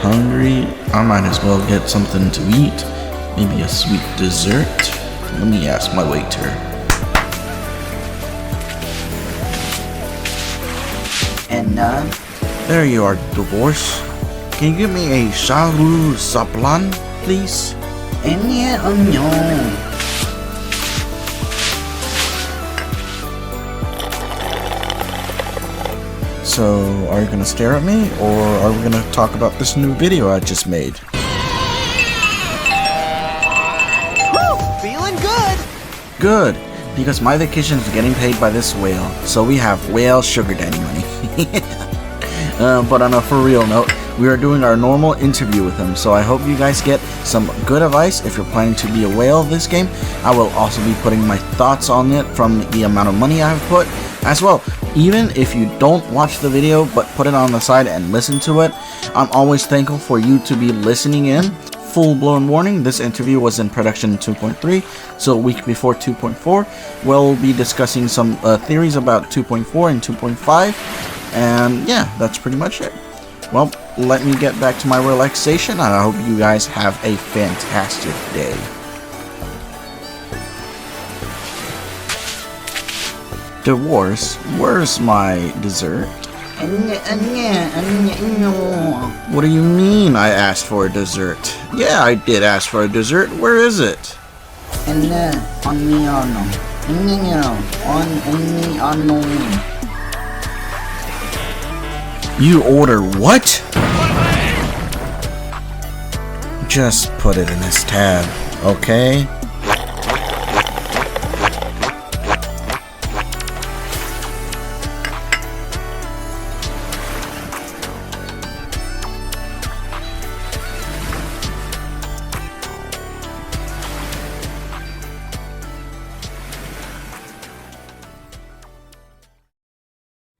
hungry. I might as well get something to eat. Maybe a sweet dessert. Let me ask my waiter. And There you are, divorce. Can you give me a sharu saplan, please? no. So, are you gonna stare at me, or are we gonna talk about this new video I just made? Woo! Feeling good! Good, because my vacation is getting paid by this whale, so we have whale sugar daddy money. But on a for real note, we are doing our normal interview with him, so I hope you guys get some good advice if you're planning to be a whale this game. I will also be putting my thoughts on it from the amount of money I've put as well. Even if you don't watch the video but put it on the side and listen to it, I'm always thankful for you to be listening in. Full-blown warning, this interview was in production 2.3, so a week before 2.4. We'll be discussing some theories about 2.4 and 2.5, and yeah, that's pretty much it. Well, let me get back to my relaxation, and I hope you guys have a fantastic day. Divorce, where's my dessert? What do you mean I asked for a dessert? Yeah, I did ask for a dessert. Where is it? You order what? Just put it in this tab, okay?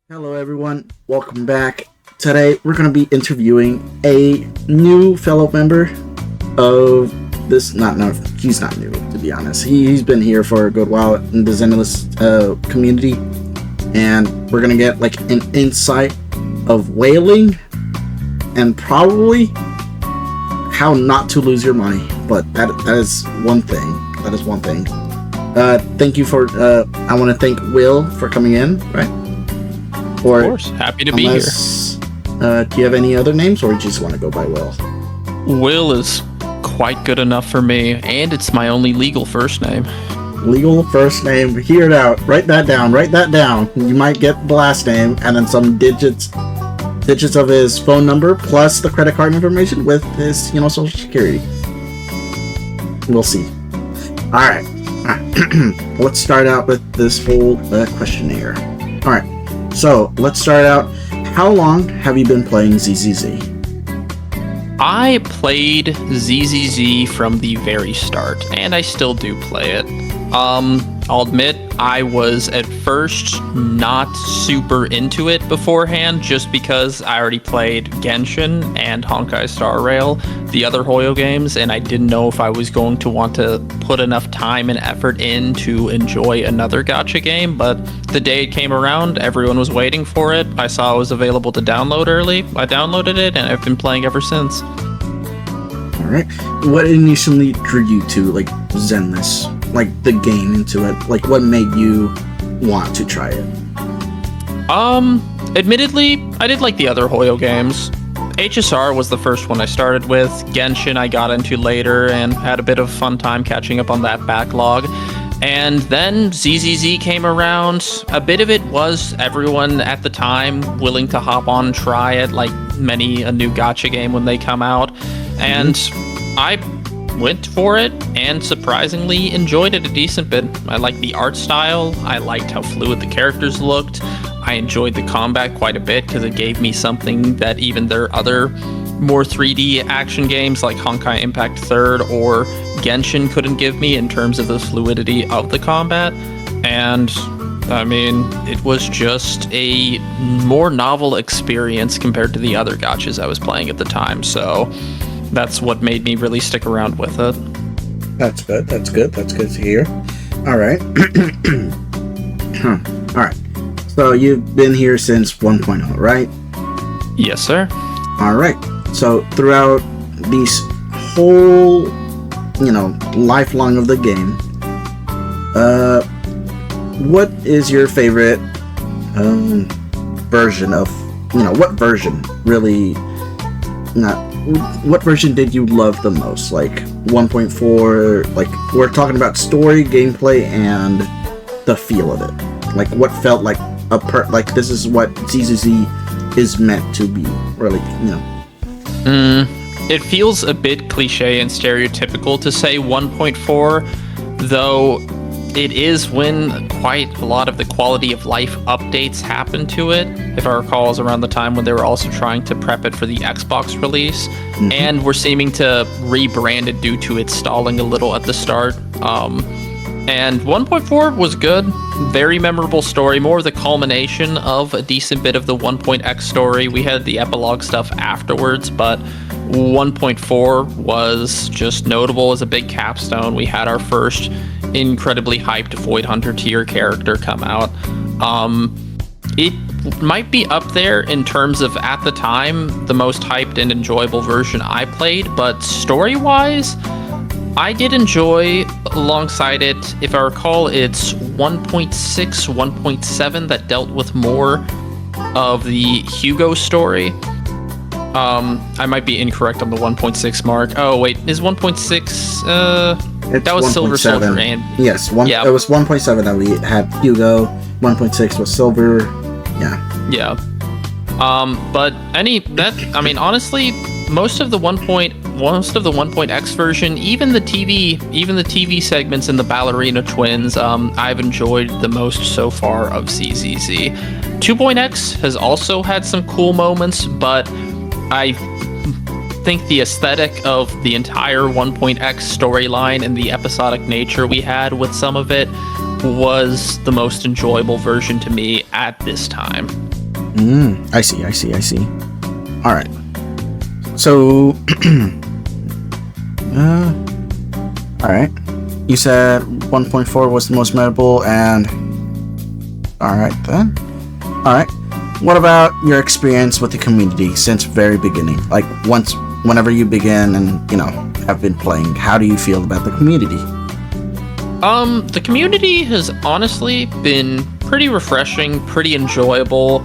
Hello everyone, welcome back. Today we're going to be interviewing a new fellow member of this, he's not new to be honest. He's been here for a good while in the Zenless community, and we're going to get like an insight of whaling and probably how not to lose your money, but that is one thing. Thank you for, I want to thank Will for coming in, right? Or, of course, happy to be here. Do you have any other names, or do you just want to go by Will? Will is quite good enough for me, and it's my only legal first name. Legal first name, hear it out. Write that down. You might get the last name, and then some digits of his phone number, plus the credit card information with his, social security. We'll see. Alright. Let's start out with this whole questionnaire. Alright. So, let's start out. How long have you been playing ZZZ? I played ZZZ from the very start, and I still do play it. I'll admit, I was at first not super into it beforehand, just because I already played Genshin and Honkai Star Rail, the other Hoyo games, and I didn't know if I was going to want to put enough time and effort in to enjoy another gacha game, but the day it came around, everyone was waiting for it. I saw it was available to download early. I downloaded it, and I've been playing ever since. Alright. What initially drew you to, Zenless? The game into it? What made you want to try it? Admittedly, I did like the other Hoyo games. HSR was the first one I started with. Genshin I got into later and had a bit of fun time catching up on that backlog. And then ZZZ came around. A bit of it was everyone at the time willing to hop on and try it, like many a new gacha game when they come out. And I went for it and surprisingly enjoyed it a decent bit. I liked the art style. I liked how fluid the characters looked. I enjoyed the combat quite a bit because it gave me something that even their other more 3D action games like Honkai Impact 3rd or Genshin couldn't give me in terms of the fluidity of the combat. And I mean, it was just a more novel experience compared to the other gachas I was playing at the time. So that's what made me really stick around with it. That's good to hear. Alright. Alright. So you've been here since 1.0, right? Yes, sir. Alright. So throughout these whole, lifelong of the game, what is your favorite version of, what version really, what version did you love the most? Like 1.4, like we're talking about story, gameplay, and the feel of it. Like what felt like like this is what ZZZ is meant to be, really, It feels a bit cliche and stereotypical to say 1.4, though it is when quite a lot of the quality of life updates happened to it. If I recall, it was around the time when they were also trying to prep it for the Xbox release, and were seeming to rebrand it due to it stalling a little at the start. And 1.4 was good, very memorable story, more of the culmination of a decent bit of the 1.x story. We had the epilogue stuff afterwards, but 1.4 was just notable as a big capstone. We had our first incredibly hyped Void Hunter tier character come out. It might be up there in terms of, at the time, the most hyped and enjoyable version I played, but story-wise, I did enjoy alongside it, if I recall, it's 1.6, 1.7 that dealt with more of the Hugo story. I might be incorrect on the 1.6 mark. Oh, wait, is 1.6, that was 1. Silver 7. Soldier and... Yes, it was 1.7 that we had Hugo, 1.6 was Silver, Yeah. But honestly, most of the 1.x version, even the TV segments in the Ballerina Twins, I've enjoyed the most so far of ZZZ. 2.x has also had some cool moments, but I think the aesthetic of the entire 1.x storyline and the episodic nature we had with some of it was the most enjoyable version to me at this time. I see. All right. So, all right. You said 1.4 was the most memorable, and all right then. All right. What about your experience with the community since very beginning? Like whenever you begin and have been playing, how do you feel about the community? The community has honestly been pretty refreshing, pretty enjoyable.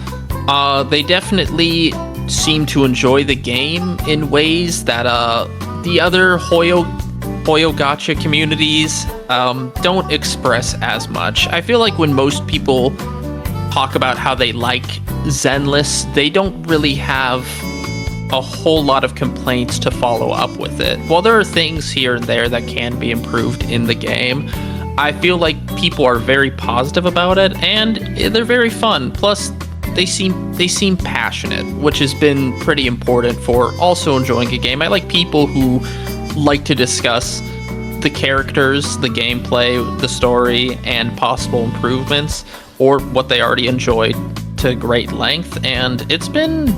They definitely seem to enjoy the game in ways that the other Hoyo gacha communities don't express as much. I feel like when most people talk about how they like Zenless, they don't really have a whole lot of complaints to follow up with it. While there are things here and there that can be improved in the game, I feel like people are very positive about it, and they're very fun. Plus, they seem passionate, which has been pretty important for also enjoying a game. I like people who like to discuss the characters, the gameplay, the story, and possible improvements, or what they already enjoyed to great length. And it's been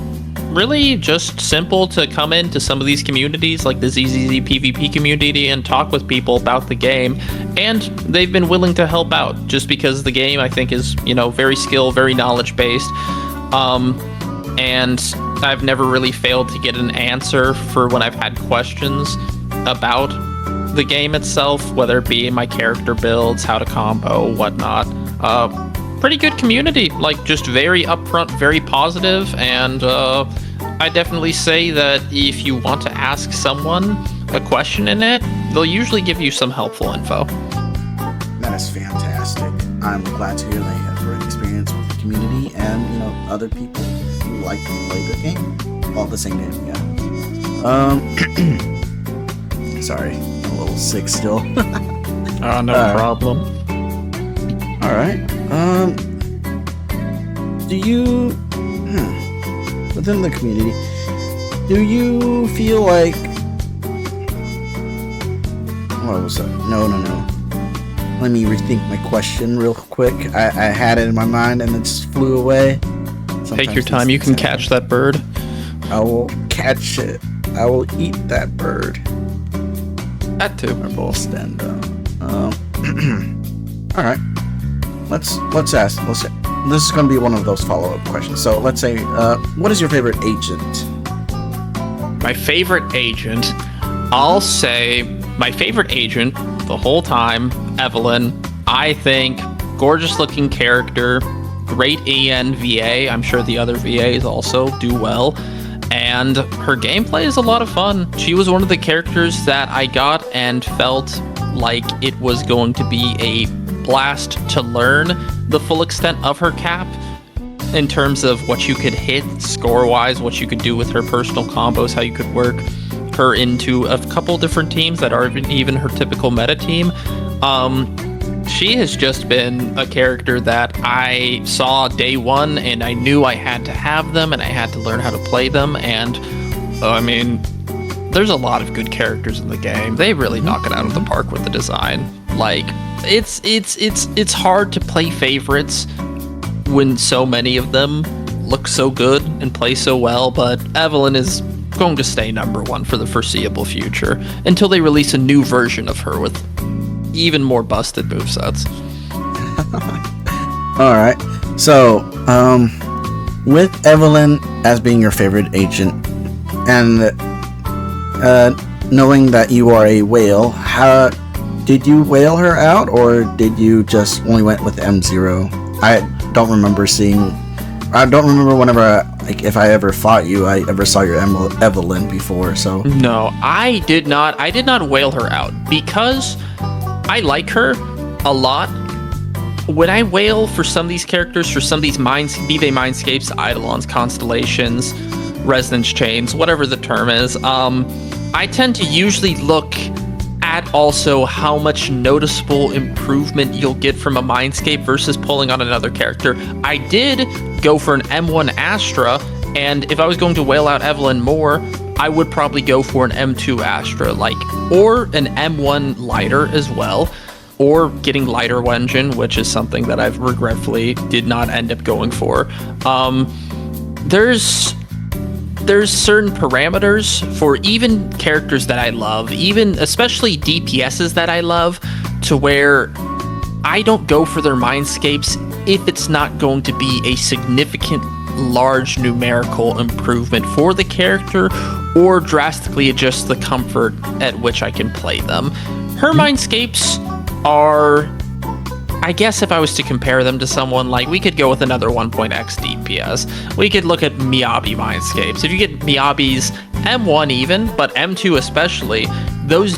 really just simple to come into some of these communities like the ZZZ PvP community and talk with people about the game, and they've been willing to help out just because the game, I think, is very skill, very knowledge based, and I've never really failed to get an answer for when I've had questions about the game itself, whether it be my character builds, how to combo, whatnot. Pretty good community, like just very upfront, very positive, and I definitely say that if you want to ask someone a question in it, they'll usually give you some helpful info. That is fantastic. I'm glad to hear that you have great experience with the community and other people who like to play the game, all the same game. Sorry, I'm a little sick still. No problem. All right. Do you, within the community, do you feel like, what was that? No. Let me rethink my question real quick. I had it in my mind and it just flew away. Take your time. You can catch that bird. I will catch it. I will eat that bird. That too. Or both stand up. All right. Let's ask. This is going to be one of those follow-up questions. So let's say, what is your favorite agent? my favorite agent, I'll say my favorite agent the whole time, Evelyn. I think gorgeous looking character, great ENVA. I'm sure the other VAs also do well. And her gameplay is a lot of fun. She was one of the characters that I got and felt like it was going to be a blast to learn the full extent of her cap in terms of what you could hit score-wise, what you could do with her personal combos, how you could work her into a couple different teams that aren't even her typical meta team. She has just been a character that I saw day one and I knew I had to have them and I had to learn how to play them. And I mean, there's a lot of good characters in the game. They really knock it out of the park with the design. Like, it's hard to play favorites when so many of them look so good and play so well, but Evelyn is going to stay number one for the foreseeable future until they release a new version of her with even more busted movesets. Alright, so, with Evelyn as being your favorite agent, and knowing that you are a whale, how did you whale her out, or did you just only went with M0? I don't remember whenever, like, if I ever fought you, I ever saw your Evelyn before, so. No, I did not whale her out, because I like her a lot. When I whale for some of these characters, for some of these be they Mindscapes, Eidolons, Constellations, Resonance Chains, whatever the term is, I tend to usually look at also how much noticeable improvement you'll get from a Mindscape versus pulling on another character. I did go for an M1 Astra, and if I was going to whale out Evelyn more, I would probably go for an M2 Astra, or an M1 lighter as well, or getting lighter engine, which is something that I've regretfully did not end up going for. There's certain parameters for even characters that I love, even especially DPSs that I love, to where I don't go for their Mindscapes if it's not going to be a significant large numerical improvement for the character or drastically adjust the comfort at which I can play them. Her Mindscapes are, I guess if I was to compare them to someone, like, we could go with another 1.x DPS. We could look at Miyabi Mindscapes. If you get Miyabi's M1 even, but M2 especially, those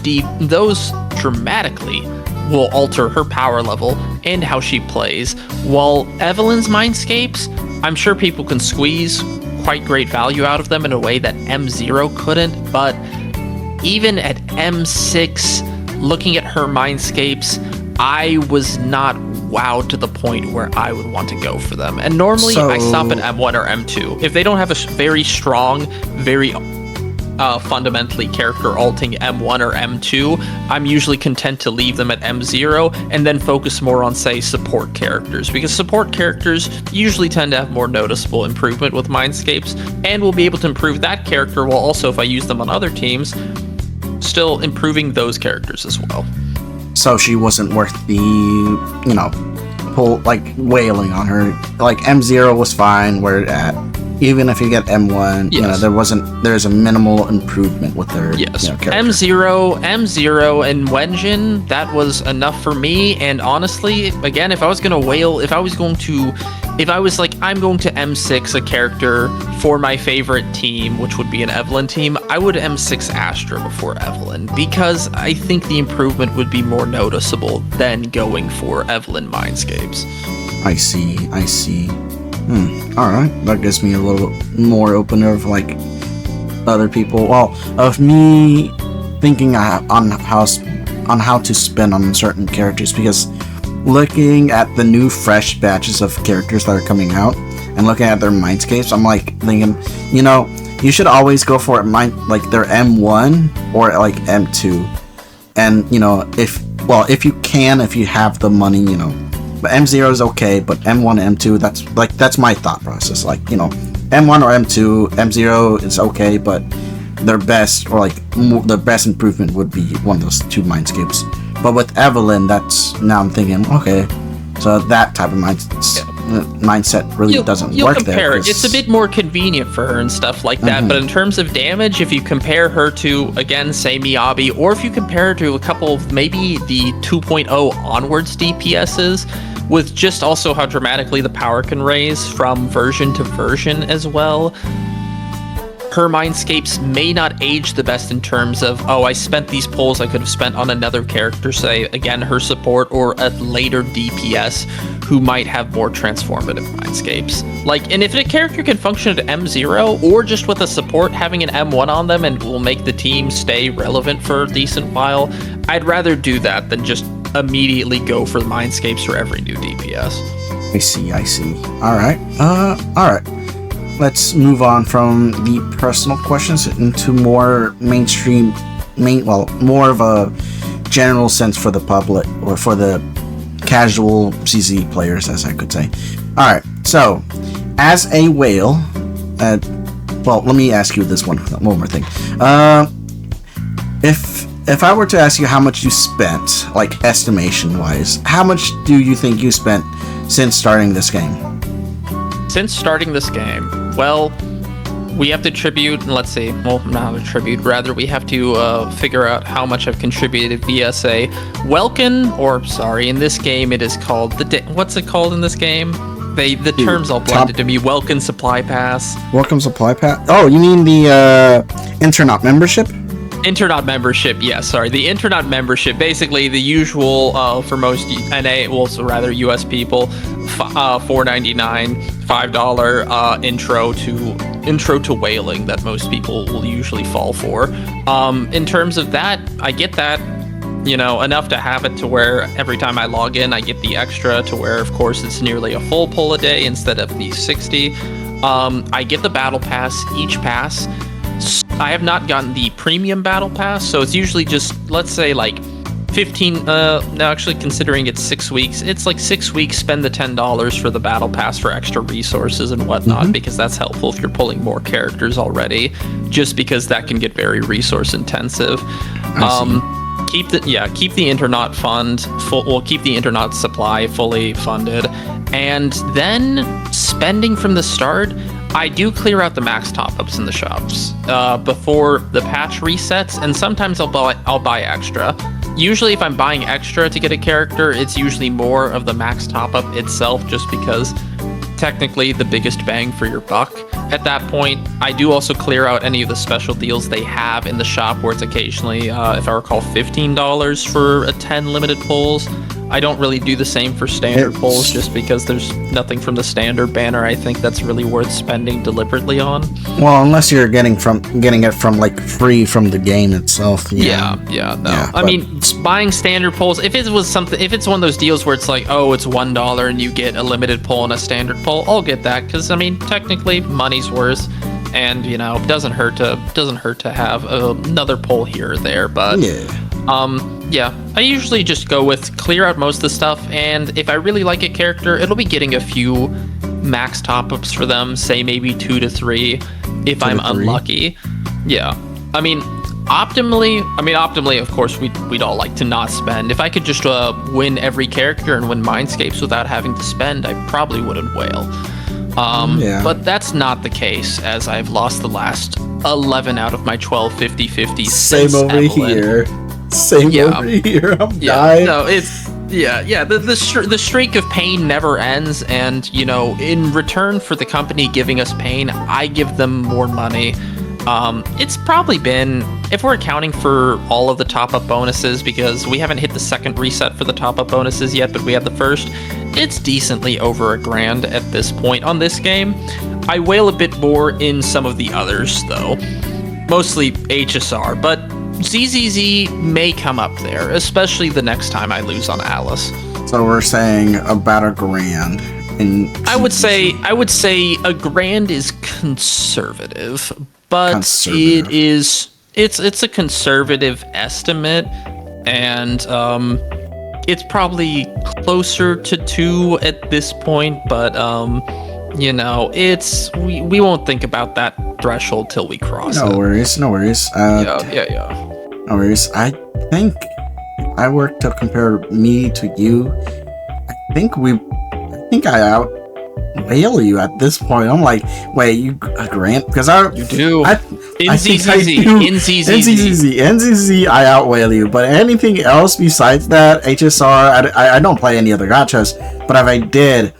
dramatically will alter her power level and how she plays. While Evelyn's Mindscapes, I'm sure people can squeeze quite great value out of them in a way that M0 couldn't, but even at M6, looking at her Mindscapes, I was not wowed to the point where I would want to go for them. And normally I stop at M1 or M2. If they don't have a very strong, very fundamentally character alting M1 or M2, I'm usually content to leave them at M0 and then focus more on, say, support characters, because support characters usually tend to have more noticeable improvement with Mindscapes and will be able to improve that character while also, if I use them on other teams, still improving those characters as well. So she wasn't worth the, wailing on her. Like, M0 was fine where at. Even if you get M1, yes. There's a minimal improvement with her. Yes, character. M0 and Wenjin, that was enough for me. And honestly, again, if I was like, I'm going to M6 a character for my favorite team, which would be an Evelyn team, I would M6 Astra before Evelyn, because I think the improvement would be more noticeable than going for Evelyn Mindscapes. I see. Alright, that gives me a little bit more opener of, like, other people. Well, of me thinking on how to spin on certain characters, because looking at the new fresh batches of characters that are coming out and looking at their Mindscapes, I'm like thinking, you should always go for their M1 or like M2. And if you have the money, but M0 is okay, but M1 and M2, that's my thought process. Like, M1 or M2, M0 is okay, but their best the best improvement would be one of those two Mindscapes. But with Evelyn, now I'm thinking, okay, so that type of mindset really doesn't you'll work compare there. it. It's a bit more convenient for her and stuff like that. But in terms of damage, if you compare her to, again, say Miyabi, or if you compare her to a couple of maybe the 2.0 onwards DPSs, with just also how dramatically the power can raise from version to version as well, her mindscapes may not age the best in terms of, oh, I spent these pulls I could have spent on another character, say, again, her support or a later DPS who might have more transformative mindscapes. Like, and if a character can function at M0 or just with a support having an M1 on them and will make the team stay relevant for a decent while, I'd rather do that than just immediately go for the mindscapes for every new DPS. I see. Alright. Let's move on from the personal questions into more mainstream, more of a general sense for the public, or for the casual CZ players, as I could say. Alright, so, as a whale, let me ask you this one more thing. If I were to ask you how much you spent, like estimation-wise, how much do you think you spent since starting this game? Since starting this game, well, we have to attribute, and let's see, well, not attribute, rather we have to figure out how much I've contributed via, say, Welkin, or sorry, in this game it is called, what's it called in this game? The terms all blended to me, Welkin Supply Pass. Welcome Supply Pass? Oh, you mean the Internaut membership? Internaut membership, yeah, sorry. The Internaut membership, basically the usual for most NA, well, so rather US people, $4.99, $5 intro to whaling that most people will usually fall for. In terms of that, I get that, enough to have it to where every time I log in, I get the extra to where, of course, it's nearly a full pull a day instead of the 60. I get the battle pass, each pass. I have not gotten the premium battle pass, so it's usually just, let's say, like 15, actually considering it's 6 weeks, it's like 6 weeks, spend the $10 for the battle pass for extra resources and whatnot, because that's helpful if you're pulling more characters already, just because that can get very resource intensive. Keep the Internaut fund keep the Internaut supply fully funded, and then spending from the start, I do clear out the max top-ups in the shops before the patch resets, and sometimes I'll buy extra. Usually if I'm buying extra to get a character, it's usually more of the max top-up itself, just because technically the biggest bang for your buck at that point. I do also clear out any of the special deals they have in the shop, where it's occasionally, if I recall, $15 for a 10 limited pulls. I don't really do the same for standard pulls, just because there's nothing from the standard banner I think that's really worth spending deliberately on. Well, unless you're getting it from like free from the game itself. Yeah, I mean, buying standard pulls, if it's one of those deals where it's like, oh, it's $1 and you get a limited pull and a standard pull, I'll get that, because I mean, technically money's worth, and it doesn't hurt to have another pull here or there. But I usually just go with clear out most of the stuff, and if I really like a character, it'll be getting a few max top-ups for them, say maybe 2 to 3 if I'm unlucky. Yeah. I mean, optimally, of course, we'd all like to not spend. If I could just win every character and win Mindscapes without having to spend, I probably wouldn't whale. But that's not the case, as I've lost the last 11 out of my 12 50-50s. Same over here. Over here. I'm dying. No, it's the streak of pain never ends, and in return for the company giving us pain, I give them more money. It's probably been, if we're accounting for all of the top-up bonuses, because we haven't hit the second reset for the top-up bonuses yet, but we had the first, it's decently over $1,000 at this point on this game. I wail a bit more in some of the others, though. Mostly HSR, but ZZZ may come up there, especially the next time I lose on Alice. So we're saying about $1,000. I would say $1,000 is conservative, but it's a conservative estimate, and it's probably closer to 2 at this point, but we won't think about that threshold till we cross it. No worries. Yeah. No worries. I think I were to compare me to you, I think I whale you at this point. I'm like, wait, you grant? Because You do. In NZZ, I outwhale you. But anything else besides that, HSR, I don't play any other gachas. But if I did,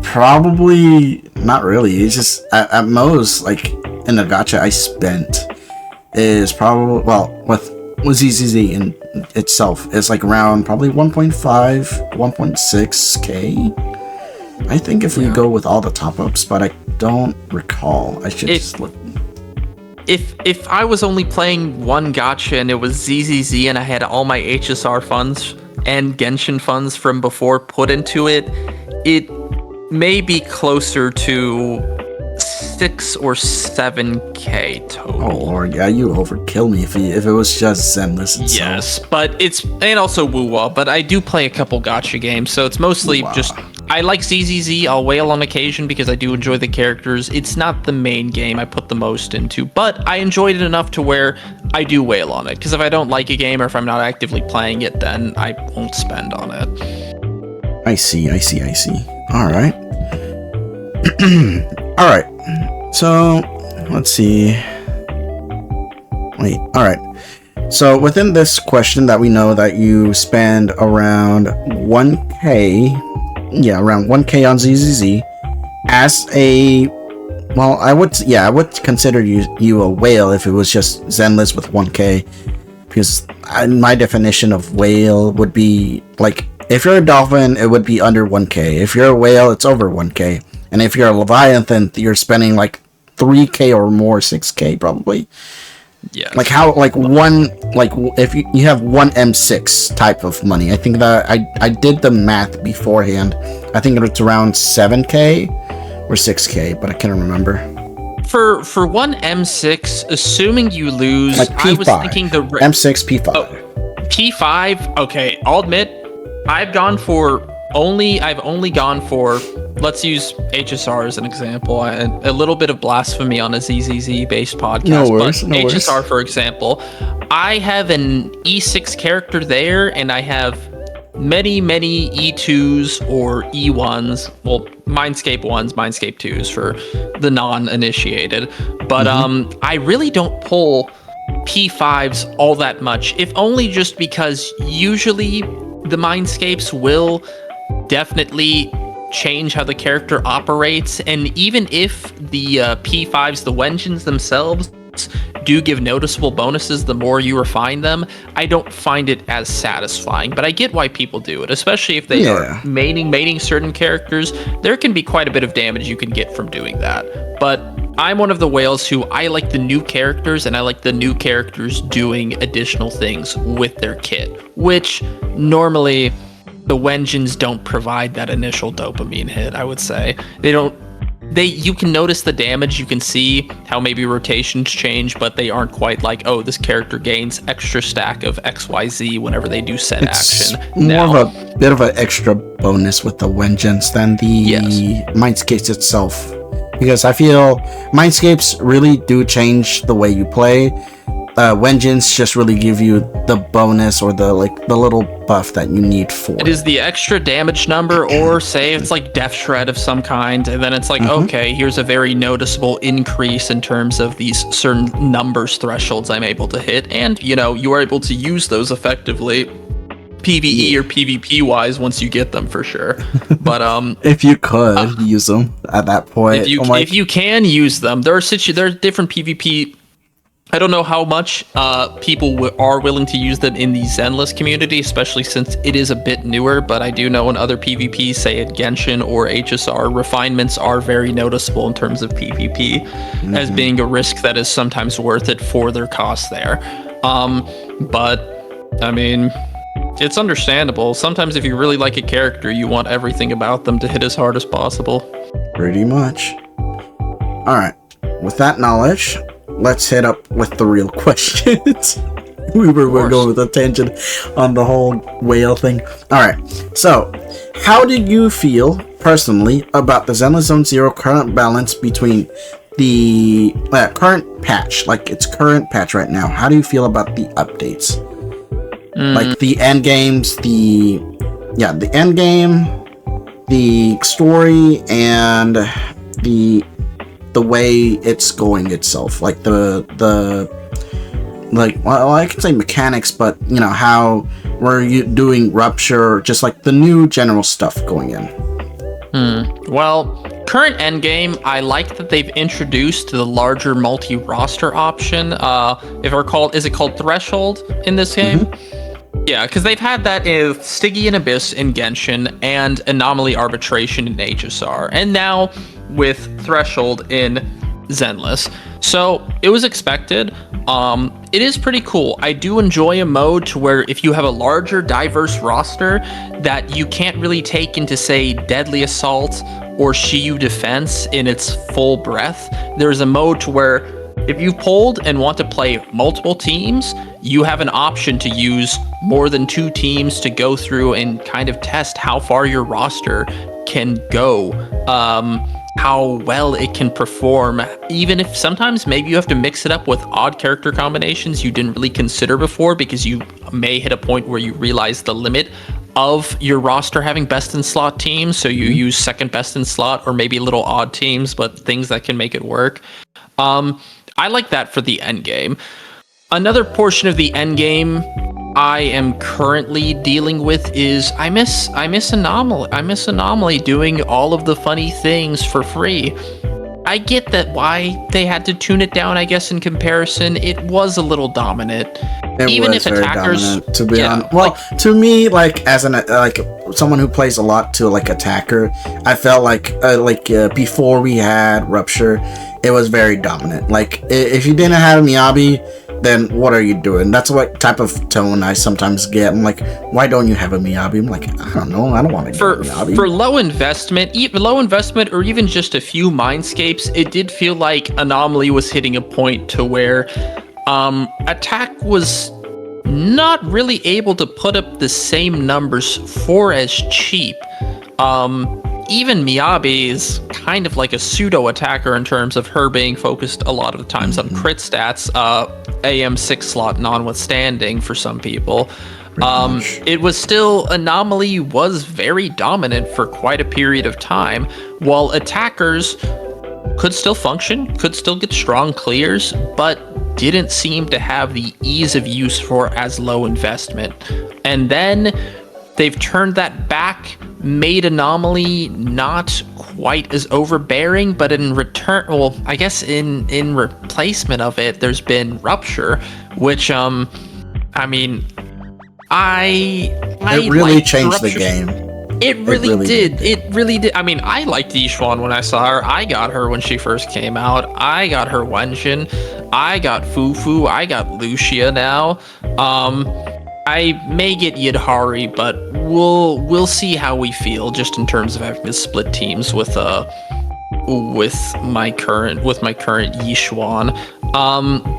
probably not really. It's just at most, like in the gacha I spent is probably, well, with ZZZ in itself, it's like around probably 1.5, 1.6k. I think if we go with all the top-ups, but I don't recall. I should just look. If I was only playing one gacha and it was ZZZ and I had all my HSR funds and Genshin funds from before put into it, it may be closer to 6 or 7k total. Oh lord, yeah, you overkill me if it was just Zenless itself. Yes, but and also Wuwa, but I do play a couple gacha games, so it's mostly just, I like ZZZ, I'll whale on occasion because I do enjoy the characters. It's not the main game I put the most into, but I enjoyed it enough to where I do whale on it, because if I don't like a game or if I'm not actively playing it, then I won't spend on it. I see. Alright. Alright, so let's see. Wait, alright. So within this question that we know that you spend around 1k, around 1k on ZZZ, as a, well, I would consider you a whale if it was just Zenless with 1k, because my definition of whale would be, like, if you're a dolphin, it would be under 1k. If you're a whale, it's over 1k. And if you're a Leviathan, you're spending like 3k or more, 6k probably. Yeah. Like how, if you have one M6 type of money. I think that I did the math beforehand. I think it's around 7k or 6k, but I can't remember. For one M6, assuming you lose, like P5. I was thinking the M6 P5. Oh, P5. Okay, I'll admit, I've only gone for, let's use HSR as an example. A little bit of blasphemy on a ZZZ based podcast, no worries. HSR, for example, I have an E6 character there, and I have many E2s or E1s, well, Mindscape 1s, Mindscape 2s for the non-initiated, but I really don't pull P5s all that much, if only just because usually the Mindscapes will definitely change how the character operates, and even if the P5s, the Wenjins themselves, do give noticeable bonuses the more you refine them, I don't find it as satisfying. But I get why people do it, especially if they are mating certain characters. There can be quite a bit of damage you can get from doing that. But I'm one of the whales who, I like the new characters, and I like the new characters doing additional things with their kit, which normally the Wenjins don't provide that initial dopamine hit, I would say. You can notice the damage, you can see how maybe rotations change, but they aren't quite like, oh, this character gains extra stack of XYZ whenever they do set action. More of a bit of an extra bonus with the Wenjins than the Mindscapes itself. Because I feel Mindscapes really do change the way you play. Wenjins just really give you the bonus or the little buff that you need for it. Is the extra damage number, or say it's like Death Shred of some kind, and then it's like, okay, here's a very noticeable increase in terms of these certain numbers thresholds I'm able to hit, and you are able to use those effectively PvE or PvP wise once you get them, for sure. But if you could use them at that point, if you can use them, there are different PvP. I don't know how much people are willing to use them in the Zenless community, especially since it is a bit newer, but I do know in other PvP, say at Genshin or HSR, refinements are very noticeable in terms of PvP as being a risk that is sometimes worth it for their cost there. But, I mean, it's understandable. Sometimes if you really like a character, you want everything about them to hit as hard as possible. Pretty much. Alright, with that knowledge, let's hit up with the real questions. we're going with a tangent on the whole whale thing. Alright, so how do you feel personally about the Zenless Zone Zero current balance between the current patch, like its current patch right now? How do you feel about the updates? Like the end games, the end game, the story and the way it's going itself, like well, I can say mechanics, but you know how we're doing Rupture, just like the new general stuff going in. Well, current endgame, I like that they've introduced the larger multi-roster option. If I recall, is it called Threshold in this game? Yeah, because they've had that with Stygian Abyss in Genshin and Anomaly Arbitration in HSR, and now with Threshold in Zenless. So it was expected. It is pretty cool. I do enjoy a mode to where if you have a larger, diverse roster that you can't really take into, say, Deadly Assault or Shiyu Defense in its full breadth, there's a mode to where if you've pulled and want to play multiple teams, you have an option to use more than 2 teams to go through and kind of test how far your roster can go, how well it can perform, even if sometimes maybe you have to mix it up with odd character combinations you didn't really consider before, because you may hit a point where you realize the limit of your roster having best in slot teams, so you use second best in slot or maybe little odd teams, but things that can make it work. I like that for the end game. Another portion of the end game I am currently dealing with is I miss Anomaly. I miss Anomaly doing all of the funny things for free. I get that why they had to tune it down, I guess, in comparison. It was a little dominant. Even if attackers, dominant, to be honest. Well, to me, like as someone who plays a lot to like attacker, I felt like before we had Rupture, it was very dominant. Like if you didn't have Miyabi, then what are you doing? That's what type of tone I sometimes get. I'm like, why don't you have a Miyabi? I'm like, I don't know. I don't want to get a Miyabi. For low investment, or even just a few Mindscapes, it did feel like Anomaly was hitting a point to where Attack was not really able to put up the same numbers for as cheap. Even Miyabi is kind of like a pseudo attacker in terms of her being focused a lot of the times on crit stats, AM 6 slot notwithstanding for some people. It was still, Anomaly was very dominant for quite a period of time, while attackers could still function, could still get strong clears, but didn't seem to have the ease of use for as low investment. And then they've turned that back, made Anomaly not quite as overbearing, but in return, well, I guess in replacement of it, there's been Rupture, which, I mean, it really changed the game. It really did. It really did. I mean, I liked Yishuan when I saw her. I got her when she first came out. I got her Wenshin. I got Fufu. I got Lucia now. I may get Yidhari, but we'll see how we feel just in terms of having to split teams with my current Yishuan.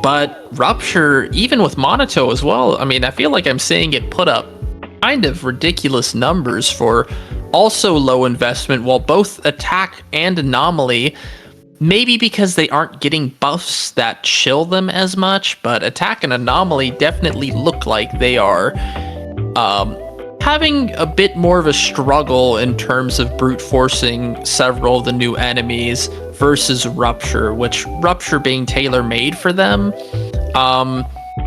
But Rupture, even with Monato as well, I mean, I feel like I'm seeing it put up kind of ridiculous numbers for also low investment, while both Attack and Anomaly, maybe because they aren't getting buffs that chill them as much, but Attack and Anomaly definitely look like they are having a bit more of a struggle in terms of brute forcing several of the new enemies versus Rupture, which Rupture being tailor-made for them,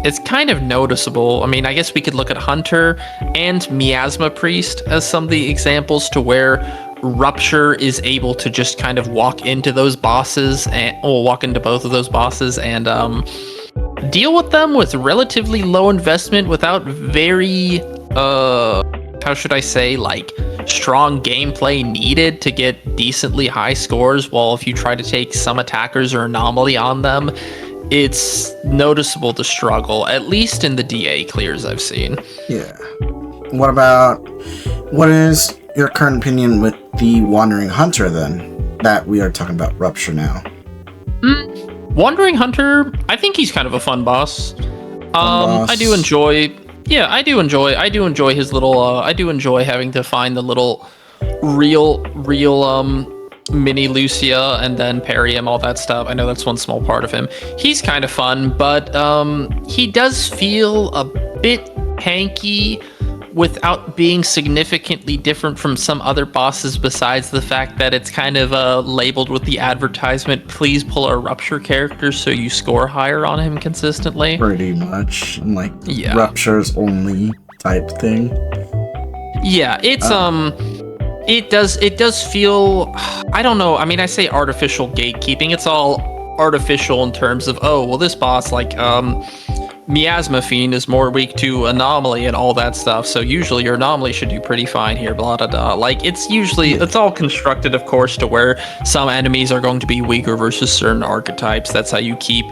it's kind of noticeable. I mean, I guess we could look at Hunter and Miasma Priest as some of the examples to where Rupture is able to just kind of walk into those bosses walk into both of those bosses and deal with them with relatively low investment without very how should I say, like, strong gameplay needed to get decently high scores, while if you try to take some attackers or Anomaly on them, it's noticeable the struggle, at least in the DA clears I've seen. Yeah. What is your current opinion with the Wandering Hunter, then, that we are talking about Rupture now? Wandering Hunter, I think he's kind of a fun boss. I do enjoy his little, I do enjoy having to find the little real mini Lucia and then parry him, all that stuff. I know that's one small part of him. He's kind of fun, but he does feel a bit tanky without being significantly different from some other bosses, besides the fact that it's kind of labeled with the advertisement, please pull a Rupture character so you score higher on him consistently. Pretty much. Like, Yeah. Rupture's only type thing. Yeah, it's it does feel, I don't know, I mean, I say artificial gatekeeping, it's all artificial in terms of, oh, well, this boss, like, Miasma Fiend is more weak to Anomaly and all that stuff, so usually your Anomaly should do pretty fine here, blah, blah, blah. Like, it's all constructed, of course, to where some enemies are going to be weaker versus certain archetypes. That's how you keep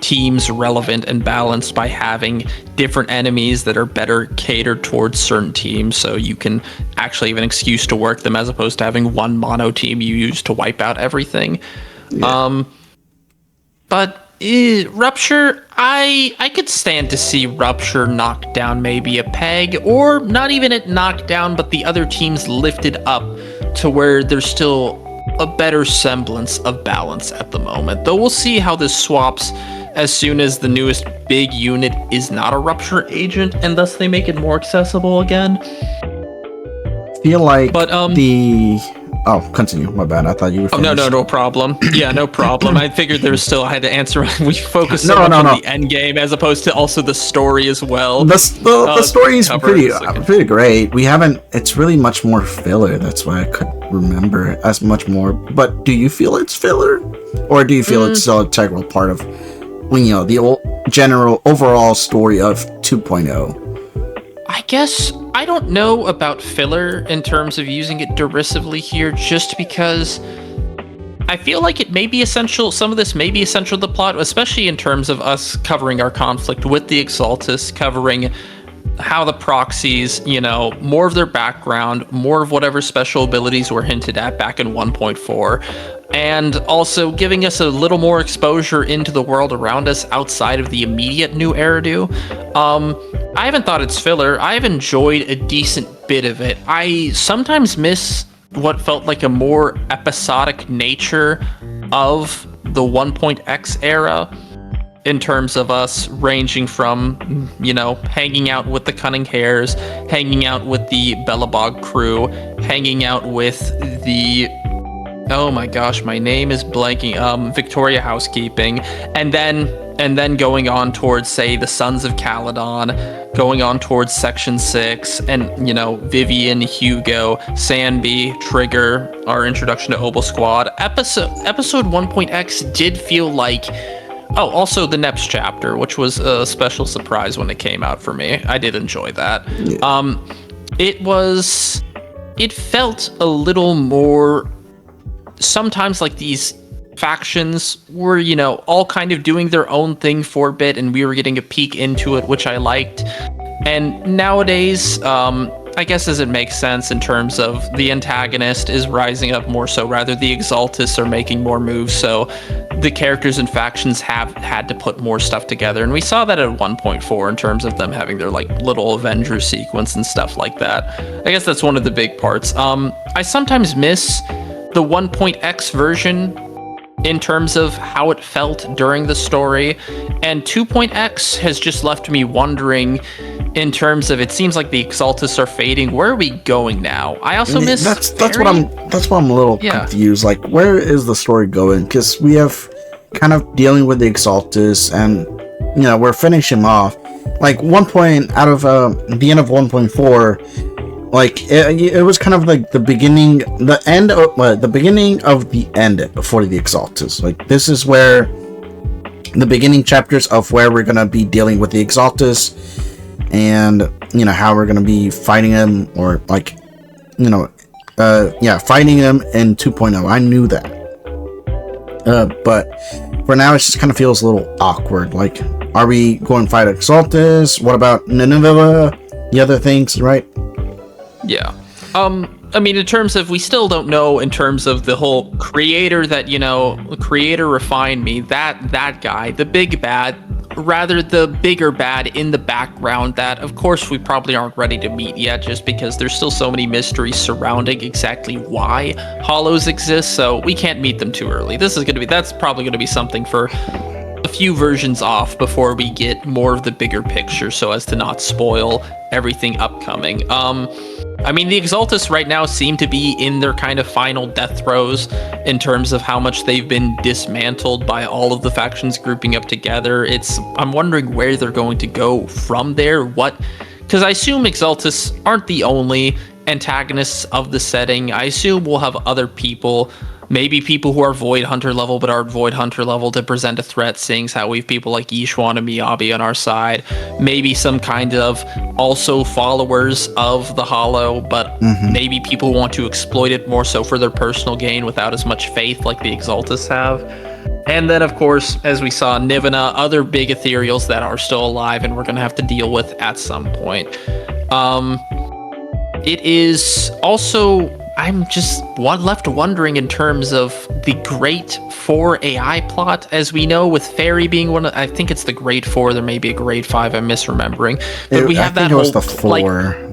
teams relevant and balanced, by having different enemies that are better catered towards certain teams, so you can actually have an excuse to work them, as opposed to having one mono team you use to wipe out everything. Yeah. But Rupture, I could stand to see Rupture knocked down maybe a peg, or not even at knockdown, but the other teams lifted up to where there's still a better semblance of balance at the moment. Though we'll see how this swaps as soon as the newest big unit is not a Rupture agent, and thus they make it more accessible again. Feel like But Oh, continue. My bad. I thought you were finished. No problem. Yeah, no problem. I figured there was still, I had to answer. We focused so No, much no, on no. the end game as opposed to also the story as well. The story is cover pretty in a second. pretty great. We haven't. It's really much more filler. That's why I couldn't remember as much more. But do you feel it's filler, or do you feel it's still an integral part of, the general overall story of 2.0? I guess I don't know about filler in terms of using it derisively here, just because I feel like it may be essential. Some of this may be essential to the plot, especially in terms of us covering our conflict with the Exaltus, covering how the proxies, more of their background, more of whatever special abilities were hinted at back in 1.4, and also giving us a little more exposure into the world around us outside of the immediate new Eridu. I haven't thought it's filler. I've enjoyed a decent bit of it. I sometimes miss what felt like a more episodic nature of the 1.x era, in terms of us ranging from, hanging out with the Cunning Hares, hanging out with the Bellabog crew, hanging out with the, oh my gosh, my name is blanking, Victoria Housekeeping, and then going on towards, say, the Sons of Caledon, going on towards Section 6, and, Vivian, Hugo, Sanby, Trigger, our introduction to Obel Squad. Episode 1.x did feel like, oh, also the Neps chapter, which was a special surprise when it came out for me. I did enjoy that. Yeah. It felt a little more, sometimes like these factions were, all kind of doing their own thing for a bit, and we were getting a peek into it, which I liked. And nowadays, I guess as it makes sense in terms of the antagonist is rising up more, so rather the Exaltus are making more moves, so the characters and factions have had to put more stuff together, and we saw that at 1.4 in terms of them having their little Avengers sequence and stuff like that. I guess that's one of the big parts. I sometimes miss the 1.x version in terms of how it felt during the story, and 2.x has just left me wondering in terms of, it seems like the Exaltus are fading. Where are we going now? I also miss that's what I'm a little confused. Like, where is the story going? Because we have kind of dealing with the Exaltus, and we're finishing him off. Like, one point out of the end of 1.4, like it was kind of like the beginning, the beginning of the end for the Exaltus. Like, this is where the beginning chapters of where we're gonna be dealing with the Exaltus, and how we're gonna be fighting him, or fighting him in 2.0. I knew that, but for now it just kind of feels a little awkward. Like, are we going to fight Exaltus? What about Nineveh? The other things, right? Yeah. I mean, in terms of, we still don't know in terms of the whole creator that, creator refined me, that guy, the big bad, rather the bigger bad in the background that, of course, we probably aren't ready to meet yet, just because there's still so many mysteries surrounding exactly why Hollows exist, so we can't meet them too early. That's probably going to be something for the few versions off before we get more of the bigger picture, so as to not spoil everything upcoming. I mean, the Exaltus right now seem to be in their kind of final death throes in terms of how much they've been dismantled by all of the factions grouping up together. I'm wondering where they're going to go from there. Because I assume Exaltus aren't the only antagonists of the setting. I assume we'll have other people, maybe people who are Void Hunter level but aren't Void Hunter level, to present a threat, seeing how we have people like Yishuan and Miyabi on our side. Maybe some kind of also followers of the Hollow, but maybe people who want to exploit it more so for their personal gain without as much faith like the Exaltus have. And then, of course, as we saw, Nivena, other big ethereals that are still alive and we're going to have to deal with at some point. It is also, I'm just left wondering in terms of the Great 4 AI plot. As we know, with Fairy being one of, I think it's the Grade 4, there may be a Grade 5, I'm misremembering. But we have that whole, the 4.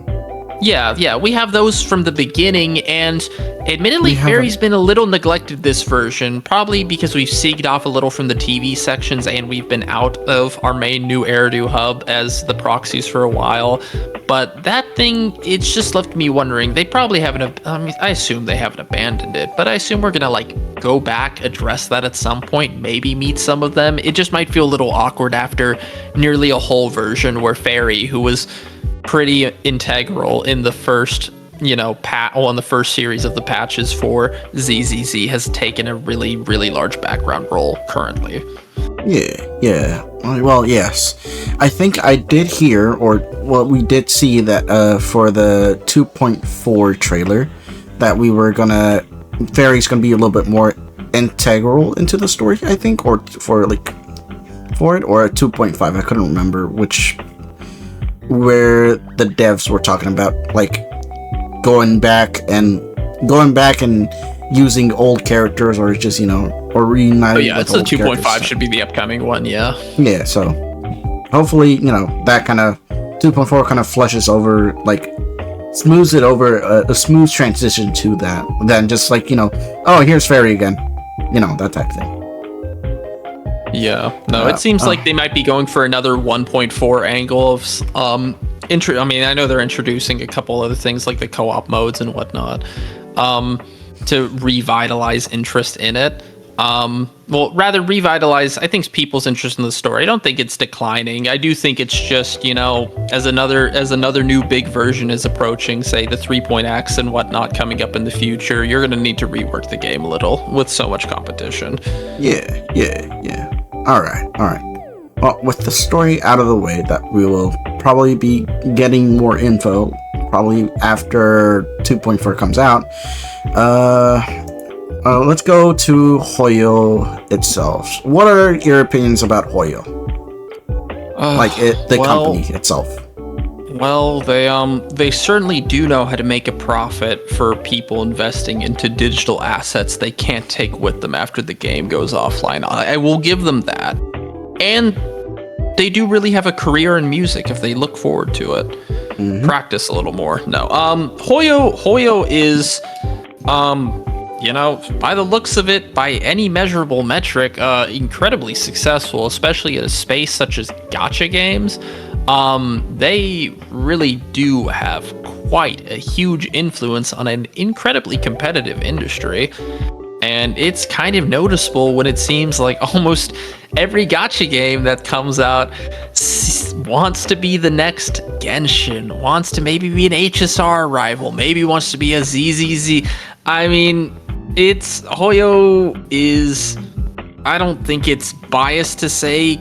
Yeah, we have those from the beginning, and admittedly, Fairy's been a little neglected this version, probably because we've segged off a little from the TV sections, and we've been out of our main new Eridu hub as the proxies for a while. But that thing, it's just left me wondering. They probably haven't, I assume they haven't abandoned it, but I assume we're gonna go back, address that at some point, maybe meet some of them. It just might feel a little awkward after nearly a whole version where Fairy, who was pretty integral in the first, in the first series of the patches for ZZZ, has taken a really, really large background role currently. Yeah. Well, yes. I think I did hear, we did see that for the 2.4 trailer, that Fairy's gonna be a little bit more integral into the story, I think, or for it, or a 2.5, I couldn't remember where the devs were talking about, going back and using old characters, or just, or reuniting. Oh yeah, it's the 2.5 should be the upcoming one, yeah. Yeah, so hopefully, that kind of 2.4 kind of flushes over, smooths it over, a smooth transition to that, than just oh, here's Fairy again, that type of thing. Yeah, no, it seems like they might be going for another 1.4 angle of I know they're introducing a couple other things like the co-op modes and whatnot, to revitalize interest in it. Rather revitalize, I think, people's interest in the story. I don't think it's declining. I do think it's just, as another new big version is approaching, say the 3.x and whatnot coming up in the future, you're going to need to rework the game a little with so much competition. Yeah. All right. Well, with the story out of the way, that we will probably be getting more info probably after 2.4 comes out. Let's go to Hoyo itself. What are your opinions about Hoyo? Company itself. Well, they certainly do know how to make a profit for people investing into digital assets they can't take with them after the game goes offline. I will give them that. And they do really have a career in music if they look forward to it. Mm-hmm. Practice a little more. No. Hoyo is by the looks of it, by any measurable metric, incredibly successful, especially in a space such as gacha games. They really do have quite a huge influence on an incredibly competitive industry. And it's kind of noticeable when it seems like almost every gacha game that comes out wants to be the next Genshin, wants to maybe be an HSR rival, maybe wants to be a ZZZ. I mean, Hoyo is, I don't think it's biased to say,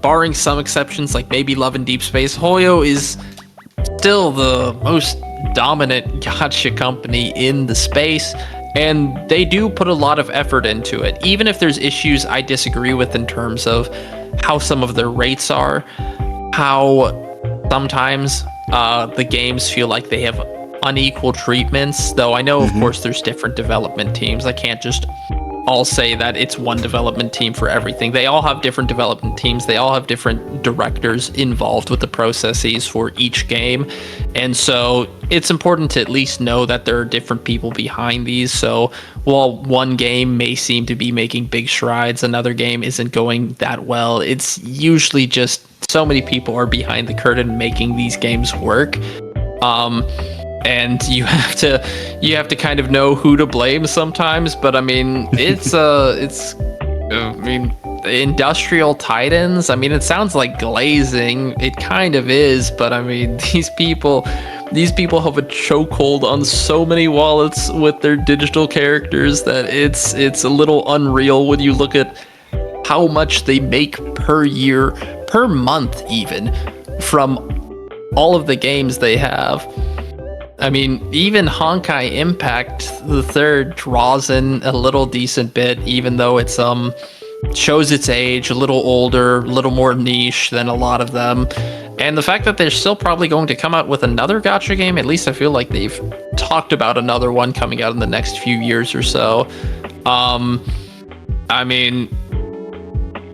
barring some exceptions like maybe Love and Deep Space, Hoyo is still the most dominant gacha company in the space, and they do put a lot of effort into it. Even if there's issues I disagree with in terms of how some of their rates are, how sometimes the games feel like they have unequal treatments, though I know, of course, there's different development teams. I can't just all say that it's one development team for everything. They all have different development teams. They all have different directors involved with the processes for each game. And so it's important to at least know that there are different people behind these. So while one game may seem to be making big strides, another game isn't going that well. It's usually just so many people are behind the curtain making these games work. And you have to kind of know who to blame sometimes. But I mean, it's Industrial Titans. I mean, it sounds like glazing. It kind of is, but I mean, these people have a chokehold on so many wallets with their digital characters that it's a little unreal when you look at how much they make per year, per month even, from all of the games they have. I mean, even Honkai Impact the Third draws in a little decent bit, even though it's shows its age, a little older, a little more niche than a lot of them. And the fact that they're still probably going to come out with another gacha game, at least I feel like they've talked about another one coming out in the next few years or so. I mean,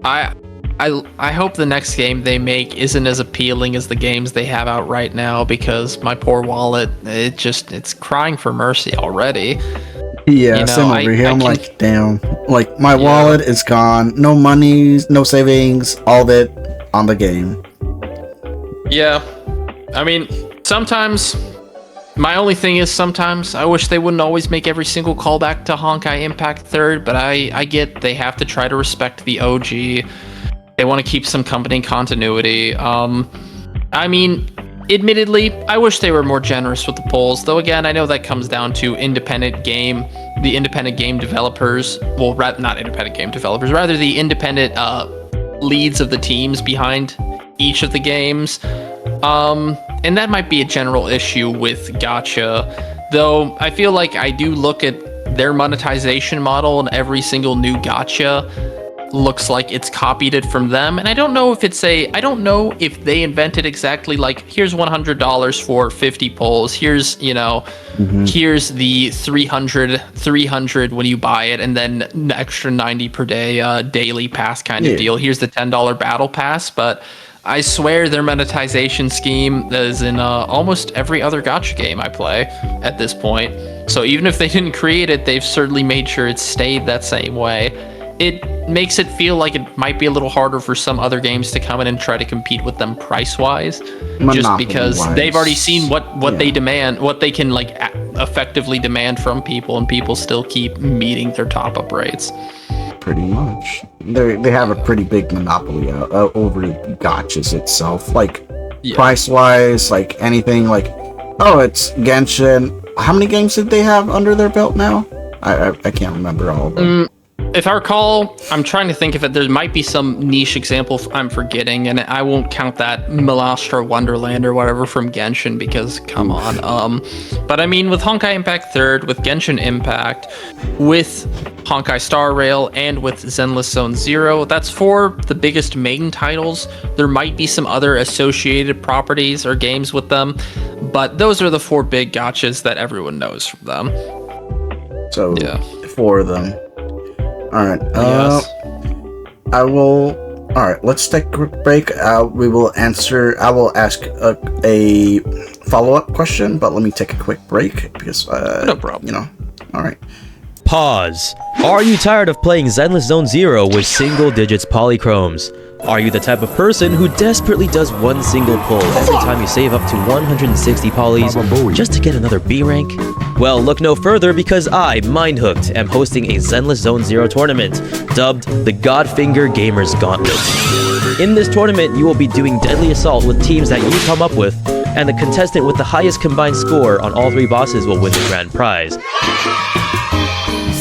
I hope the next game they make isn't as appealing as the games they have out right now, because my poor wallet, it's crying for mercy already. Yeah, same over here. I'm like, damn. Like, my wallet is gone. No money, no savings, all of it on the game. Yeah. I mean, sometimes... My only thing is sometimes I wish they wouldn't always make every single callback to Honkai Impact Third, but I get they have to try to respect the OG. They want to keep some company continuity. I mean, admittedly, I wish they were more generous with the polls, though again, I know that comes down to the independent game developers, well, not independent game developers, rather the independent leads of the teams behind each of the games. And that might be a general issue with gacha, though I feel like I do look at their monetization model, and every single new gacha looks like it's copied it from them. And I don't know if I don't know if they invented exactly like, here's $100 for 50 polls, here's here's the 300 when you buy it, and then an extra 90 per day daily pass kind of deal, here's the $10 battle pass. But I swear their monetization scheme is in almost every other gacha game I play at this point. So even if they didn't create it, they've certainly made sure it stayed that same way. It makes it feel like it might be a little harder for some other games to come in and try to compete with them price-wise, just because they've already seen what they demand, what they can like effectively demand from people, and people still keep meeting their top-up rates. Pretty much. They have a pretty big monopoly over gachas itself. Like, price-wise, like anything like, oh, it's Genshin. How many games did they have under their belt now? I can't remember all of them. If I recall, I'm trying to think if there might be some niche example I'm forgetting, and I won't count that Malastra Wonderland or whatever from Genshin, because come on. But I mean, with Honkai Impact Third, with Genshin Impact, with Honkai Star Rail, and with Zenless Zone Zero, that's 4 the biggest main titles. There might be some other associated properties or games with them, but those are the 4 big gachas that everyone knows from them. So, 4 of them. All right. Yes. I will. All right. Let's take a quick break. We will answer. I will ask a follow-up question, but let me take a quick break because no problem. All right. Pause. Are you tired of playing Zenless Zone Zero with single digits polychromes? Are you the type of person who desperately does one single pull every time you save up to 160 polys just to get another B rank? Well, look no further, because I, Mindhooked, am hosting a Zenless Zone Zero tournament, dubbed the Godfinger Gamers Gauntlet. In this tournament, you will be doing deadly assault with teams that you come up with, and the contestant with the highest combined score on all 3 bosses will win the grand prize.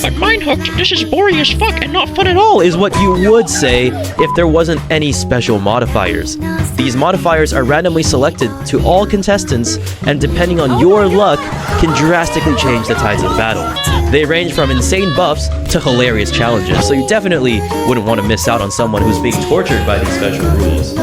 But Mindhooked, this is boring as fuck and not fun at all, is what you would say if there wasn't any special modifiers. These modifiers are randomly selected to all contestants, and depending on your luck, can drastically change the tides of battle. They range from insane buffs to hilarious challenges, so you definitely wouldn't want to miss out on someone who's being tortured by these special rules.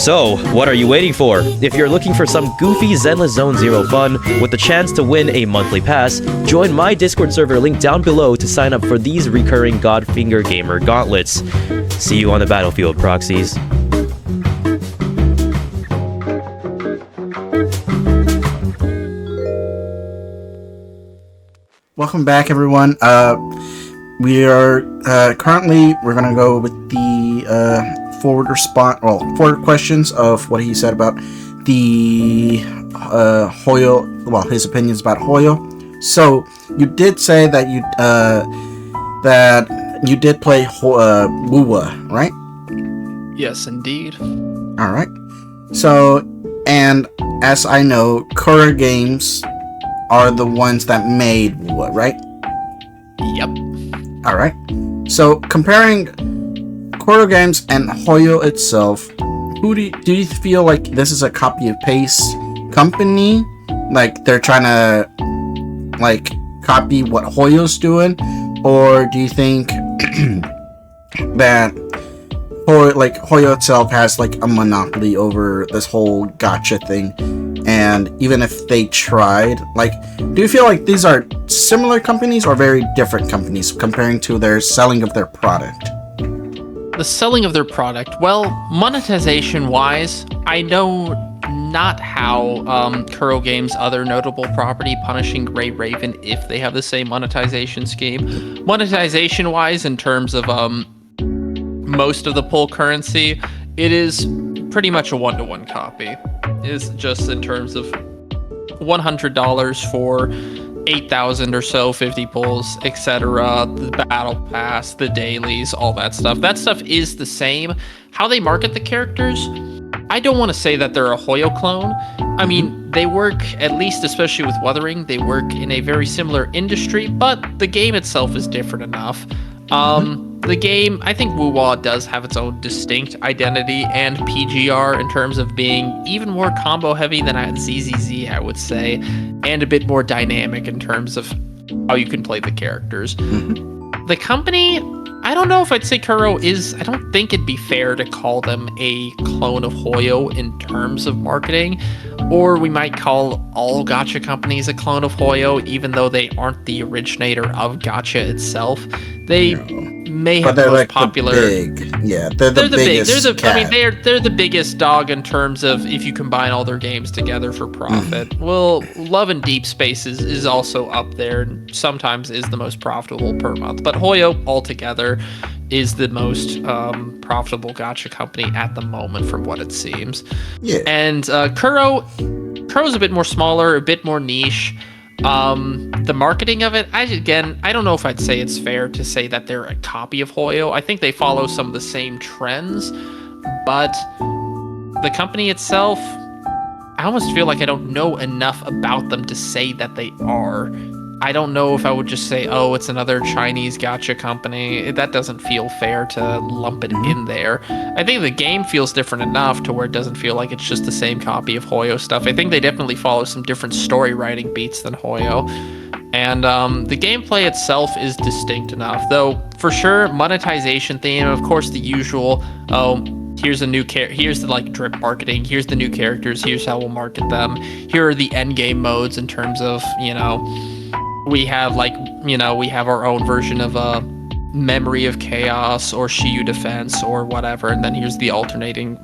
So, what are you waiting for? If you're looking for some goofy Zenless Zone Zero fun with the chance to win a monthly pass, join my Discord server link down below to sign up for these recurring Godfinger Gamer gauntlets. See you on the battlefield, proxies. Welcome back, everyone. We are currently we're gonna go with the forward questions of what he said about the Hoyo. Well, his opinions about Hoyo. So you did say that you did play Wuwa, right? Yes, indeed. All right. So, and as I know, Kura Games are the ones that made Wuwa, right? Yep. All right. So comparing Kura Games and Hoyo itself, who do you feel like this is a copy and paste company? Like they're trying to like copy what Hoyo's doing, or do you think that Hoyo itself has like a monopoly over this whole gacha thing? And even if they tried, like, do you feel like these are similar companies or very different companies comparing to their selling of their product? The selling of their product. Well, monetization-wise, I know not how Kuro Games' other notable property, Punishing Gray Raven, if they have the same monetization scheme. Monetization-wise, in terms of most of the pull currency, it is pretty much a one-to-one copy. Is just in terms of $100 for 8,000 or so, 50 pulls, etc. The battle pass, the dailies, all that stuff. That stuff is the same. How they market the characters, I don't want to say that they're a Hoyo clone. I mean, they work, at least especially with Wuthering, they work in a very similar industry, but the game itself is different enough. The game, I think Wuwa does have its own distinct identity and PGR in terms of being even more combo heavy than ZZZ, I would say, and a bit more dynamic in terms of how you can play the characters. The company, I don't know if I'd say Kuro is, I don't think it'd be fair to call them a clone of Hoyo in terms of marketing, or we might call all gacha companies a clone of Hoyo, even though they aren't the originator of gacha itself. They may have the most like popular. they're the biggest. They're the biggest dog in terms of if you combine all their games together for profit. Well, Love and Deep Space is also up there, and sometimes is the most profitable per month. But Hoyo altogether is the most profitable gacha company at the moment, from what it seems. Yeah. And Kuro's a bit more smaller, a bit more niche. The marketing of it, I don't know if I'd say it's fair to say that they're a copy of Hoyo. I think they follow some of the same trends, but the company itself, I almost feel like I don't know enough about them to say that they are. I don't know if I would just say, oh, it's another Chinese gacha company. That doesn't feel fair to lump it in there. I think the game feels different enough to where it doesn't feel like it's just the same copy of Hoyo stuff. I think they definitely follow some different story writing beats than Hoyo. And the gameplay itself is distinct enough, though for sure monetization theme, of course, the usual, here's a new here's the like drip marketing, here's the new characters, here's how we'll market them, here are the end game modes in terms of, we have our own version of a Memory of Chaos or Shiyu Defense or whatever, and then here's the rotating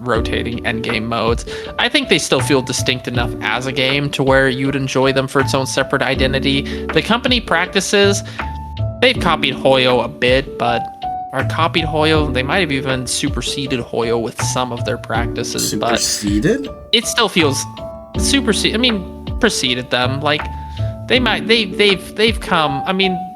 endgame modes. I think they still feel distinct enough as a game to where you would enjoy them for its own separate identity. The company practices, they've copied Hoyo a bit, but copied Hoyo, they might have even superseded Hoyo with some of their practices. Superseded? But it still feels preceded them. Like, they've come,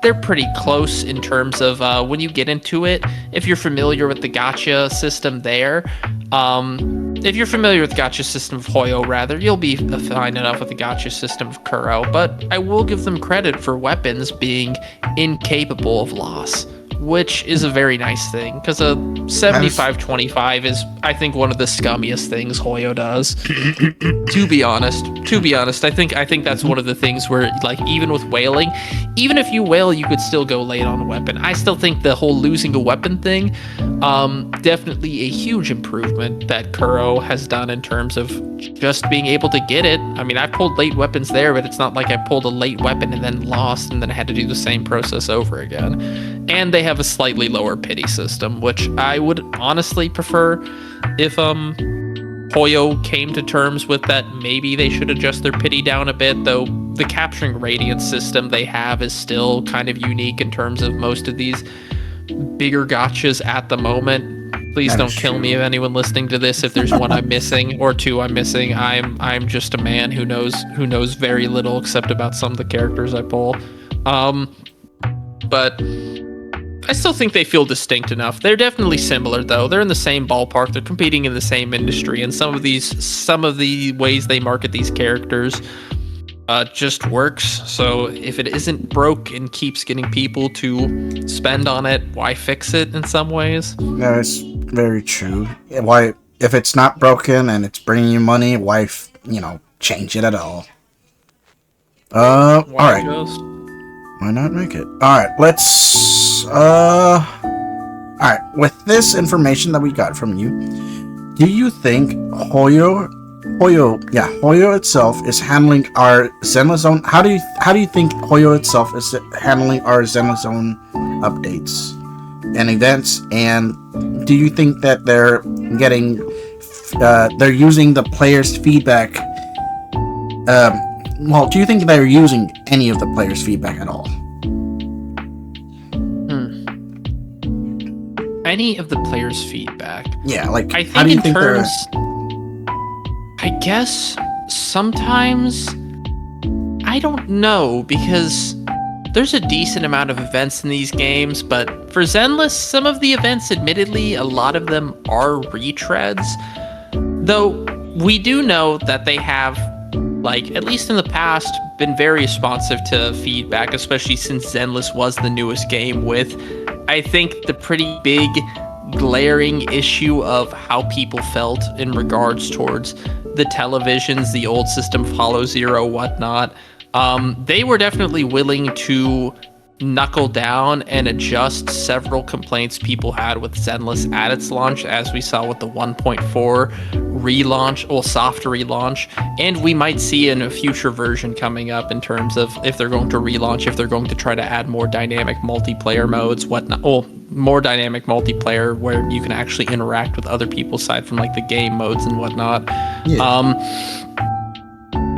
they're pretty close in terms of when you get into it. If you're familiar with the gacha system there, if you're familiar with the gacha system of Hoyo, rather, you'll be fine enough with the gacha system of Kuro. But I will give them credit for weapons being incapable of loss. which is a very nice thing because a 75-25 is, I think, one of the scummiest things Hoyo does. To be honest, I think that's one of the things where, like, even with whaling, even if you whale, you could still go late on a weapon. I still think the whole losing a weapon thing, definitely a huge improvement that Kuro has done in terms of just being able to get it. I mean, I pulled late weapons there, but it's not like I pulled a late weapon and then lost and then I had to do the same process over again. And they have a slightly lower pity system, which I would honestly prefer if Hoyo came to terms with that. Maybe they should adjust their pity down a bit, though the capturing radiance system they have is still kind of unique in terms of most of these bigger gotchas at the moment. Please don't kill me, if anyone listening to this, if there's one I'm missing or two I'm missing. I'm just a man who knows very little except about some of the characters I pull. But I still think they feel distinct enough. They're definitely similar, though. They're in the same ballpark. They're competing in the same industry, and some of the ways they market these characters just works. So if it isn't broke and keeps getting people to spend on it, why fix it in some ways? That's very true. Why, if it's not broken and it's bringing you money, why, change it at all? All right. Why not make it? All right, let's. All right. With this information that we got from you, do you think Hoyo itself is handling our Zenless Zone? How do you think Hoyo itself is handling our Zenless Zone updates and events? And do you think that they're using the players' feedback? Well, do you think they're using any of the players' feedback at all? Any of the players' feedback? Yeah, like, I how do you think in think terms, I guess sometimes, I don't know, because there's a decent amount of events in these games, but for Zenless, some of the events, admittedly, a lot of them are retreads. Though we do know that they have, like, at least in the past, been very responsive to feedback, especially since Zenless was the newest game, with, I think, the pretty big glaring issue of how people felt in regards towards the televisions, the old system, Follow Zero, whatnot. They were definitely willing to knuckle down and adjust several complaints people had with Zenless at its launch, as we saw with the 1.4 relaunch, or soft relaunch, and we might see in a future version coming up in terms of if they're going to relaunch, if they're going to try to add more dynamic multiplayer modes, whatnot. Well, more dynamic multiplayer where you can actually interact with other people aside from like the game modes and whatnot. Yeah.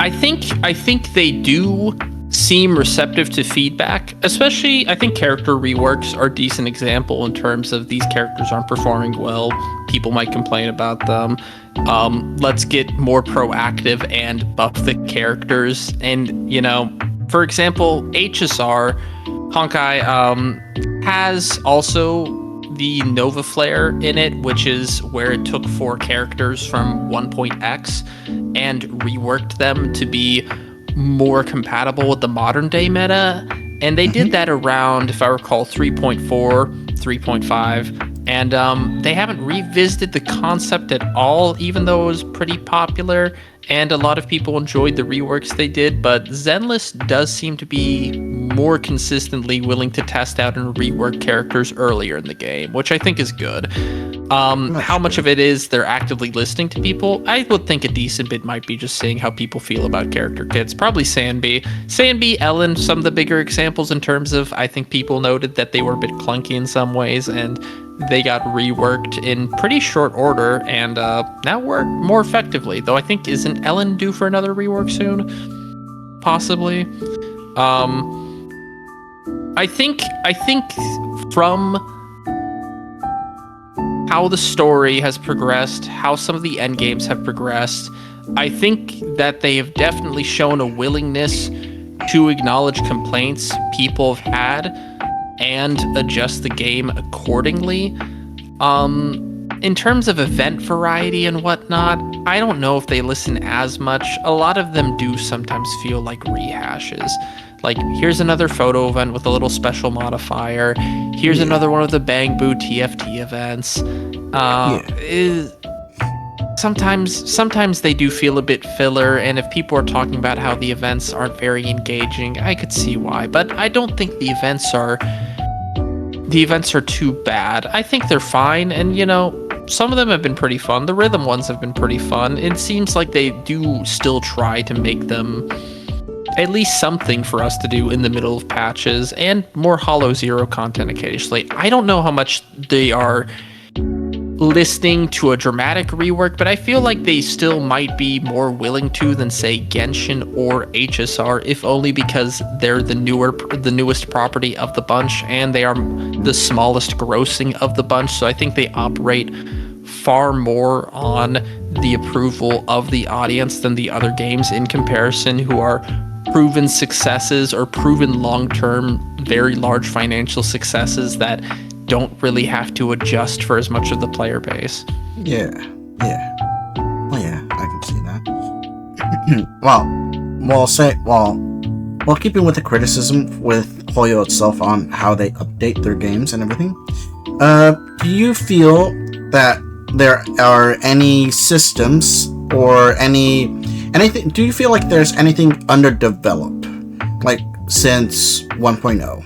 I think they do seem receptive to feedback, especially I think character reworks are a decent example in terms of these characters aren't performing well, people might complain about them. Let's get more proactive and buff the characters. And, for example, HSR Honkai has also the Nova Flare in it, which is where it took 4 characters from 1.x and reworked them to be more compatible with the modern day meta. And they did that around, if I recall, 3.4, 3.5. And they haven't revisited the concept at all, even though it was pretty popular. And a lot of people enjoyed the reworks they did. But Zenless does seem to be more consistently willing to test out and rework characters earlier in the game, which I think is good. How much of it is they're actively listening to people? I would think a decent bit might be just seeing how people feel about character kits. Probably Sanbi, Ellen, some of the bigger examples in terms of, I think people noted that they were a bit clunky in some ways, and they got reworked in pretty short order and now work more effectively. Though I think, isn't Ellen due for another rework soon? Possibly. I think from how the story has progressed, how some of the end games have progressed, I think that they have definitely shown a willingness to acknowledge complaints people have had and adjust the game accordingly. In terms of event variety and whatnot, I don't know if they listen as much. A lot of them do sometimes feel like rehashes. Like, here's another photo event with a little special modifier. Here's another one of the Bang Boo TFT events. Sometimes they do feel a bit filler, and if people are talking about how the events aren't very engaging, I could see why. But I don't think the events are too bad. I think they're fine, and some of them have been pretty fun. The rhythm ones have been pretty fun. It seems like they do still try to make them at least something for us to do in the middle of patches, and more Hollow Zero content occasionally. I don't know how much they are listening to a dramatic rework, but I feel like they still might be more willing to than, say, Genshin or HSR, if only because they're the newest property of the bunch, and they are the smallest grossing of the bunch. So I think they operate far more on the approval of the audience than the other games in comparison, who are proven successes or proven long-term, very large financial successes that don't really have to adjust for as much of the player base. Yeah. Well, yeah, I can see that. Well, keeping with the criticism with Hoyo itself on how they update their games and everything, do you feel that there are any systems or anything? Do you feel like there's anything underdeveloped, like since 1.0?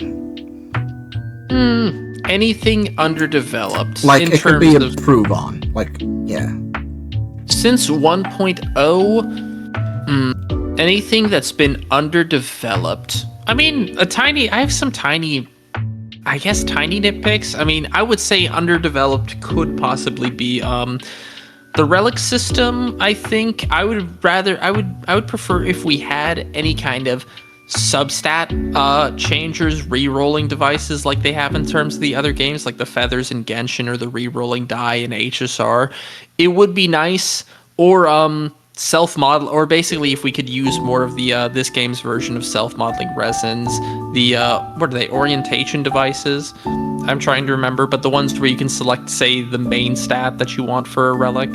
Anything underdeveloped? Like in it could terms be of improved on. Like, yeah. Since 1.0, anything that's been underdeveloped. I mean, I have some tiny nitpicks. I mean, I would say underdeveloped could possibly be the relic system. I think I would prefer if we had any kind of substat changers, re-rolling devices like they have in terms of the other games, like the feathers in Genshin or the re-rolling die in HSR. It would be nice. Or self-model, or basically if we could use more of the this game's version of self-modeling resins, the what are they, orientation devices? I'm trying to remember, but the ones where you can select, say, the main stat that you want for a relic.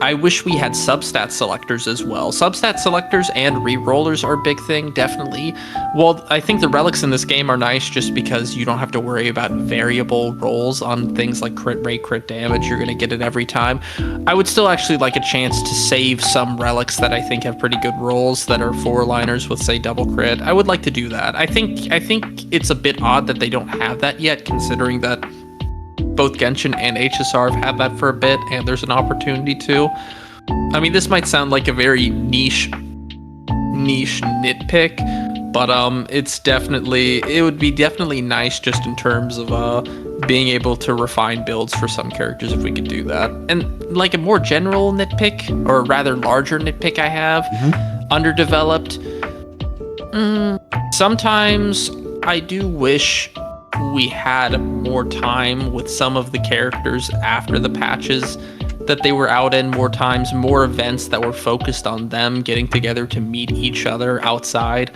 I wish we had substat selectors as well. Substat selectors and re-rollers are a big thing, definitely. Well, I think the relics in this game are nice just because you don't have to worry about variable rolls on things like crit rate, crit damage. You're going to get it every time. I would still actually like a chance to save some relics that I think have pretty good rolls that are 4-liners with, say, double crit. I would like to do that. I think it's a bit odd that they don't have that yet, considering that both Genshin and HSR have had that for a bit, and there's an opportunity to. I mean, this might sound like a very niche nitpick, but it would be definitely nice just in terms of being able to refine builds for some characters if we could do that. And like a more general nitpick, or rather larger nitpick I have, underdeveloped. Sometimes I do wish we had more time with some of the characters after the patches that they were out in, more times, more events that were focused on them getting together to meet each other outside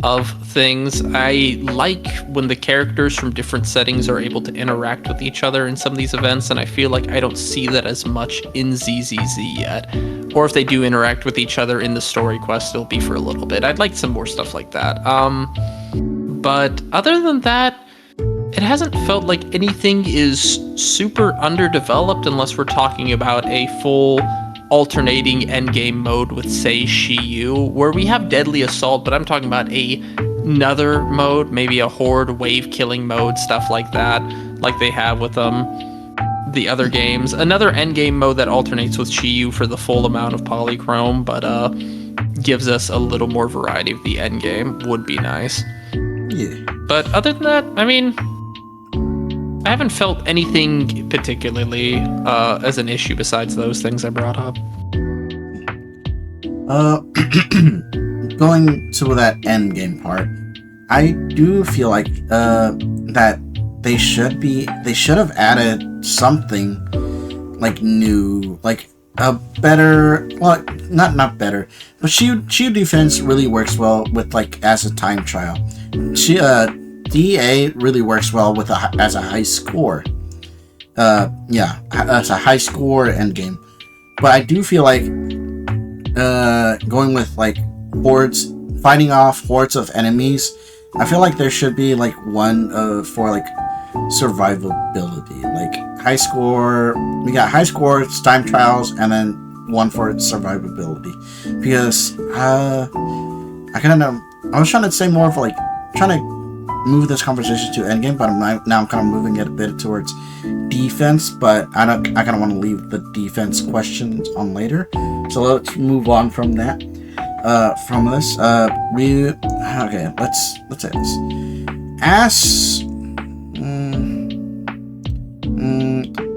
of things. I like when the characters from different settings are able to interact with each other in some of these events, and I feel like I don't see that as much in ZZZ yet. Or if they do interact with each other in the story quest, it'll be for a little bit. I'd like some more stuff like that. But other than that, it hasn't felt like anything is super underdeveloped unless we're talking about a full alternating endgame mode with, say, Shiyu, where we have Deadly Assault, but I'm talking about another mode, maybe a horde wave killing mode, stuff like that, like they have with the other games. Another endgame mode that alternates with Shiyu for the full amount of polychrome, but gives us a little more variety of the endgame would be nice. Yeah. But other than that, I mean, I haven't felt anything particularly as an issue besides those things I brought up. Going to that end game part, I do feel like that they should have added something like new, like a better, well, not better, but Shield defense really works well with, like, as a time trial. DA really works well with as a high score. As a high score endgame. But I do feel like going with, like, hordes fighting off hordes of enemies, I feel like there should be like one for like survivability, like high score. We got high scores, time trials, and then one for survivability. Because I was trying to say more of like trying to move this conversation to endgame, but now I'm kind of moving it a bit towards defense. But I kind of want to leave the defense questions on later. So let's move on from that. From this, okay. Let's say this.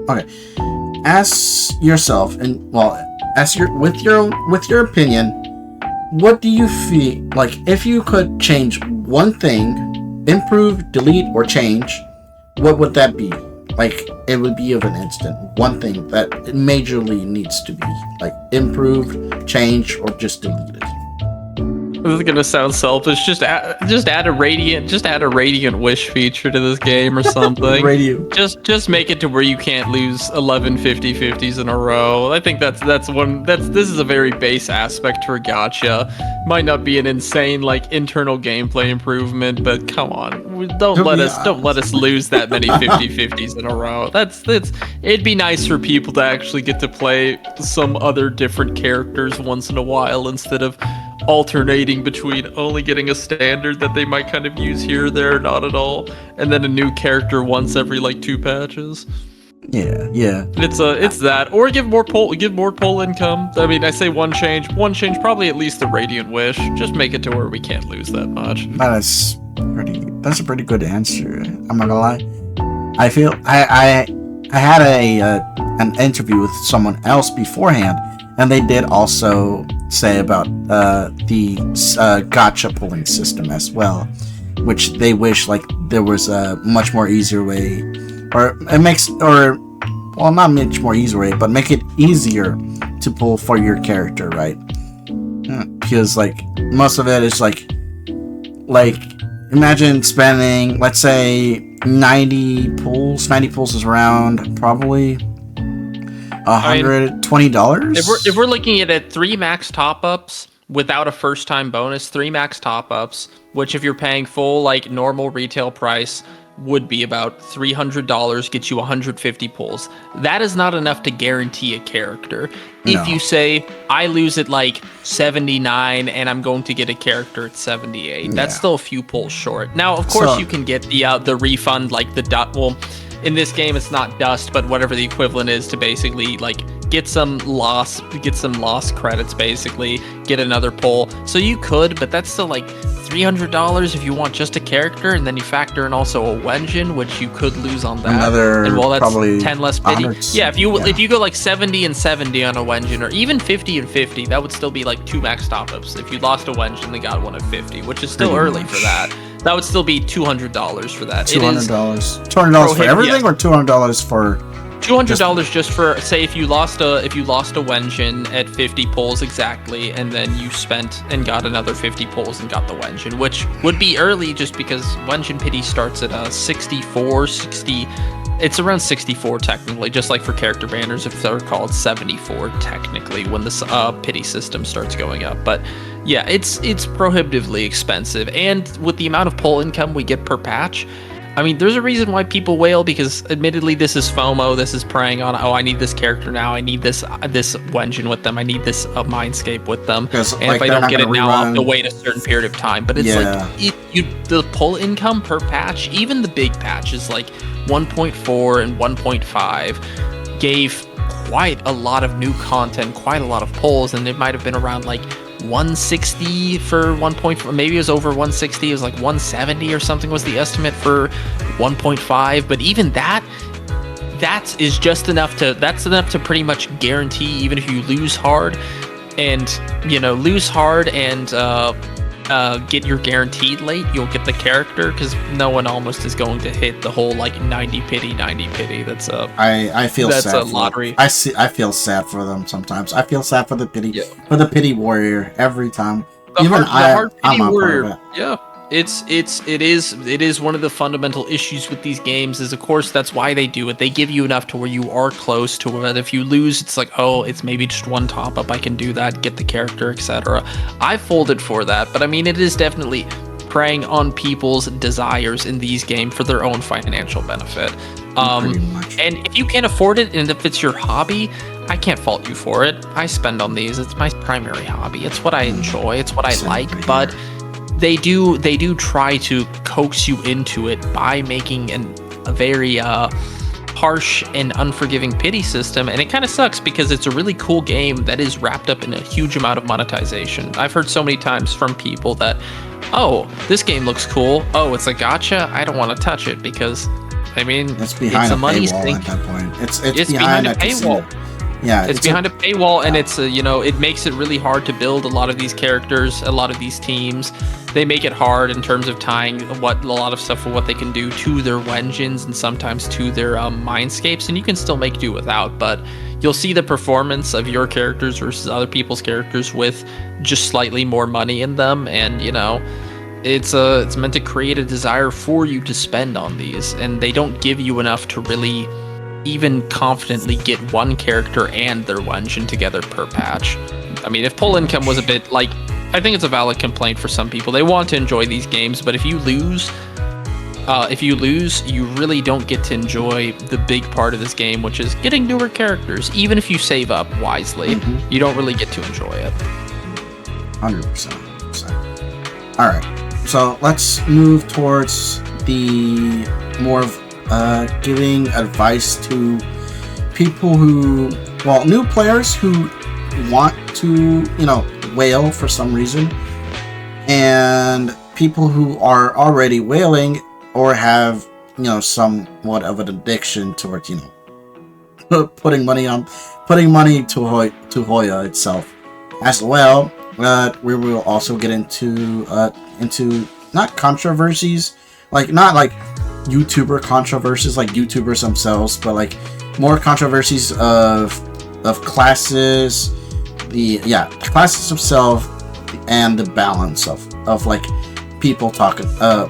Okay. Ask yourself, with your opinion, what do you feel like if you could change one thing, improve, delete, or change? What would that be? Like, it would be of an instant. One thing that majorly needs to be like improved, change, or just deleted. This is gonna sound selfish. Just add a radiant wish feature to this game or something. Radiant. Just make it to where you can't lose 11 50-50s in a row. I think this is a very base aspect for gacha. Might not be an insane like internal gameplay improvement, but come on, don't let us lose that many 50-50s in a row. It'd be nice for people to actually get to play some other different characters once in a while instead of alternating between only getting a standard that they might kind of use here or there, not at all, and then a new character once every like 2 patches. Yeah. It's that, or give more poll income. I mean, I say one change, probably at least the Radiant Wish. Just make it to where we can't lose that much. That's a pretty good answer. I'm not gonna lie. I feel I had an interview with someone else beforehand, and they did also say about the gacha pulling system as well, which they wish like there was a much more easier way, not much more easier way, but make it easier to pull for your character, right? Because like most of it is like imagine spending, let's say, 90 pulls. 90 pulls is around probably $120. If we're looking at it, 3 max top-ups without a first-time bonus, 3 max top-ups, which if you're paying full like normal retail price would be about $300, get you 150 pulls. That is not enough to guarantee a character. If you say, I lose at like 79 and I'm going to get a character at 78, that's still a few pulls short. Now, of course, you can get the refund, like the in this game, it's not dust, but whatever the equivalent is to basically like get some loss credits, basically get another pull. So you could, but that's still like $300 if you want just a character, and then you factor in also a Wenjin, which you could lose on that. And well, that's probably 10 less pity. Yeah, if you go like 70 and 70 on a Wenjin, or even 50 and 50, that would still be like 2 max top-ups. If you lost a Wenjin, they got one at 50, which is still early for that. That would still be $200 for that. $200. $200 for everything, or $200 for $200 just for, say, if you lost a Wenjin at 50 pulls exactly, and then you spent and got another 50 pulls and got the Wenjin, which would be early just because Wenjin pity starts at 64, 60. It's around 64 technically, just like for character banners, if they're called 74 technically when this pity system starts going up. But yeah, it's prohibitively expensive, and with the amount of pull income we get per patch, I mean, there's a reason why people wail, because admittedly this is FOMO, this is preying on, I need this character now, I need this Wenjin with them, I need this Mindscape with them, and if I don't get it now, I'll have to wait a certain period of time. But it's the pull income per patch, even the big patches like 1.4 and 1.5 gave quite a lot of new content, quite a lot of pulls, and it might have been around like 160 for 1.4, maybe it was over 160, it was like 170 or something was the estimate for 1.5, but even that is just enough to pretty much guarantee, even if you lose hard and get your guaranteed late, you'll get the character, because no one almost is going to hit the whole like 90 pity. That's I feel that's sad a lottery. I feel sad for them sometimes. I feel sad for the pity warrior every time. The hard pity warrior. Yeah, It is one of the fundamental issues with these games. Is of course that's why they do it. They give you enough to where you are close to it. If you lose, it's like, oh, it's maybe just one top up. I can do that, get the character, etc. I folded for that, but I mean, it is definitely preying on people's desires in these games for their own financial benefit. Pretty much. And if you can't afford it, and if it's your hobby, I can't fault you for it. I spend on these. It's my primary hobby. It's what I enjoy. It's what I like. But they do try to coax you into it by making a very harsh and unforgiving pity system, and it kind of sucks because it's a really cool game that is wrapped up in a huge amount of monetization. I've heard so many times from people that, oh, this game looks cool. Oh, it's a gacha. I don't want to touch it because, I mean, it's behind a money paywall sink. at that point. It's behind a casino. paywall. Yeah, it's behind a paywall, and it's it makes it really hard to build a lot of these characters, a lot of these teams. They make it hard in terms of tying a lot of stuff for what they can do to their engines and sometimes to their mindscapes, and you can still make do without. But you'll see the performance of your characters versus other people's characters with just slightly more money in them, and it's meant to create a desire for you to spend on these, and they don't give you enough to really even confidently get one character and their engine together per patch. I mean, if pull income was a bit like, I think it's a valid complaint for some people. They want to enjoy these games, but if you lose, you really don't get to enjoy the big part of this game, which is getting newer characters. Even if you save up wisely, you don't really get to enjoy it. 100%. All right, so let's move towards the more of giving advice to people new players who want to, whale for some reason, and people who are already whaling or have, somewhat of an addiction towards, putting money to Hoya itself as well. We will also get into not controversies, not like YouTuber controversies, like YouTubers themselves, but like more controversies of classes, classes of self, and the balance of like people talking about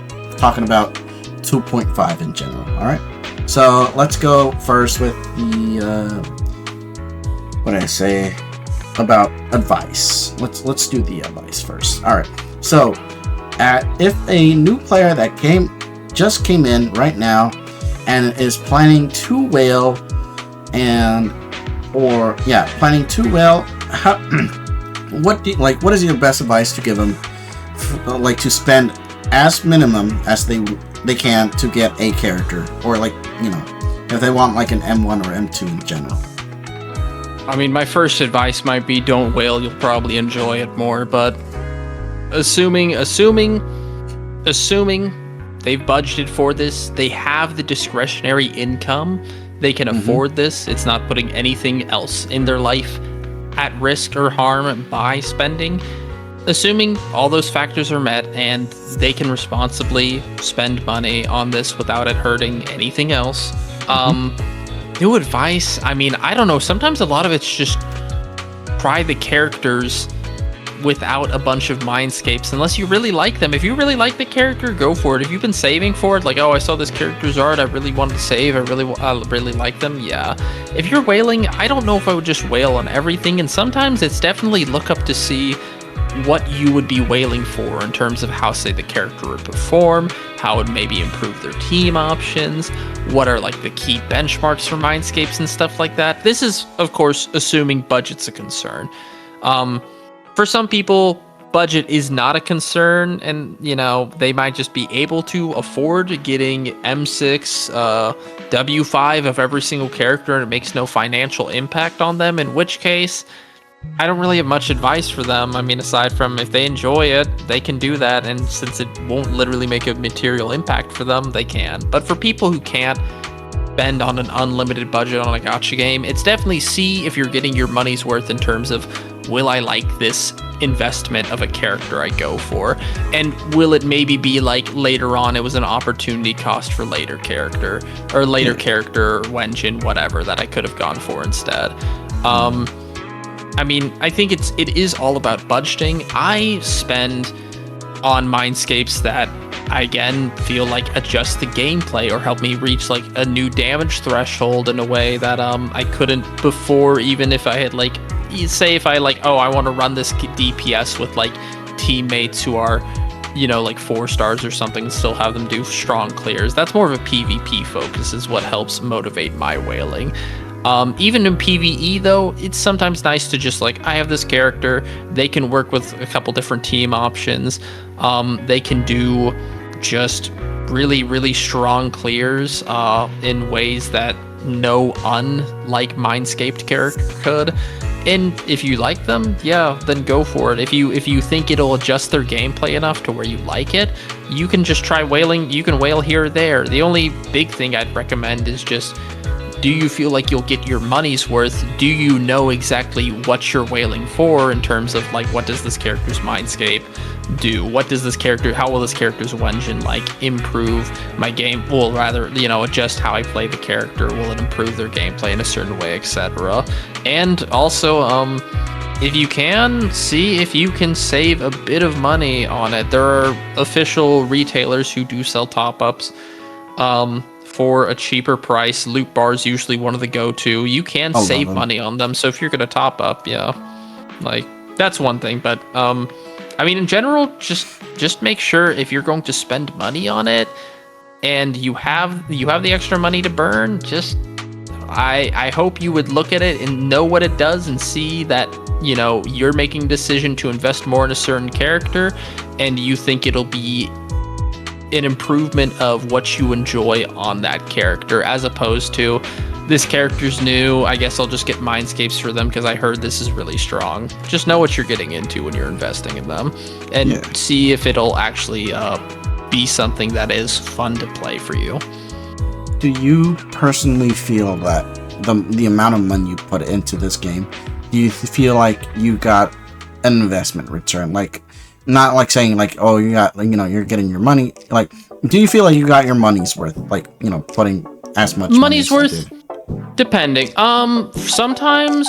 2.5 in general. All right, so let's go first with the what did I say about advice. Let's do the advice first. All right, so if a new player that just came in right now and is planning to whale what is your best advice to give them, like to spend as minimum as they can to get a character, or if they want like an M1 or M2 in general? I mean, my first advice might be don't whale. You'll probably enjoy it more, but assuming they've budgeted for this, they have the discretionary income, they can afford this, it's not putting anything else in their life at risk or harm by spending. Assuming all those factors are met and they can responsibly spend money on this without it hurting anything else. New advice, I mean, I don't know, sometimes a lot of it's just try the characters without a bunch of mindscapes, unless you really like them. If you really like the character, go for it. If you've been saving for it, like, oh, I saw this character's art, I really wanted to save, I really like them, yeah. If you're whaling, I don't know if I would just whale on everything, and sometimes it's definitely look up to see what you would be whaling for in terms of how, say, the character would perform, how it would maybe improve their team options, what are like the key benchmarks for mindscapes and stuff like that. This is, of course, assuming budget's a concern. For some people, budget is not a concern, and they might just be able to afford getting M6, W5 of every single character, and it makes no financial impact on them, in which case I don't really have much advice for them. I mean, aside from if they enjoy it, they can do that, and since it won't literally make a material impact for them, they can. But for people who can't spend on an unlimited budget on a gacha game, it's definitely see if you're getting your money's worth in terms of, will I like this investment of a character I go for? And will it maybe be like later on it was an opportunity cost for later character, or later character, Wenjin, whatever, that I could have gone for instead. I mean, I think it is all about budgeting. I spend on mindscapes that I again feel like adjust the gameplay or help me reach like a new damage threshold in a way that I couldn't before, even if I had like, say if I like, oh, I want to run this DPS with like teammates who are, you know, like 4 stars or something, still have them do strong clears. That's more of a PvP focus is what helps motivate my whaling. Even in PvE though, it's sometimes nice to just like, I have this character, they can work with a couple different team options. They can do just really, really strong clears in ways that no unlike Mindscaped character could. And if you like them, yeah, then go for it. If you think it'll adjust their gameplay enough to where you like it, you can just try whaling. You can whale here or there. The only big thing I'd recommend is just, do you feel like you'll get your money's worth? Do you know exactly what you're whaling for in terms of like, what does this character's mindscape do? What does this character, how will this character's engine like improve my game? Well, rather, you know, adjust how I play the character. Will it improve their gameplay in a certain way, etc.? And also, if you can, see if you can save a bit of money on it. There are official retailers who do sell top-ups for a cheaper price. Loot bar is usually one of the go-to. You can save money on them, so if you're gonna top up, yeah, like that's one thing. But I mean, in general, just make sure if you're going to spend money on it and you have the extra money to burn, just I hope you would look at it and know what it does and see that, you know, you're making a decision to invest more in a certain character and you think it'll be an improvement of what you enjoy on that character, as opposed to, this character's new, I guess I'll just get mindscapes for them because I heard this is really strong. Just know what you're getting into when you're investing in them, and see if it'll actually be something that is fun to play for you. Do you personally feel that the amount of money you put into this game, do you feel like you got an investment return? Like, not like saying like, oh, you got, like, you know, you're getting your money. Like, do you feel like you got your money's worth? Like, you know, putting as much money's worth, depending. Sometimes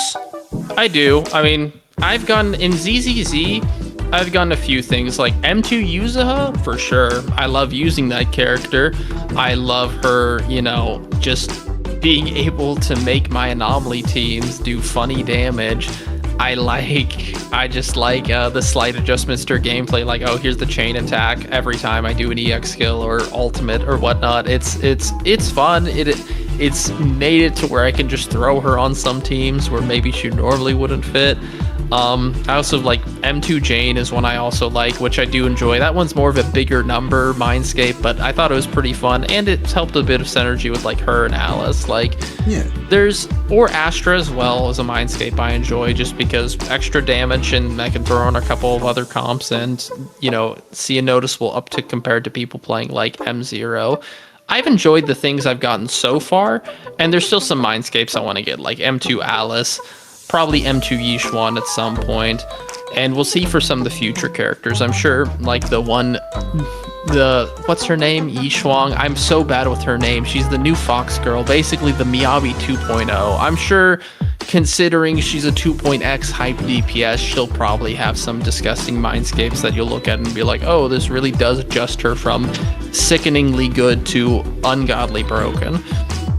I do. I mean, I've gotten in ZZZ, I've gotten a few things like M2 Yuzuha for sure. I love using that character. I love her, you know, just being able to make my anomaly teams do funny damage. I just like the slight adjustments to her gameplay, like, oh, here's the chain attack every time I do an EX skill or ultimate or whatnot. It's fun. It's made it to where I can just throw her on some teams where maybe she normally wouldn't fit. I also like M2 Jane is one I also like, which I do enjoy. That one's more of a bigger number mindscape, but I thought it was pretty fun, and it's helped a bit of synergy with like her and Alice. Like, yeah, or Astra as well as a mindscape I enjoy, just because extra damage, and I can throw on a couple of other comps and, you know, see a noticeable uptick compared to people playing like M0. I've enjoyed the things I've gotten so far, and there's still some mindscapes I want to get, like M2 Alice, probably M2 Yishuan at some point, and we'll see for some of the future characters. I'm sure, like what's her name? Yishuang. I'm so bad with her name. She's the new Fox girl, basically the Miyabi 2.0. I'm sure, considering she's a 2.x hype DPS, she'll probably have some disgusting mindscapes that you'll look at and be like, oh, this really does adjust her from sickeningly good to ungodly broken.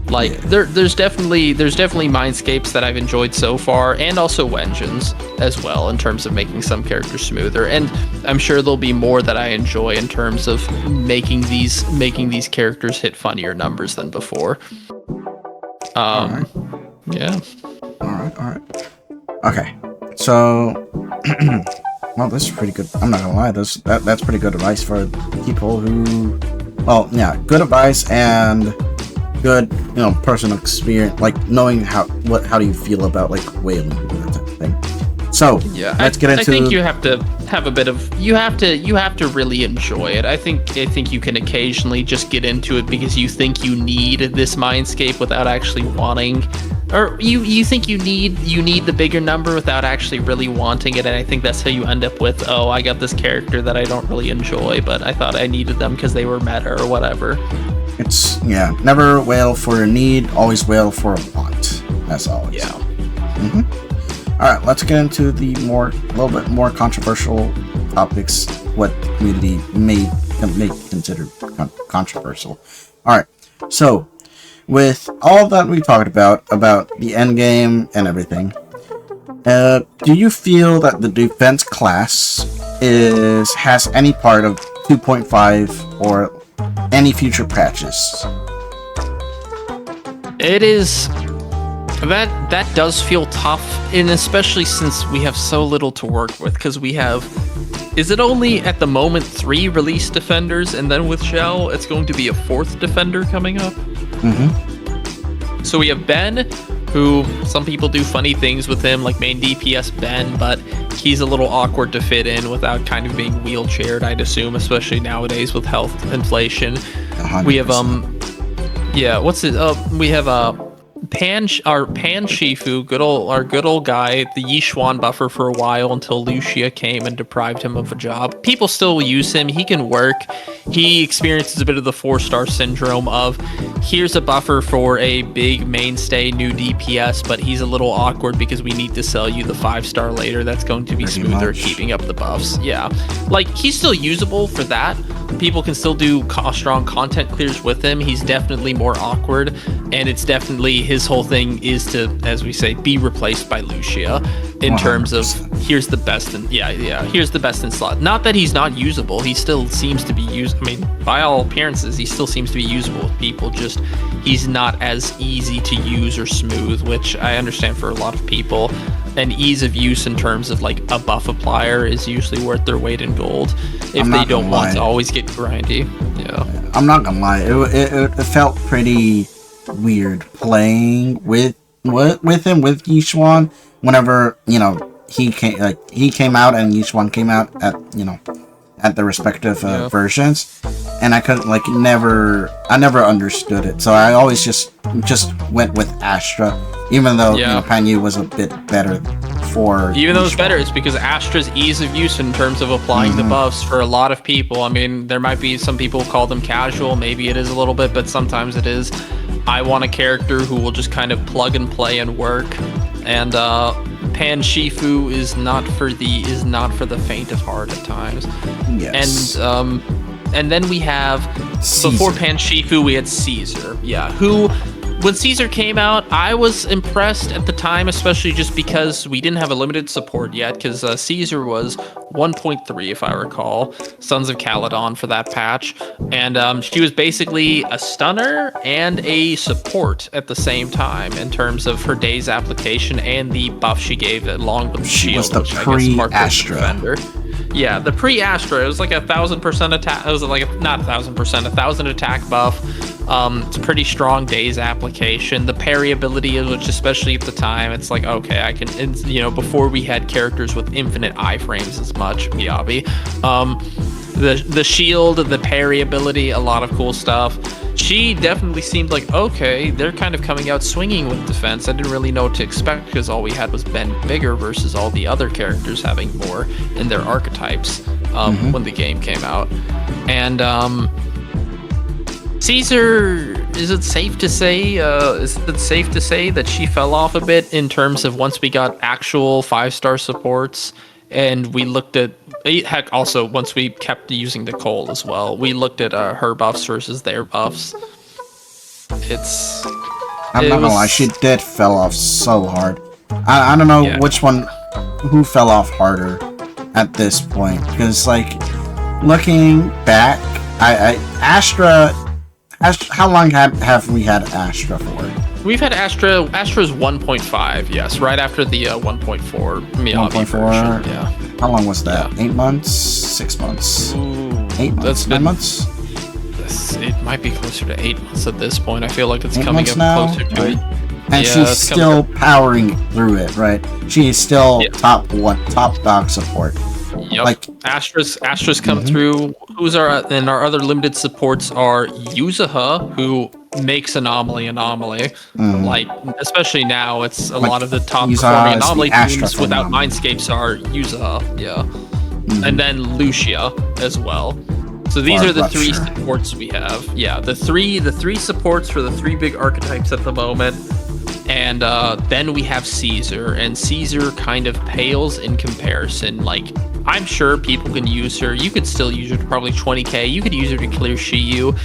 Like, there's definitely mindscapes that I've enjoyed so far, and also engines as well, in terms of making some characters smoother. And I'm sure there'll be more that I enjoy in terms of making these characters hit funnier numbers than before. All right. Yeah. All right. Okay. So, well, this is pretty good. I'm not gonna lie. That's pretty good advice for people who, well, yeah, good advice and good, you know, personal experience, like knowing how do you feel about like whaling and that type of thing. So yeah, let's get into. I think you have to have a bit of, you have to really enjoy it. I think you can occasionally just get into it because you think you need this mindscape without actually wanting, or you think you need the bigger number without actually really wanting it. And I think that's how you end up with, oh, I got this character that I don't really enjoy, but I thought I needed them because they were meta or whatever. It's, yeah, never wail for a need, always wail for a want. That's always. Yeah. All right, let's get into the little bit more controversial topics what the community may consider controversial. All right, so with all that we talked about the end game and everything, do you feel that the defense class has any part of 2.5 or any future patches? It is that does feel tough, and especially since we have so little to work with, because we have, is it only at the moment 3 released defenders, and then with Shell it's going to be a 4th defender coming up. So we have Ben, who some people do funny things with him, like main DPS Ben, but he's a little awkward to fit in without kind of being wheelchaired, I'd assume, especially nowadays with health inflation. 100%. We have we have Pan Shifu, our good old guy, the Yixuan buffer for a while until Lucia came and deprived him of a job. People still use him. He can work. He experiences a bit of the 4-star syndrome of, here's a buffer for a big mainstay new DPS, but he's a little awkward because we need to sell you the 5-star later. That's going to be Pretty smoother much. keeping up the buffs. Yeah, like he's still usable for that. People can still do strong content clears with him. He's definitely more awkward, and it's definitely his whole thing is to, as we say, be replaced by Lucia in terms of 100%. here's the best in here's the best in slot. Not that he's not usable. He still seems to be used. I mean, by all appearances, he still seems to be usable with people. Just he's not as easy to use or smooth, which I understand for a lot of people. And ease of use in terms of like a buff applier is usually worth their weight in gold if I'm they not don't gonna want to lie. always get grindy. Yeah. I'm not gonna lie, it felt pretty weird playing with him, with Yixuan, whenever, you know, he came out and Yixuan came out at, you know, at the respective versions, and I couldn't, like, I never understood it, so I always just went with Astra, even though, you know, Panyu was a bit better for Even though it's Yixuan. better, it's because Astra's ease of use in terms of applying the buffs for a lot of people. I mean, there might be some people who call them casual, maybe it is a little bit, but sometimes it is. I want a character who will just kind of plug and play and work. And Pan Shifu is not for the faint of heart at times. Yes. And then we have, Caesar. before Pan Shifu, we had Caesar. Yeah, who, when Caesar came out, I was impressed at the time, especially just because we didn't have a limited support yet, because Caesar was 1.3, if I recall, Sons of Caledon for that patch. And she was basically a stunner and a support at the same time in terms of her day's application and the buff she gave along with the She shield, was the which I guess marked her as a pre-Astra. defender. Yeah, the pre-Astra, it was like 1,000% attack. It was like not 1,000%, 1,000 attack buff. It's a pretty strong day's application. The parry ability, which especially at the time, it's like, okay, I can, you know, before we had characters with infinite iframes as much, Miyabi. The shield, the parry ability, a lot of cool stuff. She definitely seemed like, okay, they're kind of coming out swinging with defense. I didn't really know what to expect because all we had was Ben bigger versus all the other characters having more in their archetypes when the game came out. And Caesar, is it safe to say that she fell off a bit in terms of once we got actual 5-star supports and we looked at, heck, also once we kept using Nicole as well, we looked at her buffs versus their buffs. I'm not gonna lie, she did fell off so hard. I don't know which one, who fell off harder at this point, because like looking back, Astra, how long have we had Astra for? We've had Astra's 1.5, yes, right after the 1.4 Miyabi 1.4. version. Yeah. How long was that? 8 months? 6 months? 8 months? 9 months? It might be closer to 8 months at this point. I feel like it's 8 coming months up now, closer to right? it. And Yeah, she's it's coming still up. powering through it, right? She is still top dog support. Yep. Like Astra's come through. Our other limited supports are Yuzuha, who makes Anomaly. Like, especially now, it's a Like, lot of the top Yuzuha performing is the Anomaly Astra teams for without Anomaly. Mindscapes are Yuzuha, and then Lucia as well. So these Far are the 3 Rupture. supports we have. Yeah, the three supports for the 3 big archetypes at the moment. And then we have Caesar, and Caesar kind of pales in comparison. Like, I'm sure people can use her. You could still use her to probably 20k. You could use her to clear Shiyu.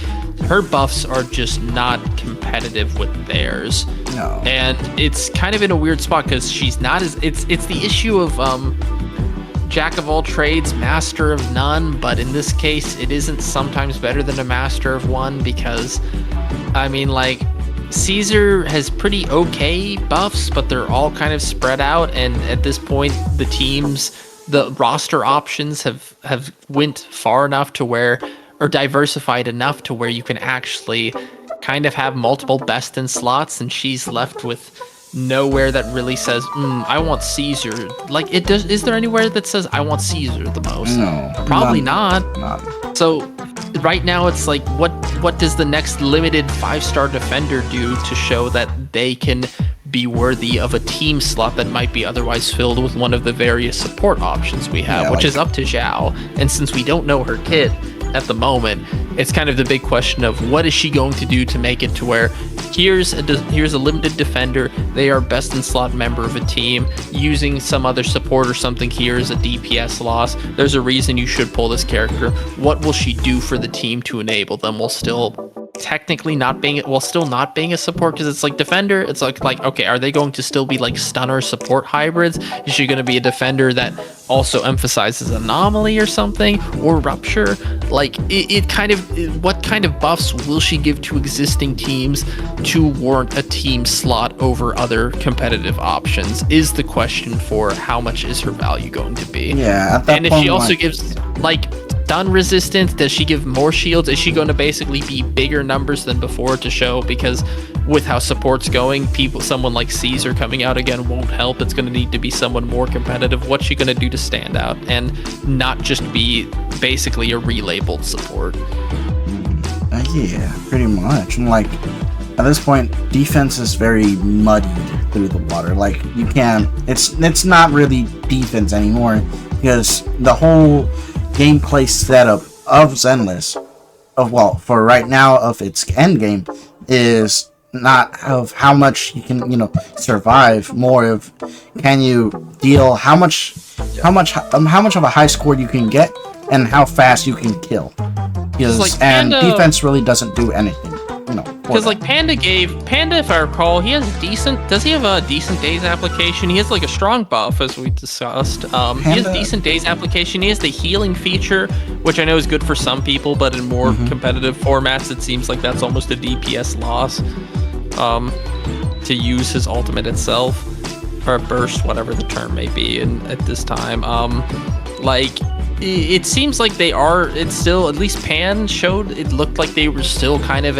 Her buffs are just not competitive with theirs. No. And it's kind of in a weird spot because she's not as... It's the issue of jack of all trades, master of none. But in this case, it isn't sometimes better than a master of one because, I mean, like... Caesar has pretty okay buffs, but they're all kind of spread out, and at this point the roster options have went far enough to where, or diversified enough to where you can actually kind of have multiple best in slots, and she's left with nowhere that really says, I want Caesar. Like, it does. Is there anywhere that says I want Caesar the most? No, Probably not. So right now it's like, what does the next limited 5-star defender do to show that they can be worthy of a team slot that might be otherwise filled with one of the various support options we have, which is up to Zhao. And since we don't know her kit at the moment, it's kind of the big question of what is she going to do to make it to where here's a limited defender, they are best in slot member of a team, using some other support or something here is a DPS loss. There's a reason you should pull this character. What will she do for the team to enable them while still technically not being a support? Because it's like defender, it's like okay, are they going to still be like stunner support hybrids? Is she going to be a defender that also emphasizes anomaly or something, or rupture? Like what kind of buffs will she give to existing teams to warrant a team slot over other competitive options is the question for how much is her value going to be. Yeah, at that and if point, she also gives like stun resistance, does she give more shields? Is she going to basically be bigger numbers than before to show? Because with how support's going, someone like Caesar coming out again won't help. It's going to need to be someone more competitive. What's she going to do to stand out and not just be basically a relabeled support? Yeah, pretty much. And like at this point, defense is very muddied through the water. Like you can't. It's not really defense anymore because the whole gameplay setup of Zenless, for right now of its end game, is not of how much you can survive, more of can you deal how much of a high score you can get and how fast you can kill. Because and defense really doesn't do anything. Because like Panda, if I recall, does he have a decent days application? He has like a strong buff, as we discussed. He has a decent days application. He has the healing feature, which I know is good for some people, but in more competitive formats, it seems like that's almost a DPS loss to use his ultimate itself, or burst, whatever the term may be at this time. It seems like it's still, at least Pan showed, it looked like they were still kind of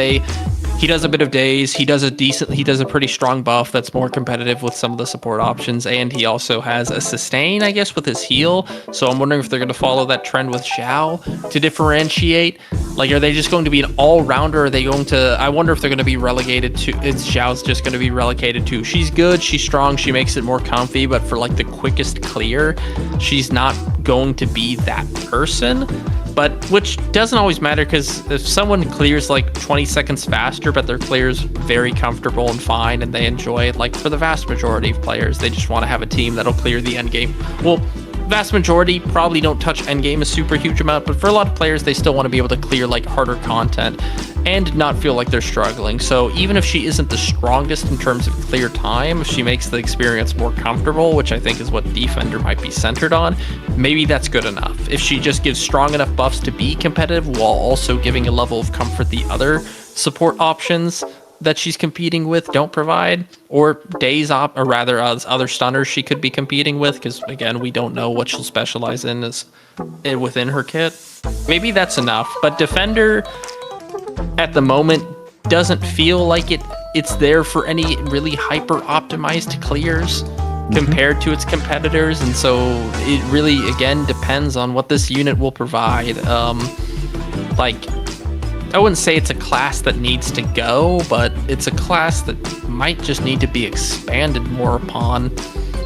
he does a bit of days, he does a pretty strong buff that's more competitive with some of the support options, and he also has a sustain, I guess, with his heal. So I'm wondering if they're going to follow that trend with Zhao to differentiate. Like, are they just going to be an all-rounder? I wonder if they're going to be relegated to, Zhao's just going to be relegated to, she's good, she's strong, she makes it more comfy, but for like the quickest clear, she's not going to be that person. But which doesn't always matter, because if someone clears like 20 seconds faster, but their clear's very comfortable and fine and they enjoy it, like for the vast majority of players, they just want to have a team that'll clear the end game. Well, vast majority probably don't touch end game a super huge amount, but for a lot of players, they still want to be able to clear like harder content and not feel like they're struggling. So even if she isn't the strongest in terms of clear time, if she makes the experience more comfortable, which I think is what Defender might be centered on, maybe that's good enough. If she just gives strong enough buffs to be competitive while also giving a level of comfort the other support options that she's competing with don't provide, or other stunners she could be competing with, because again, we don't know what she'll specialize in within her kit. Maybe that's enough. But Defender at the moment doesn't feel like it's there for any really hyper optimized clears compared to its competitors, and so it really again depends on what this unit will provide. I wouldn't say it's a class that needs to go, but it's a class that might just need to be expanded more upon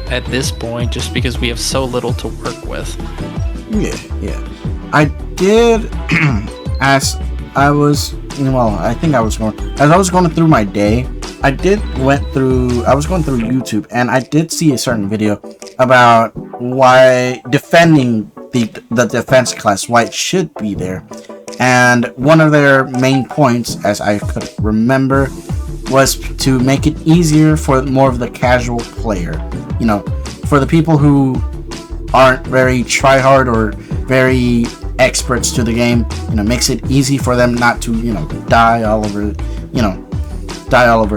at this point, just because we have so little to work with. Yeah. I did, as I was going through my day, I was going through YouTube, and I did see a certain video about why defending the defense class, why it should be there. And one of their main points, as I could remember, was to make it easier for more of the casual player. You know, for the people who aren't very try-hard or very experts to the game, you know, makes it easy for them not to, you know, die all over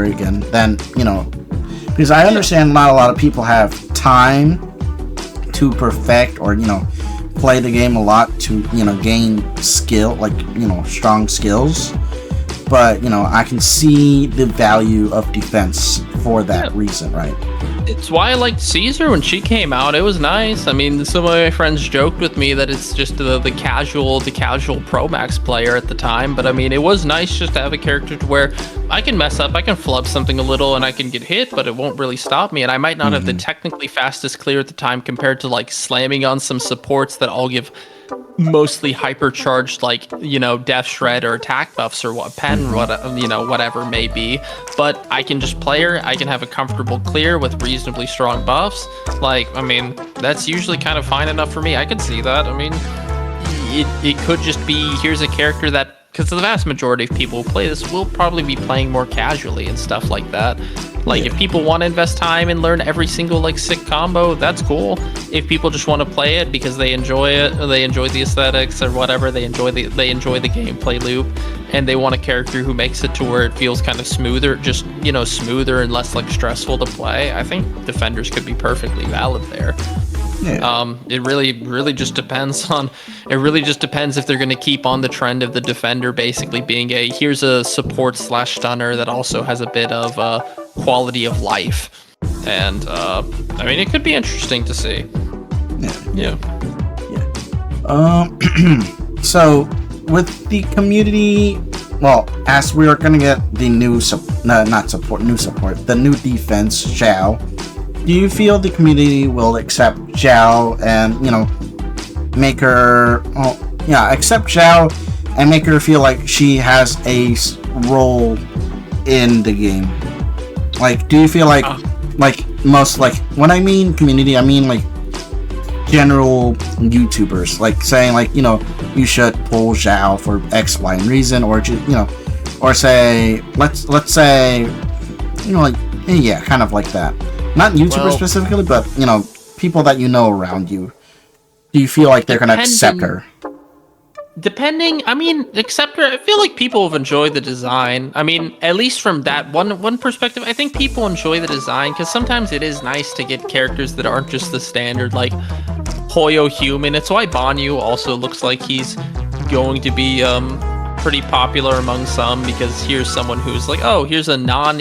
again. Then, you know, because I understand not a lot of people have time to perfect or, you know, play the game a lot to, you know, gain skill, like, you know, strong skills. But, you know, I can see the value of defense for that reason, right? It's why I liked Caesar when she came out. It was nice. I mean, some of my friends joked with me that it's just the casual Pro Max player at the time. But I mean, it was nice just to have a character to where I can mess up, I can flub something a little, and I can get hit, but it won't really stop me. And I might not have the technically fastest clear at the time compared to like slamming on some supports that all give mostly hypercharged, like, you know, death shred or attack buffs or what you know, whatever may be. But I can just play her, I can have a comfortable clear with reasonably strong buffs. Like, I mean, that's usually kind of fine enough for me. I can see that. I mean, it could just be, here's a character that, because the vast majority of people who play this will probably be playing more casually and stuff like that. Like, if people want to invest time and learn every single, like, sick combo, that's cool. If people just want to play it because they enjoy it, or they enjoy the aesthetics or whatever, they enjoy the gameplay loop, and they want a character who makes it to where it feels kind of smoother, just, you know, smoother and less, like, stressful to play, I think Defenders could be perfectly valid there. Yeah. It really just depends if they're going to keep on the trend of the Defender basically being here's a support / stunner that also has a bit of quality of life. And I mean, it could be interesting to see. Yeah. So with the community, well, as we are going to get the new the new defense, Zhao, do you feel the community will accept Zhao and, you know, make her, accept Zhao and make her feel like she has a role in the game? Like, do you feel like most, like, when I mean community, I mean, like, general YouTubers, like, saying, like, you know, you should pull Zhao for X, Y, and reason, or, you know, or say, let's say, you know, like, yeah, kind of like that. Not YouTubers specifically, but, you know, people that you know around you. Do you feel like they're going to accept her? Depending, I mean, accept her. I feel like people have enjoyed the design. I mean, at least from that one perspective, I think people enjoy the design because sometimes it is nice to get characters that aren't just the standard, like, Hoyo human. It's why Banyu also looks like he's going to be pretty popular among some, because here's someone who's like, oh, here's a non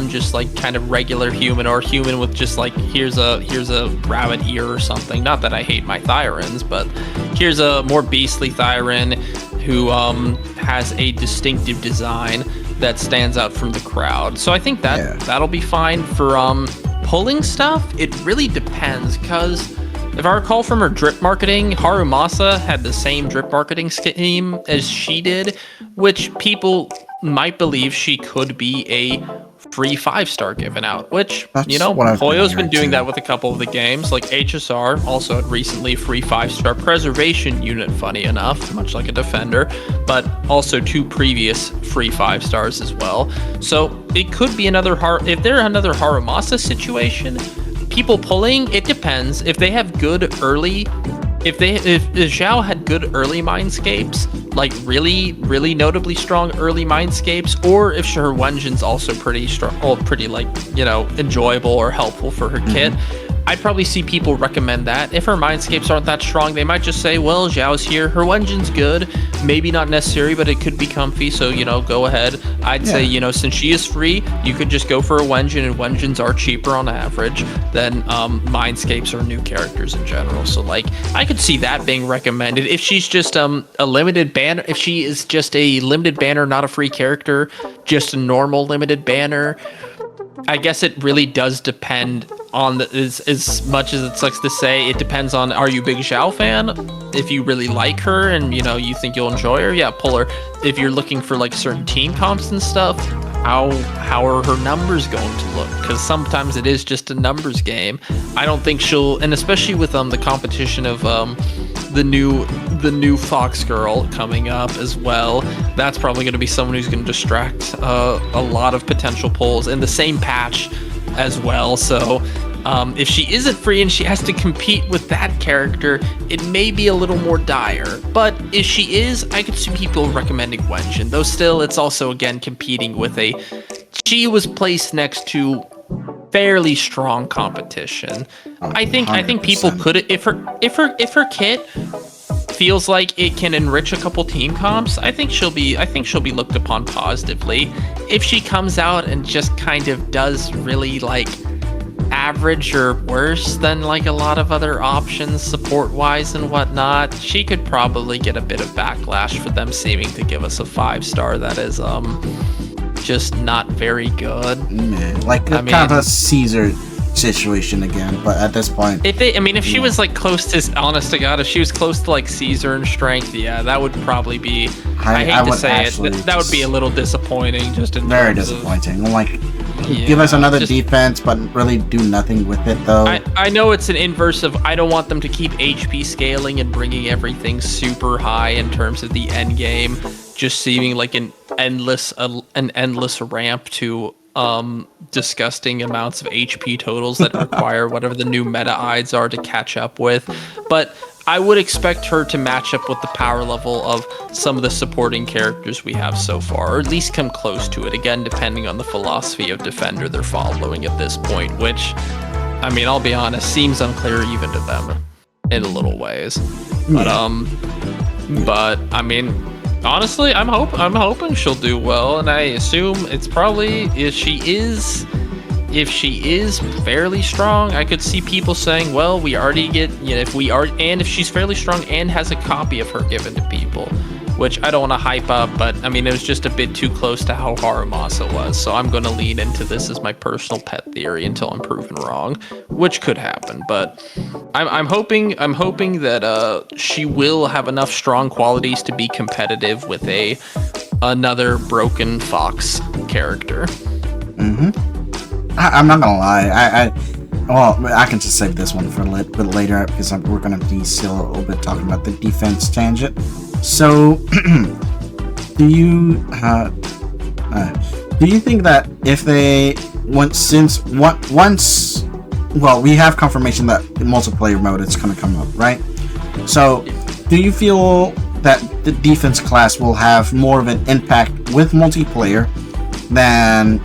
just like kind of regular human, or human with just like, here's a rabbit ear or something. Not that I hate my Thyrans, but here's a more beastly Thyran who has a distinctive design that stands out from the crowd. So I think that'll be fine. For pulling stuff, it really depends, because if I recall from her drip marketing, Harumasa had the same drip marketing scheme as she did, which people might believe she could be a free 5-star given out, which, that's, you know, Hoyo's been doing that with a couple of the games, like HSR also had recently free 5-star preservation unit, funny enough, much like a Defender, but also 2 previous free 5-stars as well. So it could be another if they're another Harumasa situation, people pulling, it depends. If they have good early, if Zhao had good early mindscapes, like really, really notably strong early mindscapes, or if her Wenjin's also pretty strong, or pretty, like, you know, enjoyable or helpful for her kit, I'd probably see people recommend that. If her mindscapes aren't that strong, they might just say, well, Zhao's here, her Wenjin's good, maybe not necessary, but it could be comfy, so, you know, go ahead. I'd say, you know, since she is free, you could just go for a Wenjin, and Wenjins are cheaper on average than mindscapes or new characters in general. So, like, I could see that being recommended. If she's just a limited banner, if she is just a limited banner, not a free character, just a normal limited banner, I guess it really does depend on as much as it sucks to say, it depends on, are you a big Zhao fan? If you really like her and, you know, you think you'll enjoy her, yeah, pull her. If you're looking for, like, certain team comps and stuff, how are her numbers going to look? Because sometimes it is just a numbers game. I don't think she'll, and especially with the competition of the new Fox girl coming up as well. That's probably going to be someone who's going to distract a lot of potential pulls in the same patch as well. So if she isn't free and she has to compete with that character, it may be a little more dire. But if she is, I could see people recommending Wenjin. Though still, it's also again competing with she was placed next to fairly strong competition. I think people could, if her kit feels like it can enrich a couple team comps, I think she'll be looked upon positively. If she comes out and just kind of does really like average or worse than like a lot of other options support wise and whatnot, she could probably get a bit of backlash for them seeming to give us a 5-star that is just not very good. Like kind of a Caesar situation again, but at this point, if she was like close to, honest to God, if she was close to like Caesar in strength, yeah, that would probably be. I hate to say it, that would be a little disappointing. Just in very disappointing. Give us another defense, but really do nothing with it, though. I know it's an inverse of I don't want them to keep HP scaling and bringing everything super high in terms of the end game, just seeming like an endless ramp to disgusting amounts of HP totals that require whatever the new meta IDs are to catch up with. But I would expect her to match up with the power level of some of the supporting characters we have so far, or at least come close to it, again, depending on the philosophy of Defender they're following at this point, which, I'll be honest, seems unclear even to them in a little ways. But, honestly, I'm hoping she'll do well, and I assume it's probably, if she is fairly strong, I could see people saying, well, we already get, if she's fairly strong and has a copy of her given to people, which I don't want to hype up, but it was just a bit too close to how Harumasa was, so I'm going to lean into this as my personal pet theory until I'm proven wrong, which could happen. But I'm hoping that she will have enough strong qualities to be competitive with another broken Fox character. I'm not gonna lie. I can just save this one for a little bit later because we're gonna be still a little bit talking about the defense tangent. So, do you think that if they once we have confirmation that the multiplayer mode is gonna come up, right? So, do you feel that the defense class will have more of an impact with multiplayer than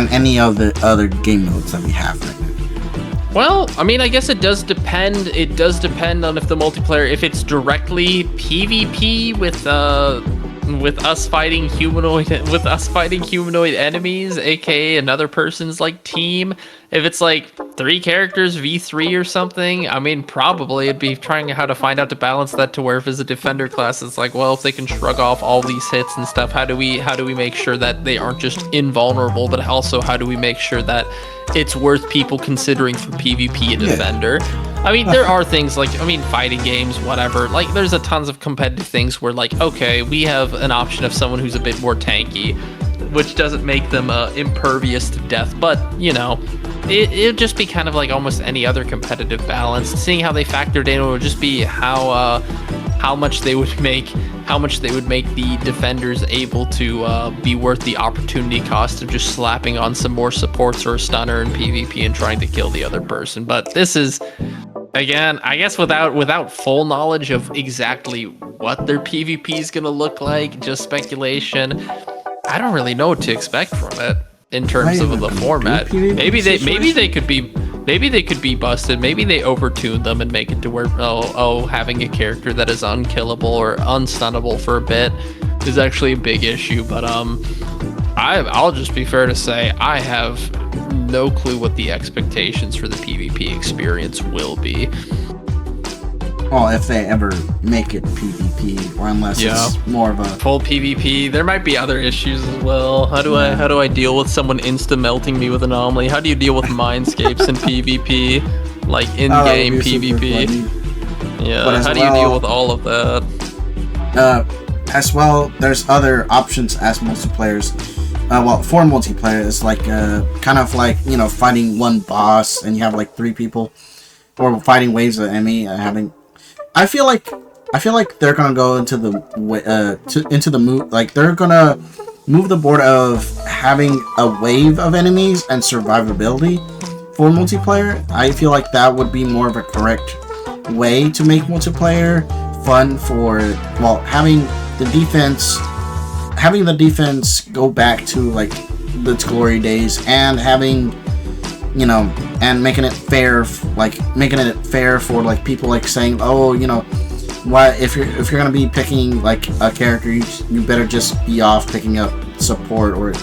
any of the other game modes that we have right now? Well, I guess it does depend. It does depend on if the multiplayer, if it's directly PvP with us fighting humanoid enemies, aka another person's like team. If it's like 3 characters v3 or something, probably it'd be trying how to find out to balance that to where if it's a defender class, it's like, well, if they can shrug off all these hits and stuff, how do we make sure that they aren't just invulnerable, but also how do we make sure that it's worth people considering for PvP a defender? There are things like, fighting games, whatever. Like, there's a tons of competitive things where, like, okay, we have an option of someone who's a bit more tanky, which doesn't make them impervious to death. But, it'd just be kind of like almost any other competitive balance. Seeing how they factored in would just be how much they would make the defenders able to be worth the opportunity cost of just slapping on some more supports or a stunner in PvP and trying to kill the other person. But this is, again, I guess without full knowledge of exactly what their PvP is going to look like, just speculation, I don't really know what to expect from it in terms of the format. Maybe they could be busted. Maybe they overtune them and make it to where having a character that is unkillable or unstunnable for a bit is actually a big issue. But I'll just be fair to say I have no clue what the expectations for the PvP experience will be. Well, if they ever make it PvP, or unless it's more of a full PvP, there might be other issues as well. How do I deal with someone insta melting me with anomaly? How do you deal with mindscapes in PvP, like in-game PvP? Yeah, how do you deal with all of that? As well, there's other options as multiplayers. For multiplayer, it's like kind of like fighting one boss and you have like 3 people, or fighting waves of enemy and having. feel like they're gonna go into the move. Like they're gonna move the board of having a wave of enemies and survivability for multiplayer. I feel like that would be more of a correct way to make multiplayer fun for, well, having the defense go back to like its glory days, and having, you know, and making it fair for like people like saying, oh, you know, why if you're gonna be picking like a character, you better just be off picking up support or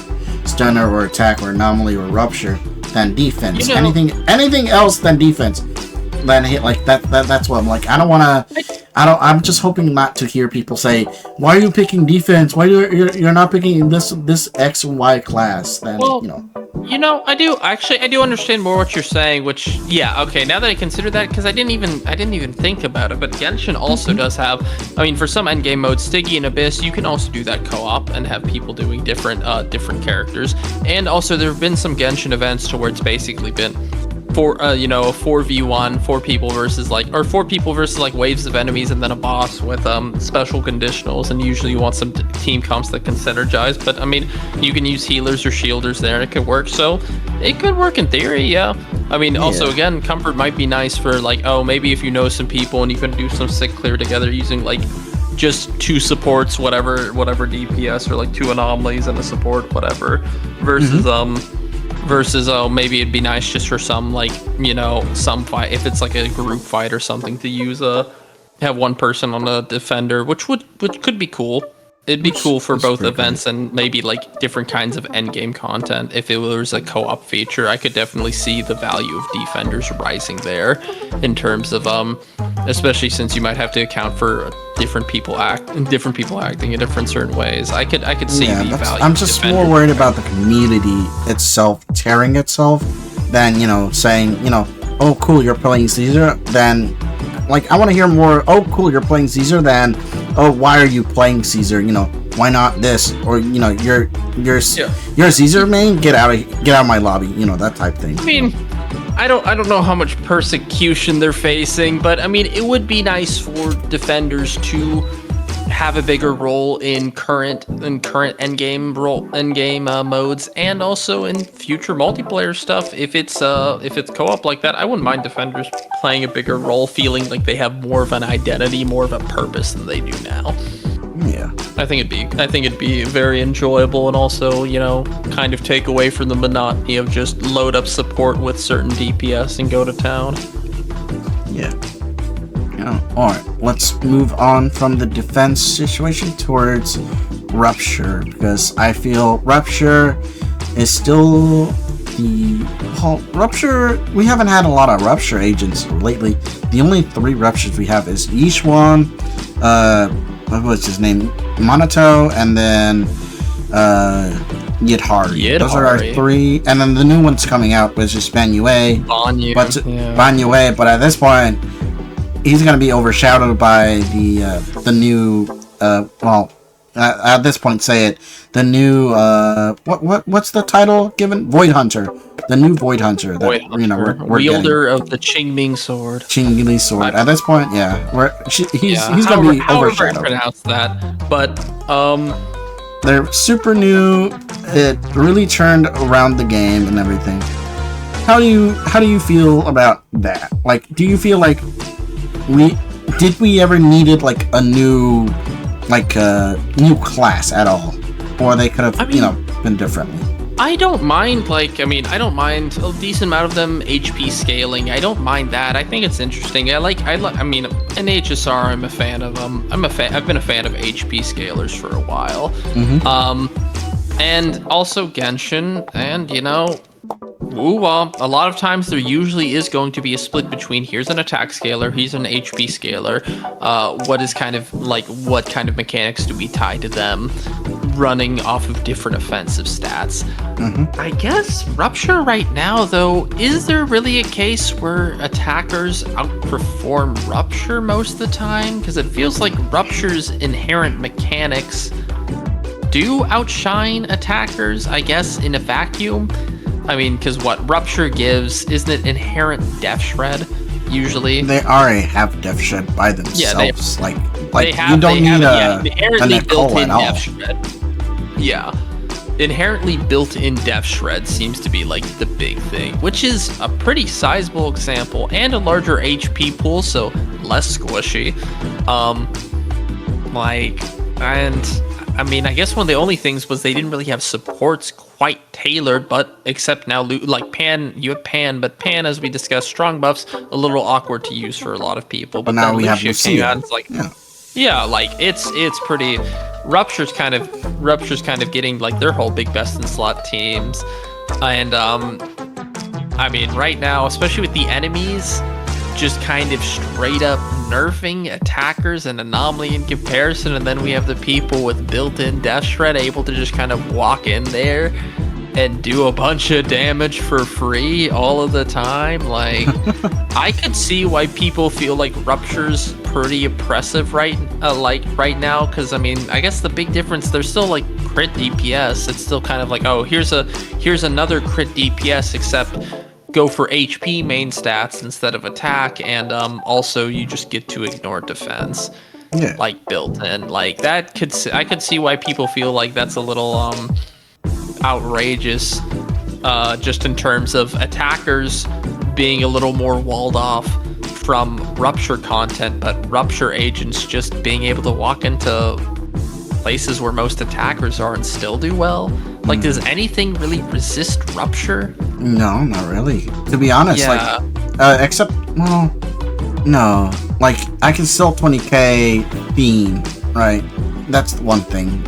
stunner or attack or anomaly or rupture than defense. You know, anything else than defense. Then hit like that. That's what I'm like. I'm just hoping not to hear people say, "Why are you picking defense? Why you're not picking this X and Y class?" Then I do understand more what you're saying. Which, yeah, okay. Now that I consider that, because I didn't even think about it. But Genshin also does have. I mean, for some endgame modes, Stiggy and Abyss, you can also do that co-op and have people doing different characters. And also, there have been some Genshin events to where it's basically been for a 4v1, four people versus like waves of enemies and then a boss with special conditionals, and usually you want some team comps that can synergize. But I mean, you can use healers or shielders there and it could work. So it could work in theory, yeah. I mean, also again, comfort might be nice for like, oh, maybe if you know some people and you can do some sick clear together using like just two supports, whatever DPS, or like two anomalies and a support, whatever, versus maybe it'd be nice just for some, like, you know, some fight, if it's like a group fight or something, to use have one person on a defender, which could be cool. It'd be cool for both events and maybe like different kinds of endgame content. If it was a co-op feature, I could definitely see the value of defenders rising there, in terms of especially since you might have to account for different people acting in different certain ways. I could see the value. I'm just more worried about the community itself tearing itself than, you know, saying, you know, oh cool, you're playing Caesar. Then, like, I want to hear more. Oh cool, you're playing Caesar. Than, oh, why are you playing Caesar? You know, why not this? Or, you know, you're a Caesar main. Get out of my lobby. You know, that type thing. I mean, I don't know how much persecution they're facing, but I mean, it would be nice for defenders to have a bigger role in current endgame modes, and also in future multiplayer stuff. If it's co-op like that, I wouldn't mind defenders playing a bigger role, feeling like they have more of an identity, more of a purpose than they do now. Yeah, I think it'd be very enjoyable, and also, you know, kind of take away from the monotony of just load up support with certain DPS and go to town. Yeah. Alright, let's move on from the defense situation towards Rupture, because I feel Rupture is still Rupture. We haven't had a lot of Rupture agents lately. The only 3 Ruptures we have is Yishuan, what was his name? Monato, and then Yidhari. Those are our 3, and then the new one's coming out, which is Banyue. Banyue, but at this point, he's gonna be overshadowed by the new at this point, say it, the new what's the title given? Void Hunter. The new Void Hunter that we're wielder of the Qingming sword. Qingming sword. At this point, he's gonna be overshadowed. Pronounce that, but they're super new. It really turned around the game and everything. How do you feel about that? Like, do you feel like we ever needed like a new class at all, or they could have been differently? I don't mind a decent amount of them HP scaling. I don't mind that. I think it's interesting. In HSR, I'm a fan of them. I've been a fan of HP scalers for a while. And also Genshin, and you know, a lot of times there usually is going to be a split between here's an attack scaler, here's an HP scaler. What kind of mechanics do we tie to them, running off of different offensive stats? I guess Rupture right now, though, is there really a case where attackers outperform Rupture most of the time? Because it feels like Rupture's inherent mechanics do outshine attackers, I guess, in a vacuum. I mean, because what Rupture gives, isn't it inherent Death Shred? usually. They already have Def Shred by themselves. Like you don't need a built-in at all. Def Shred. Yeah. Inherently built-in Def Shred seems to be like the big thing, which is a pretty sizable example and a larger HP pool, so less squishy. I mean, I guess one of the only things was they didn't really have supports quite tailored, but except now, like Pan, you have Pan, but Pan, as we discussed, strong buffs, a little awkward to use for a lot of people. But now we have Lucia. It's like, yeah, like it's pretty. Rupture's kind of getting like their whole big best in slot teams, and I mean, right now, especially with the enemies, just kind of straight up nerfing attackers and anomaly in comparison, and then we have the people with built-in Death Shred able to just kind of walk in there and do a bunch of damage for free all of the time. Like, I could see why people feel like Rupture's pretty oppressive right now, because I mean, I guess the big difference, there's still like crit DPS. It's still kind of like, oh, here's another crit DPS, except go for HP main stats instead of attack, and also you just get to ignore defense. Yeah. Like built in. Like that I could see why people feel like that's a little outrageous, just in terms of attackers being a little more walled off from Rupture content, but Rupture agents just being able to walk into places where most attackers are and still do well. Like, does anything really resist Rupture? No, not really. To be honest, yeah. Like, except, well, no. Like, I can still 20k Fiend, right? That's one thing.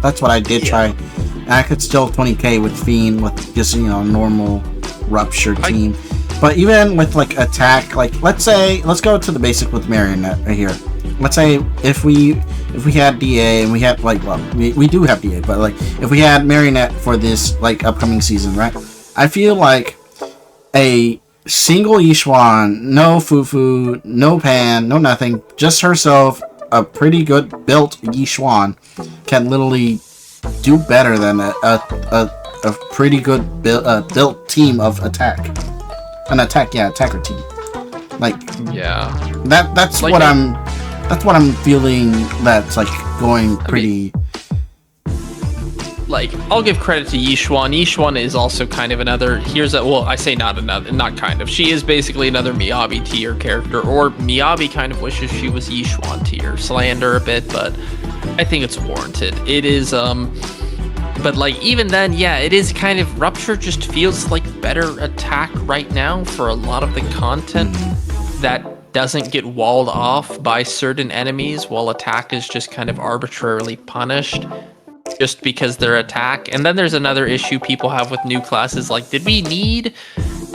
That's what I did try. And I could still 20k with Fiend with just, normal Rupture team. But even with, like, attack, like, let's go to the basic with Marionette right here. Let's say if we had DA and we had, like, well, we do have DA, but, like, if we had Marionette for this, like, upcoming season, right? I feel like a single Yishuan, no Fufu, no Pan, no nothing, just herself, a pretty good built Yishuan can literally do better than a pretty good built team of attack. Attacker team. Like, yeah, that's like, what I'm feeling. That's like going pretty. Like, I'll give credit to Yishuan. Yishuan is also kind of another. I say not kind of. She is basically another Miyabi tier character, or Miyabi kind of wishes she was Yishuan tier. Slander a bit, but I think it's warranted. It is But, like, even then, yeah, it is kind of... Rupture just feels like better attack right now for a lot of the content that doesn't get walled off by certain enemies, while attack is just kind of arbitrarily punished just because they're attack. And then there's another issue people have with new classes, like, did we need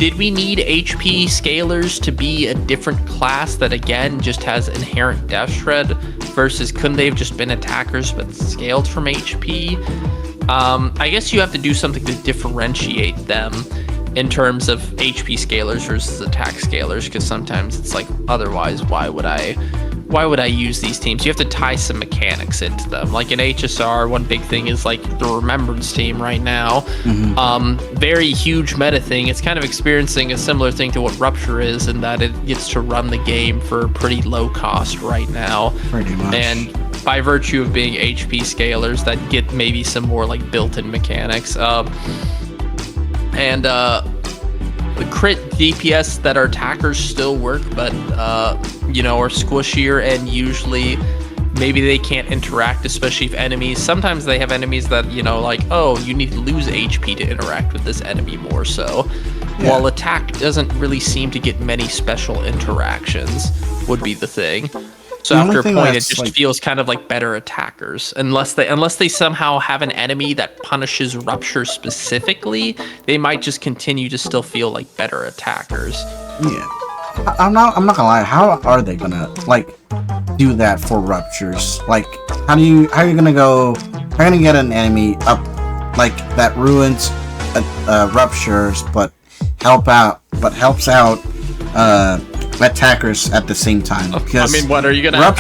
HP scalers to be a different class that, again, just has inherent Death Shred, versus couldn't they have just been attackers but scaled from HP? I guess you have to do something to differentiate them in terms of HP scalers versus attack scalers, because sometimes it's like, otherwise, why would I use these teams? You have to tie some mechanics into them. Like in HSR, one big thing is like the Remembrance team right now. Very huge meta thing. It's kind of experiencing a similar thing to what Rupture is, in that it gets to run the game for pretty low cost right now. Pretty much. And by virtue of being HP scalers that get maybe some more like built-in mechanics. The crit DPS that are attackers still work, but are squishier, and usually maybe they can't interact, especially if enemies. Sometimes they have enemies that, like, oh, you need to lose HP to interact with this enemy more so. Yeah. While attack doesn't really seem to get many special interactions, would be the thing. So after a point, it just feels kind of like better attackers. Unless they somehow have an enemy that punishes Rupture specifically, they might just continue to still feel like better attackers. Yeah. I'm not gonna lie, how are they gonna, like, do that for Ruptures? Like, how are you gonna get an enemy up, like, that ruins Ruptures, but helps out attackers at the same time? I mean, what are you gonna...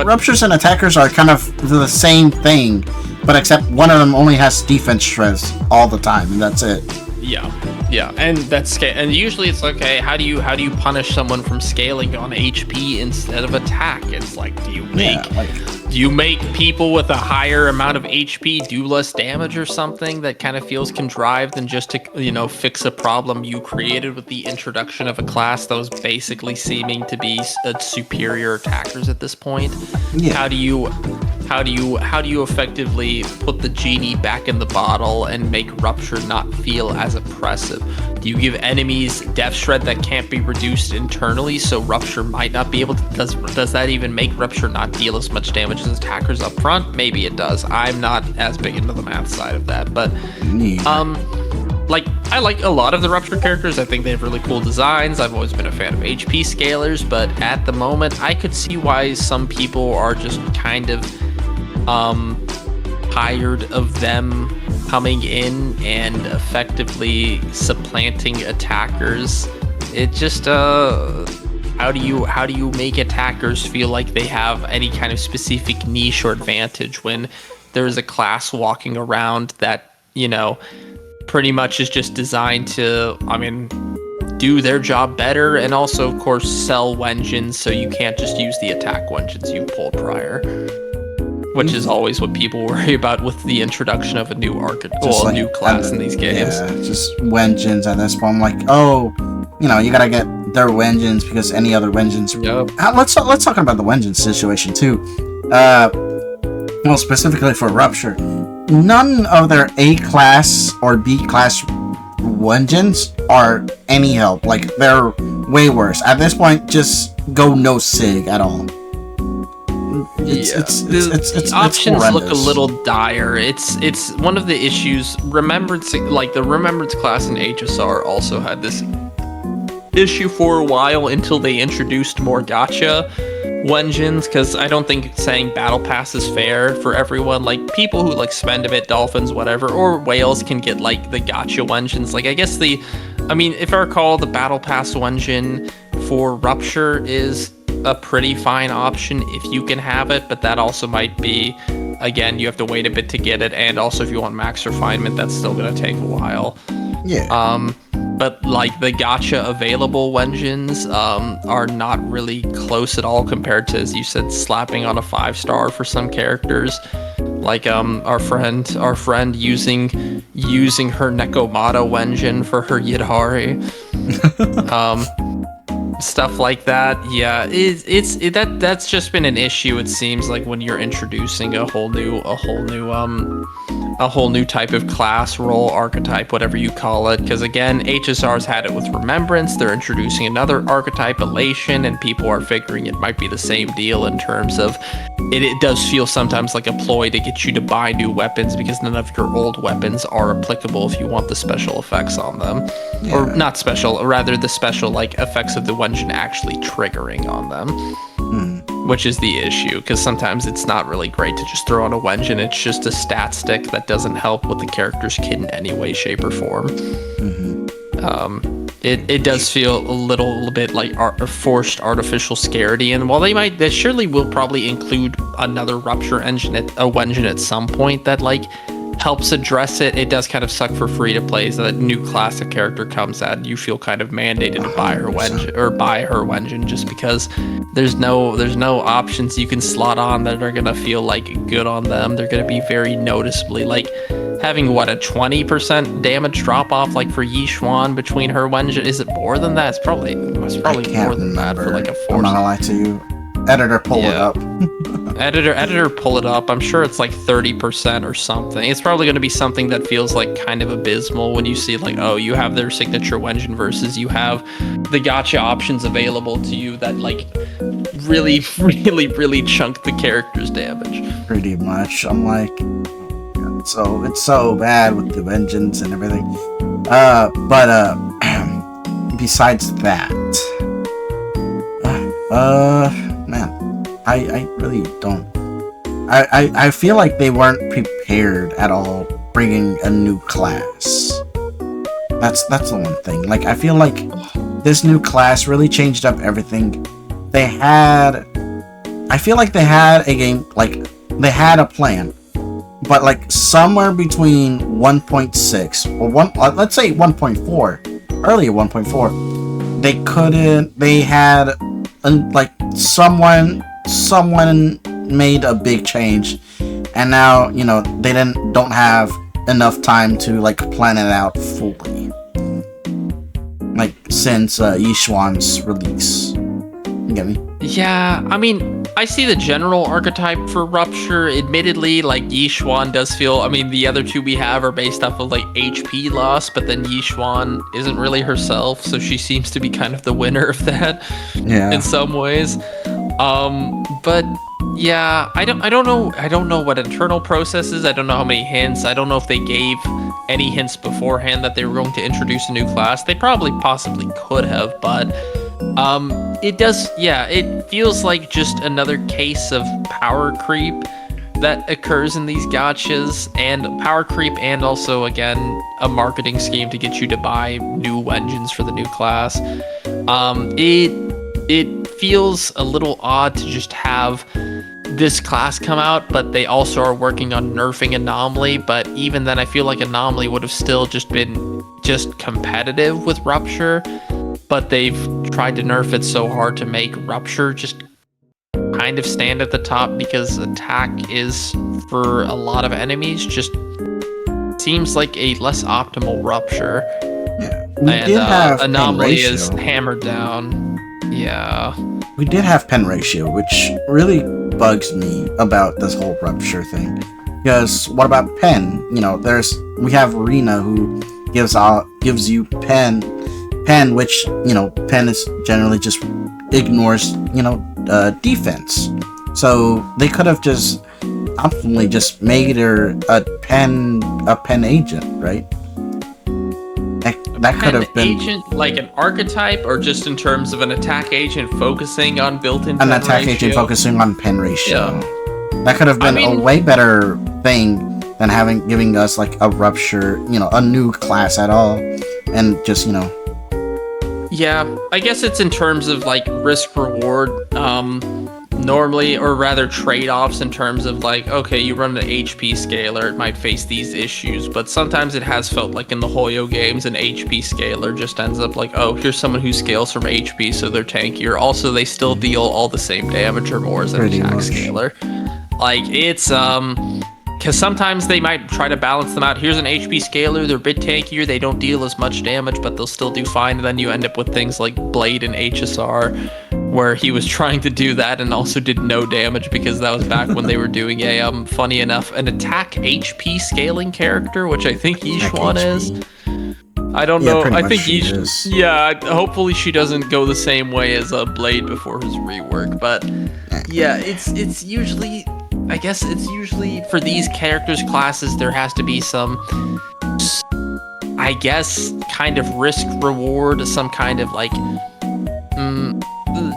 Ruptures and attackers are kind of the same thing, but except one of them only has defense stress all the time, and that's it. Yeah. Yeah, and and usually it's okay. How do you punish someone from scaling on HP instead of attack? It's like, do you make people with a higher amount of HP do less damage or something that kind of feels contrived than just to fix a problem you created with the introduction of a class that was basically seeming to be superior attackers at this point? Yeah. How do you effectively put the genie back in the bottle and make Rupture not feel as oppressive? Do you give enemies Death Shred that can't be reduced internally, so Rupture might not be able to? Does that even make Rupture not deal as much damage as attackers up front? Maybe it does. I'm not as big into the math side of that, but I like a lot of the Rupture characters. I think they have really cool designs. I've always been a fan of HP scalers, but at the moment, I could see why some people are just kind of tired of them coming in and effectively supplanting attackers. It just how do you make attackers feel like they have any kind of specific niche or advantage when there's a class walking around that pretty much is just designed to do their job better, and also of course sell wenjins, so you can't just use the attack wenjins you pulled prior, which is always what people worry about with the introduction of a new new class in these games. Yeah, just wenjins at this point. I'm like, you gotta get their wenjins because any other wenjins. Yep. Let's talk about the wenjin situation too. Well, specifically for Rupture, none of their A class or B class wenjins are any help. Like, they're way worse at this point. Just go no sig at all. The options look a little dire. It's one of the issues. Remembrance, like the Remembrance class in HSR, also had this issue for a while until they introduced more gacha wenjins, because I don't think saying battle pass is fair for everyone. Like, people who like spend a bit, dolphins, whatever, or whales can get like the gacha wenjins. Like, I guess if I recall, the battle pass wenjin for Rupture is a pretty fine option if you can have it, but that also might be, again, you have to wait a bit to get it, and also if you want max refinement, that's still going to take a while. But like the gacha available wenjins are not really close at all compared to, as you said, slapping on a 5-star for some characters. Like our friend using her Nekomata wenjin for her Yidari. Stuff like that. Yeah, that's just been an issue. It seems like when you're introducing a whole new type of class, role, archetype, whatever you call it. Because again, HSR's had it with Remembrance. They're introducing another archetype, Elation, and people are figuring it might be the same deal in terms of it does feel sometimes like a ploy to get you to buy new weapons because none of your old weapons are applicable if you want the special effects on them. Yeah. Or not special, rather the special like effects of the wenjin actually triggering on them. Which is the issue, because sometimes it's not really great to just throw on a wenjin. It's just a stat stick that doesn't help with the character's kit in any way, shape, or form. It does feel a little bit like forced artificial scarcity, and while they surely will probably include another Rupture wenjin at some point that like helps address it, it does kind of suck for free to play. So that new class of character comes out, you feel kind of mandated to buy her wenjin just because there's no options you can slot on that are gonna feel like good on them. They're gonna be very noticeably like having a 20% damage drop off like for Yi Xuan between her wenjin. Is it more than that? It's probably more than that for like a force. I'm not gonna lie to you. Editor, pull it up. Editor, pull it up. I'm sure it's like 30% or something. It's probably going to be something that feels like kind of abysmal when you see like, oh, you have their signature wenjin versus you have the gacha options available to you that like really, really, really chunk the character's damage. Pretty much. I'm like, so it's so bad with the wenjins and everything. But besides that, man, I really don't. I feel like they weren't prepared at all bringing a new class. That's the one thing. Like, I feel like this new class really changed up everything. I feel like they had a game, like, they had a plan. but like somewhere between 1.6 or let's say 1.4, earlier 1.4, they had like someone made a big change, and now they don't have enough time to like plan it out fully, like since Yishuan's release. You get me? Yeah, I mean, I see the general archetype for Rupture. Admittedly, like Yishuan does feel, I mean, the other two we have are based off of like HP loss, but then Yishuan isn't really herself, so she seems to be kind of the winner of that in some ways. But yeah, I don't know what internal processes. I don't know how many hints. I don't know if they gave any hints beforehand that they were going to introduce a new class. They probably possibly could have, but it feels like just another case of power creep that occurs in these gachas, and power creep, and also again a marketing scheme to get you to buy new engines for the new class. It feels a little odd to just have this class come out, but they also are working on nerfing Anomaly. But even then, I feel like Anomaly would have still just been competitive with Rupture, but they've tried to nerf it so hard to make Rupture just kind of stand at the top, because attack is, for a lot of enemies, just seems like a less optimal Rupture. Yeah. We did have Anomaly is hammered down. Yeah. We did have pen ratio, which really bugs me about this whole Rupture thing. Because what about pen? We have Rena, who gives you pen, which pen is generally just ignores defense. So they could have just optimally just made her a pen agent, right? That could have been agent, like an archetype, or just in terms of an attack agent focusing on built-in pen an attack ratio? agent focusing on pen ratio. Yeah. That could have been a way better thing than giving us like a Rupture, a new class at all, and just Yeah, I guess it's in terms of like risk reward, normally, or rather trade-offs in terms of like, okay, you run an HP scaler, it might face these issues, but sometimes it has felt like in the Hoyo games, an HP scaler just ends up like, oh, here's someone who scales from HP, so they're tankier. Also, they still deal all the same damage or more as an attack scaler. Like, it's, because sometimes they might try to balance them out. Here's an HP scaler, they're a bit tankier, they don't deal as much damage, but they'll still do fine. And then you end up with things like Blade and HSR, where he was trying to do that and also did no damage, because that was back when they were doing a, funny enough, an attack HP scaling character, which I think Yishuan is. I don't know. I think hopefully she doesn't go the same way as Blade before his rework. But yeah, it's usually, I guess it's usually for these characters classes, there has to be some, I guess, kind of risk reward, some kind of like,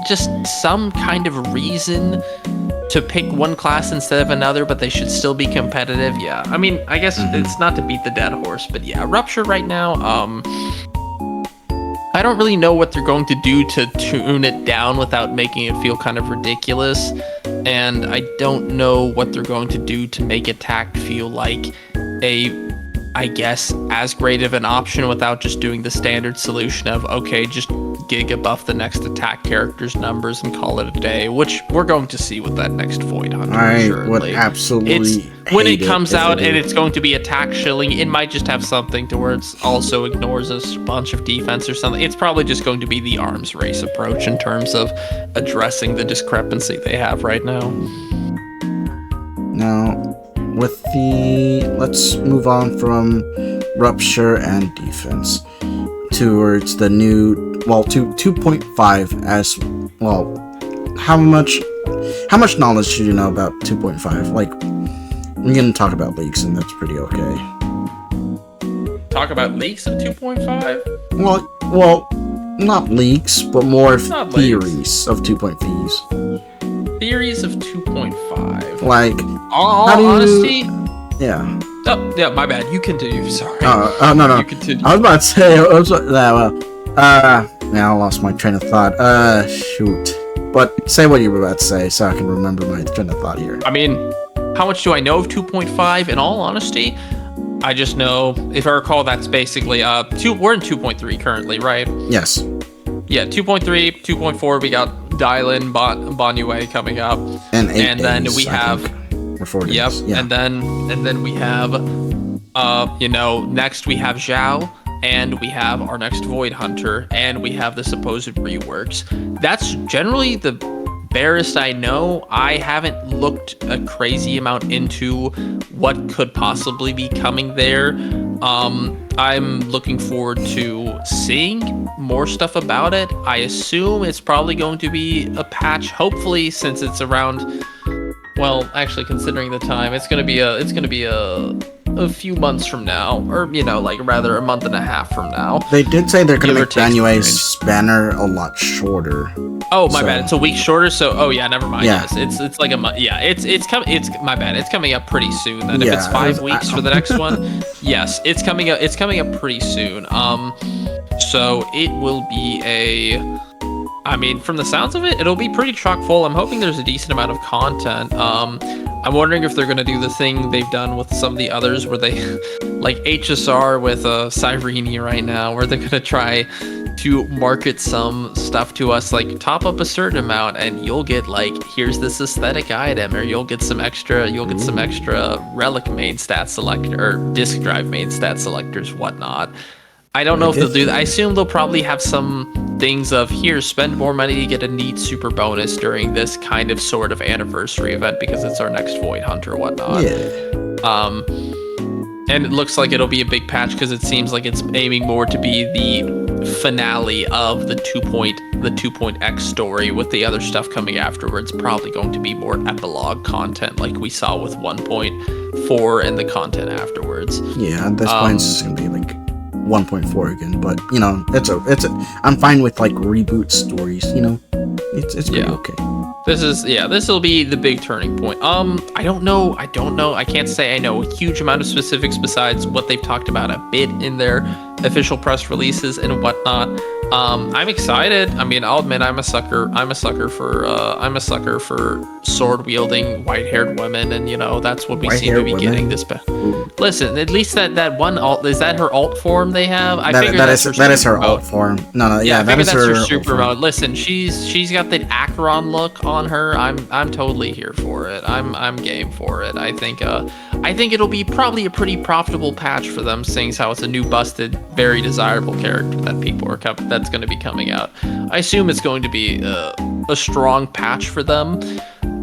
just some kind of reason to pick one class instead of another, but they should still be competitive. Yeah, I mean, I guess it's not to beat the dead horse, but yeah, Rupture right now, I don't really know what they're going to do to tune it down without making it feel kind of ridiculous, and I don't know what they're going to do to make attack feel like I guess, as great of an option without just doing the standard solution of, okay, just Giga buff the next attack character's numbers and call it a day, which we're going to see with that next Void Hunter. I would absolutely when it comes out and it's going to be attack shilling, it might just have something to where it also ignores a bunch of defense or something. It's probably just going to be the arms race approach in terms of addressing the discrepancy they have right now. Now, let's move on from Rupture and defense towards the new, well, 2.5 as well. How much knowledge do you know about 2.5? Like, we're gonna talk about leaks, and that's pretty okay. Talk about leaks of 2.5? Well, not leaks, but more theories of 2.5s. Theories of 2.5. Like, honesty? Yeah. Oh, yeah, my bad. You continue. Sorry. No. You continue. I was about to say, now I lost my train of thought. Shoot. But say what you were about to say so I can remember my train of thought here. I mean, How much do I know of 2.5? In all honesty, I just know, if I recall, that's basically we're in 2.3 currently, right? Yes. Yeah, 2.3, 2.4. We got Dylan, Banyue coming up, And 8 and then days, we I have. think. Or 4 days. Yep, Yeah. and then we have, next we have Zhao, and we have our next Void Hunter, and we have the supposed reworks. That's generally the barest I know. I haven't looked a crazy amount into what could possibly be coming there. I'm looking forward to seeing more stuff about it. I assume it's probably going to be a patch, hopefully, since it's around. Well, actually, considering the time, it's gonna be a few months from now, or rather a month and a half from now. They did say they're gonna Give or make take some Banyue's banner a lot shorter. Oh, my So- bad. It's a week shorter. So, oh yeah, never mind. Yeah. Yes, it's like a month. Yeah, it's my bad. It's coming up pretty soon. Then if Yeah, it's 5 I- weeks for the next one, yes, it's coming up. It's coming up pretty soon. So it will be I mean, from the sounds of it, it'll be pretty chock full. I'm hoping there's a decent amount of content. I'm wondering if they're gonna do the thing they've done with some of the others, where they, like HSR with Cyrene right now, where they're gonna try to market some stuff to us, like top up a certain amount, and you'll get like, here's this aesthetic item, or you'll get some extra relic main stat selector or disk drive main stat selectors, whatnot. I don't know if they'll do that. I assume they'll probably have some things of, here, spend more money to get a neat super bonus during this kind of sort of anniversary event because it's our next Void Hunter or whatnot. Yeah. And it looks like it'll be a big patch because it seems like it's aiming more to be the finale of the 2.x story, with the other stuff coming afterwards probably going to be more epilogue content like we saw with 1.4 and the content afterwards. Yeah, at this point it's just gonna be like 1.4 again, but I'm fine with like reboot stories, it's pretty okay. This will be the big turning point. I don't know. I can't say I know a huge amount of specifics besides what they've talked about a bit in their official press releases and whatnot. I'm excited. I mean, I'll admit I'm a sucker for sword wielding white haired women, and that's what we seem to be getting this. Listen, at least that one alt, is that her alt form they have? I figured that is her alt form. No, that is her super mode. Listen, she's got the Acheron look on her. I'm totally here for it. I'm game for it. I think it'll be probably a pretty profitable patch for them, seeing as how it's a new busted, very desirable character that that's going to be coming out. I assume it's going to be a strong patch for them.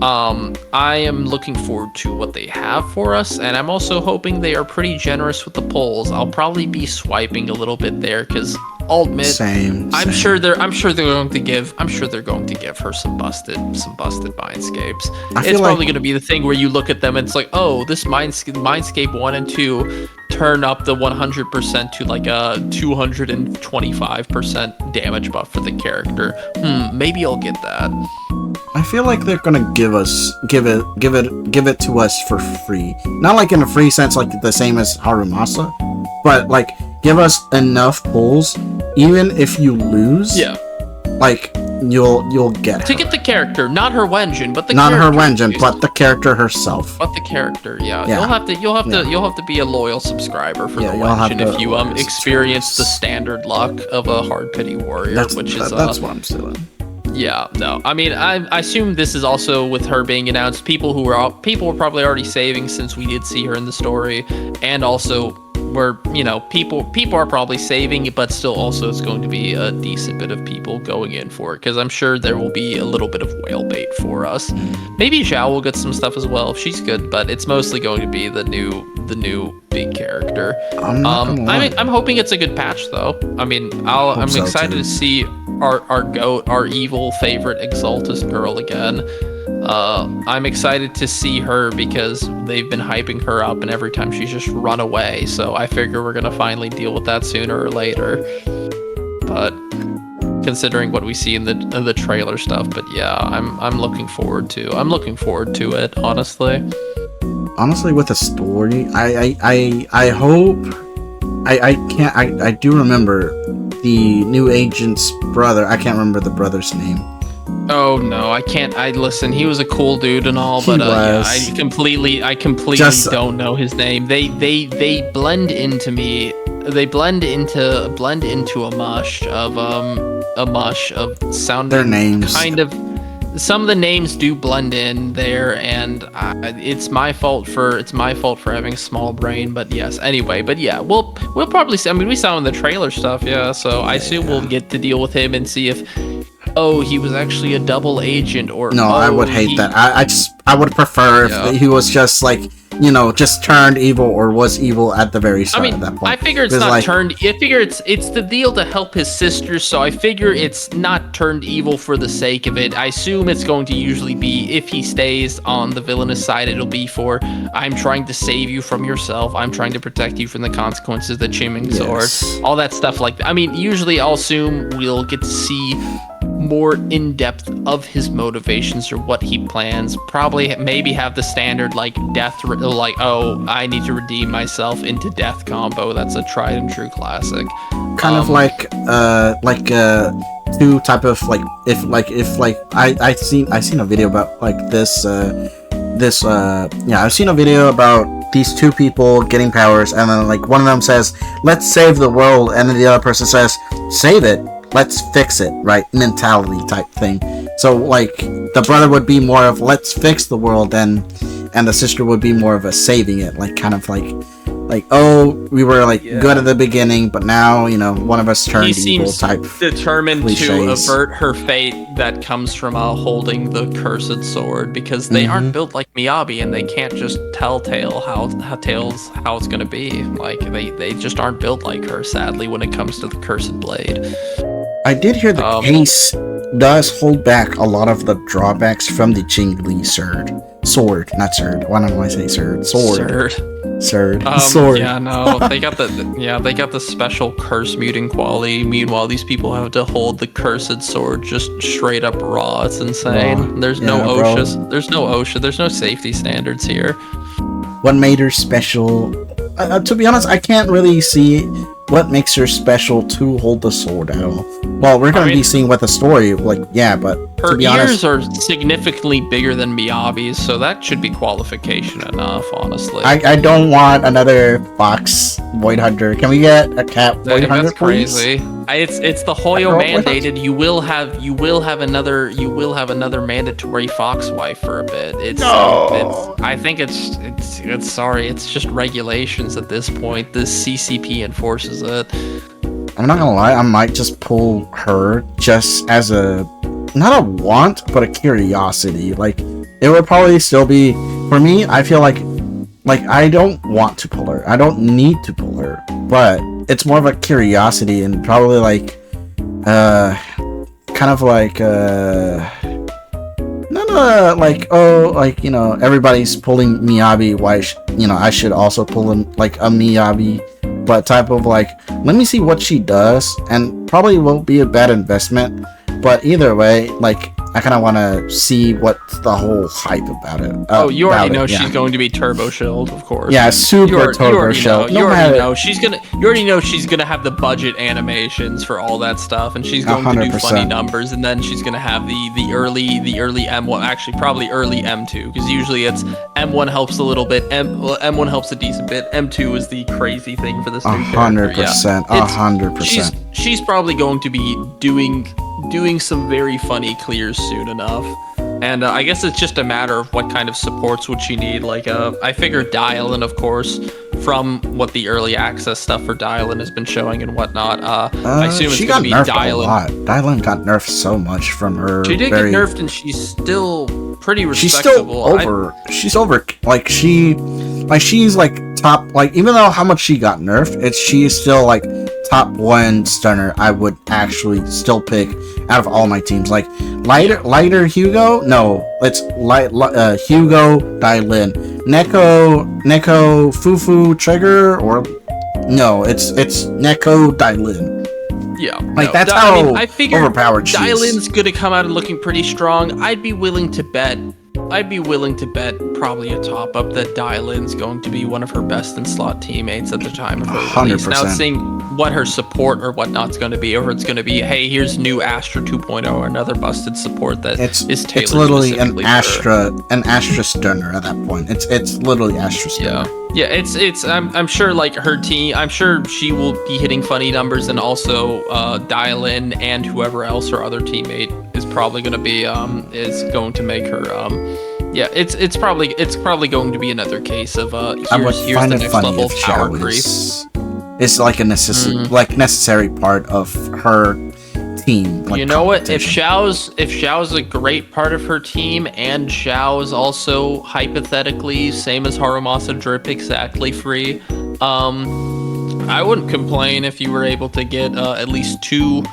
I am looking forward to what they have for us, and I'm also hoping they are pretty generous with the polls. I'll probably be swiping a little bit there because I'll admit, I'm sure they're going to give her some busted mindscapes. It's probably going to be the thing where you look at them and it's like, oh, this mindscape 1 and 2 turn up the 100% to like a 225% damage buff for the character. Maybe I'll get that. I feel like they're gonna give it to us for free. Not like in a free sense, like the same as Harumasa, but like give us enough pulls, even if you lose. Yeah. Like you'll get to her. Get the character, not her Wenjin, but the not character. her Wenjin, but the character herself. But the character, yeah. Yeah. You'll have to be a loyal subscriber for the you'll have Wenjin if to you experience the standard luck of a hard pity warrior, That's is what I'm still in. Yeah, no. I mean, I assume this is also with her being announced. People were probably already saving since we did see her in the story, and also people are probably saving, but still also it's going to be a decent bit of people going in for it because I'm sure there will be a little bit of whale bait for us. Maybe Zhao will get some stuff as well if she's good, but it's mostly going to be the new big character. I'm hoping it's a good patch though. I mean, I'm excited to see our goat, our evil favorite Exaltus girl again. I'm excited to see her because they've been hyping her up, and every time she's just run away. So I figure we're gonna finally deal with that sooner or later. But considering what we see in the trailer stuff, but yeah, I'm looking forward to it. Honestly, with a story, I hope. I do remember the new agent's brother. I can't remember the brother's name. Oh no, I can't. Listen. He was a cool dude and all, but yeah, I completely don't know his name. They blend into me. They blend into a mush of sounding. Their names. Kind of. Some of the names do blend in there, and it's my fault for having a small brain. But yes, anyway. But yeah, we'll probably see. I mean, we saw him in the trailer stuff, yeah. So I assume we'll get to deal with him and see if. Oh, he was actually a double agent, or no, I would hate that. I would prefer if he was just like, you know, just turned evil or was evil at the very start. At that point. I figure it's not turned. I figure it's the deal to help his sister, so I figure it's not turned evil for the sake of it. I assume it's going to usually be, if he stays on the villainous side, it'll be for, I'm trying to save you from yourself. I'm trying to protect you from the consequences of the Chiming Sword. All that stuff like that. I mean, usually I'll assume we'll get to see more in depth of his motivations or what he plans. Probably maybe have the standard like death, like, oh, I need to redeem myself into death combo. That's a tried and true classic. Kind of like two type of like if I seen a video about like this I've seen a video about these two people getting powers, and then like one of them says, let's save the world, and then the other person says, save it, let's fix it, right? Mentality type thing. So like the brother would be more of let's fix the world, and the sister would be more of a saving it, like kind of like oh, we were like good at the beginning, but now, you know, one of us turned evil type. Determined to avert her fate that comes from holding the cursed sword, because they aren't built like Miyabi, and they can't just tell Tail how it's gonna be. Like they just aren't built like her, sadly, when it comes to the cursed blade. I did hear the case does hold back a lot of the drawbacks from the Jingli sword, not sword. Why don't I say sword? Sword. Sword. Yeah, no, they got the special curse muting quality. Meanwhile, these people have to hold the cursed sword just straight up raw. It's insane. There's no OSHA. There's no OSHA. There's no safety standards here. What made her special? To be honest, I can't really see what makes her special to hold the sword at all. Well, we're gonna be seeing what the story, like, yeah, but her to be ears honest, are significantly bigger than Miyabi's, so that should be qualification enough, honestly. I don't want another fox Void Hunter. Can we get a cat Void Hunter, that's crazy. It's the Hoyo mandated. You will have another mandatory fox wife for a bit. I think it's sorry. It's just regulations at this point. The CCP enforces it. I'm not gonna lie, I might just pull her just as a, not a want, but a curiosity. Like, it would probably still be, for me, I feel like I don't want to pull her. I don't need to pull her, but it's more of a curiosity, and probably like, kind of like, not like, oh, like, you know, everybody's pulling Miyabi, why, I should also pull him, like, a Miyabi, but type of like, let me see what she does, and probably won't be a bad investment, but either way, like, I kind of want to see what's the whole hype about it. You already know she's going to be turbo shelled, of course. Yeah, super turbo shelled. You already know she's gonna have the budget animations for all that stuff, and she's going 100%. To do funny numbers, and then she's gonna have the early M1, actually probably early M2, because usually it's M1 helps a little bit, M1 helps a decent bit, M2 is the crazy thing for this new character. 100%, 100%. She's probably going to be doing some very funny clears soon enough, and I guess it's just a matter of what kind of supports would she need. Like, I figure Dial-In, of course, from what the early access stuff for Dial-In has been showing and whatnot. I assume it's going to be Dial-In. Dial-In got nerfed so much from her. She did get nerfed, and she's still pretty respectable. She's over. She's like top. Like, even though how much she got nerfed, she's still like top one stunner I would actually still pick out of all my teams. Like lighter Hugo, no, it's Hugo Dial-In, Neko Fufu Trigger, or no, it's Neko Dial-In. Yeah, like that's how I figure overpowered she is. Dial-In's gonna come out and looking pretty strong. I'd be willing to bet I'd be willing to bet probably a top up that Dylan's going to be one of her best in slot teammates at the time of her release. Now, 100%. seeing what her support or whatnot's going to be, or if it's going to be, hey, here's new Astra 2.0 or another busted support that is tailored. It's literally specifically an Astra Stunner at that point. It's literally Astra Stunner. Yeah, it's. I'm sure like her team. I'm sure she will be hitting funny numbers, and also Dylan and whoever else her other teammate is probably going to be is going to make her yeah. It's probably going to be another case of here's the next level of power creep. It's like a necessary part of her team. Like, you know what? If Xiao's a great part of her team, and Xiao's also hypothetically same as Harumasa drip exactly free, I wouldn't complain if you were able to get at least two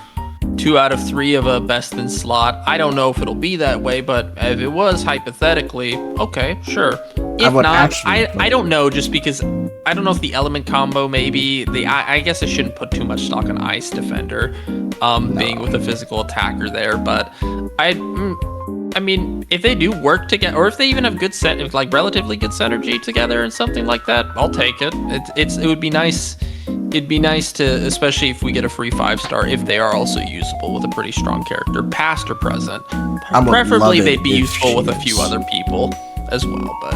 out of 3 of a best in slot. I don't know if it'll be that way, but if it was hypothetically, okay, sure. If not, I don't know, just because I don't know if the element combo maybe I guess I shouldn't put too much stock on Ice Defender being with a physical attacker there, but I mean, if they do work together, or if they even have good relatively good synergy together and something like that, I'll take it. It would be nice. It'd be nice to, especially if we get a free 5-star, if they are also usable with a pretty strong character, past or present. Preferably they'd be useful with a few other people as well, but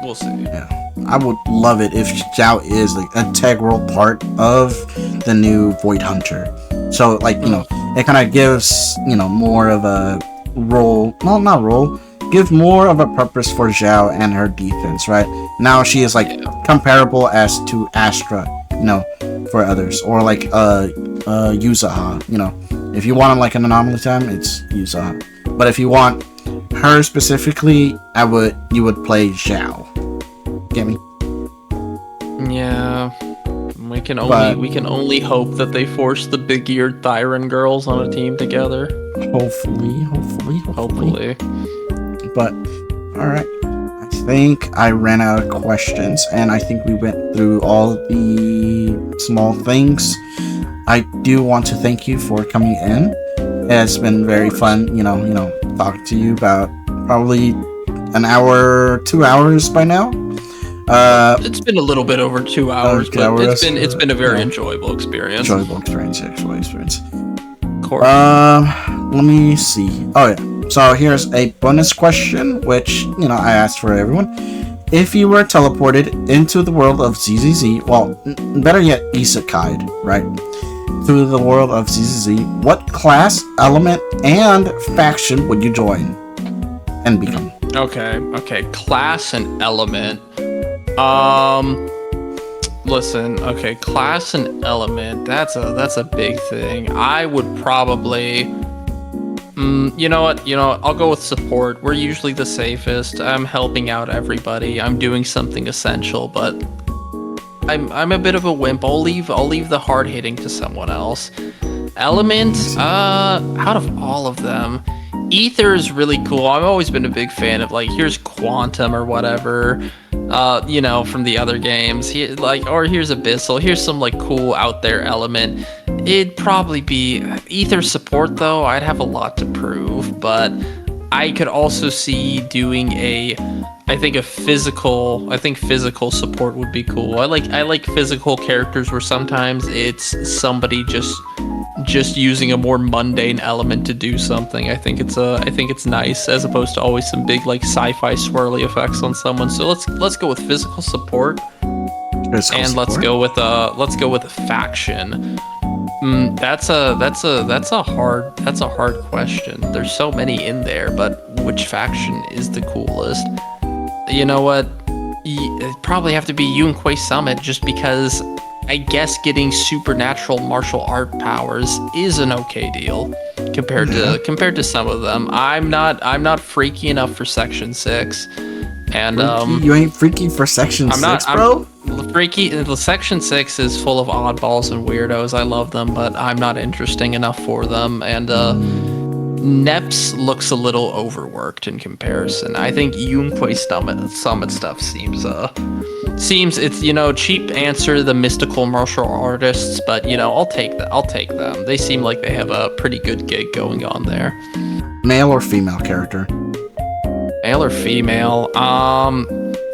we'll see. Yeah, I would love it if Xiao is like an integral part of the new Void Hunter. So like, you know, it kind of gives, you know, more of a role, well, not role, give more of a purpose for Xiao and her defense, right? Now she is like comparable as to Astra, you know, for others, or like Yuzaha, you know. If you want like an anomaly time, it's Yuzaha. But if you want her specifically, you would play Xiao. Get me? Yeah. We can only hope that they force the big-eared Thyron girls on a team together. Hopefully. But all right. I think I ran out of questions, and I think we went through all the small things. I do want to thank you for coming in. It's been very fun, you know, talking to you about probably an hour, 2 hours by now. It's been a little bit over 2 hours, but it's been a very enjoyable experience. Actual experience. Of course. Let me see. Oh yeah. So here's a bonus question, which, you know, I asked for everyone. If you were teleported into the world of ZZZ, well, better yet, isekai'd, right? Through the world of ZZZ, what class, element, and faction would you join and become? Okay. Class and element. Listen, okay, class and element, that's a big thing. I would probably you know what, I'll go with support. We're usually the safest. I'm helping out everybody. I'm doing something essential, but I'm a bit of a wimp. I'll leave the hard hitting to someone else. Element, out of all of them, Ether is really cool. I've always been a big fan of, like, here's Quantum or whatever, you know, from the other games. Or here's Abyssal. Here's some, like, cool out there element. It'd probably be Ether support, though. I'd have a lot to prove, but I could also see doing I think physical support would be cool. I like physical characters where sometimes it's somebody just using a more mundane element to do something. I think it's nice, as opposed to always some big, like, sci-fi swirly effects on someone. So let's go with physical support. Let's go with a faction. That's a hard question. There's so many in there, but which faction is the coolest? You know what? It'd probably have to be Yunquei Summit, just because I guess getting supernatural martial art powers is an okay deal compared to some of them. I'm not freaky enough for Section 6. And you ain't freaky for Section 6, bro? Freaky. The Section 6 is full of oddballs and weirdos. I love them, but I'm not interesting enough for them. And Neps looks a little overworked in comparison. I think Yunquei Summit stuff seems it's, you know, cheap answer, the mystical martial artists, but, you know, I'll take them. They seem like they have a pretty good gig going on there. Male or female character? Male or female?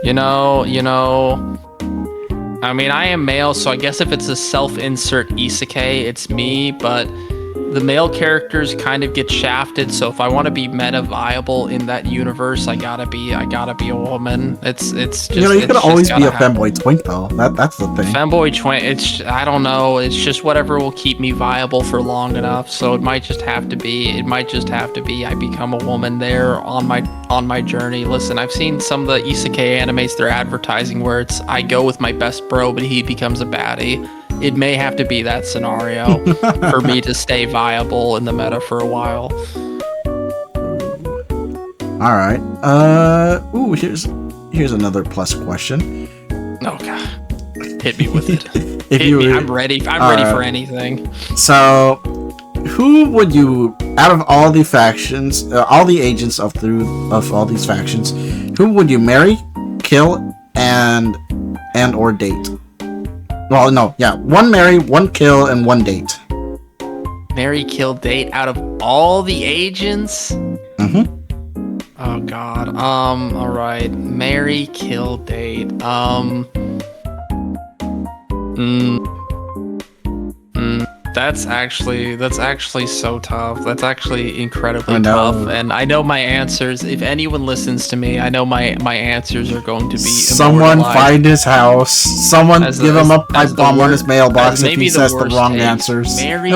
You know. I mean, I am male, so I guess if it's a self-insert isekai, it's me, but the male characters kind of get shafted, so if I want to be meta viable in that universe, I gotta be a woman. It's just, you it's could just always be gotta a happen. femboy twink though. That's the thing. Femboy twin, I don't know, it's just whatever will keep me viable for long enough, so it might just have to be I become a woman there on my journey. Listen, I've seen some of the isekai animes they're advertising where it's I go with my best bro, but he becomes a baddie. It may have to be that scenario for me to stay viable in the meta for a while. All right. Ooh, here's another plus question. Oh god, hit me with it. I'm ready. I'm ready for anything. So, who would you, out of all the factions, all the agents of all these factions, who would you marry, kill, and or date? Well, no, yeah, one marry, one kill, and one date. Marry, kill, date out of all the agents? Mm-hmm. Oh god. All right. Marry, kill, date. That's actually so tough. That's actually incredibly tough. And I know my answers. If anyone listens to me, I know my answers are going to be someone immortalized. find his house. Someone give him a pipe bomb on his mailbox if he says the wrong answers. Marry,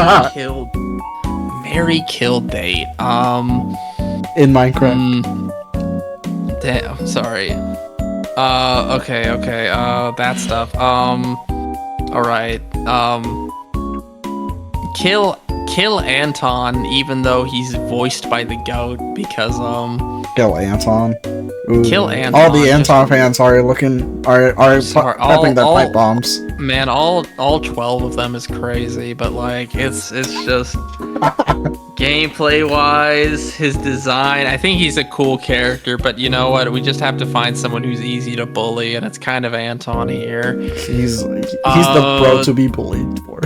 kill, date. In Minecraft. Damn, sorry. Okay. That stuff. Alright. Kill Anton, even though he's voiced by the goat, because Kill Anton. Ooh. Kill Anton. All the Anton fans are popping their pipe bombs. Man, all 12 of them is crazy, but like it's just gameplay wise, his design. I think he's a cool character, but you know what? We just have to find someone who's easy to bully, and it's kind of Anton here. He's the bro to be bullied for.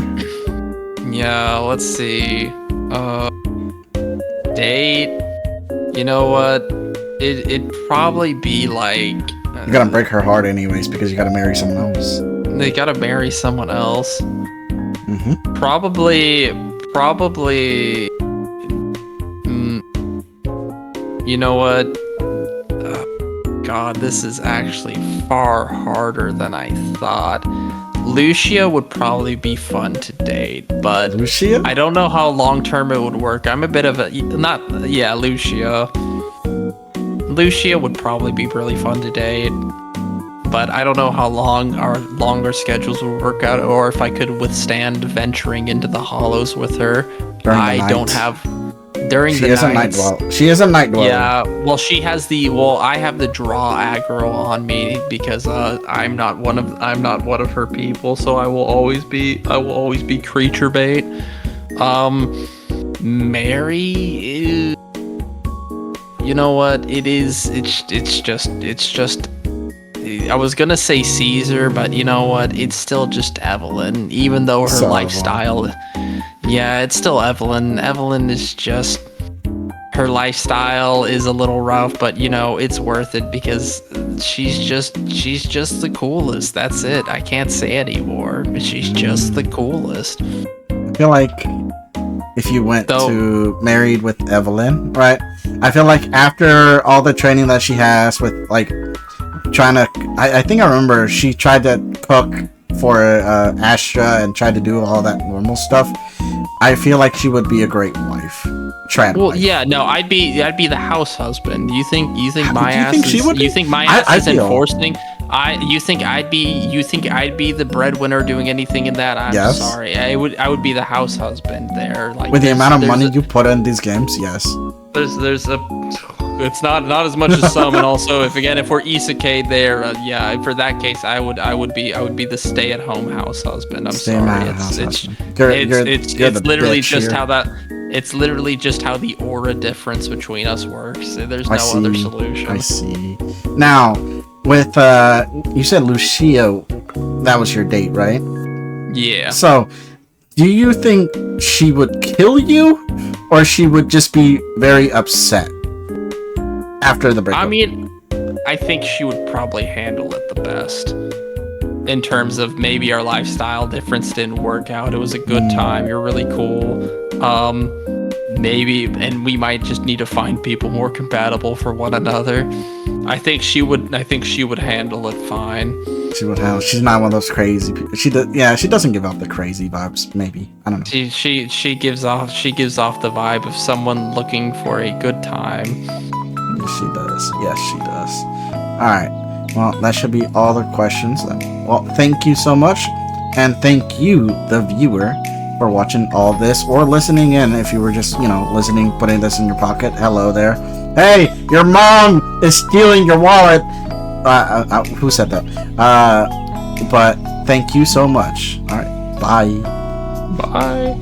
Yeah, let's see. Date. You know what? It'd probably be like. You gotta break her heart anyways because you gotta marry someone else. They gotta marry someone else. Mm-hmm. Probably. You know what? God, this is actually far harder than I thought. Lucia would probably be fun to date, but Lucia? I don't know how long term it would work. I'm a bit of a Lucia. Lucia would probably be really fun to date, but I don't know how long our longer schedules would work out, or if I could withstand venturing into the hollows with her. I don't have during the night. She is a night dweller. Yeah, well, I have the draw aggro on me because I'm not one of her people, so I will always be creature bait. Mary, you know what? It's just. I was gonna say Caesar, but you know what? It's still just Evelyn, even though her lifestyle. Yeah, it's still Evelyn. Evelyn is just. Her lifestyle is a little rough, but you know, it's worth it because she's just the coolest. That's it. I can't say anymore, but she's just the coolest. I feel like if you went to married with Evelyn, right? I feel like after all the training that she has with like trying to, I think I remember she tried to cook for Astra and tried to do all that normal stuff. I feel like she would be a great wife. Well, yeah, no, I'd be the house husband. You think my ass is enforcing? You think I'd be the breadwinner doing anything in that? I'm sorry. I would be the house husband there. Like with the amount of money you put in these games, yes. It's not as much as some, and also if we're isekai there, for that case I would be the stay-at-home house husband. I'm sorry. It's literally just how that. It's literally just how the aura difference between us works. There's no other solution. I see. Now, with you said Lucia, that was your date, right? Yeah. So, do you think she would kill you, or she would just be very upset after the breakup. I mean, I think she would probably handle it the best. In terms of maybe our lifestyle difference didn't work out. It was a good time. You're really cool. Maybe, and we might just need to find people more compatible for one another. I think she would handle it fine. She would handle. She's not one of those crazy people. She doesn't give off the crazy vibes. Maybe, I don't know. She gives off the vibe of someone looking for a good time. Yes, she does. Yes, she does. All right. Well, that should be all the questions then. Well, thank you so much, and thank you, the viewer, for watching all this or listening in. If you were just, listening, putting this in your pocket, hello there. Hey, your mom is stealing your wallet. Who said that? But thank you so much. All right, bye. Bye.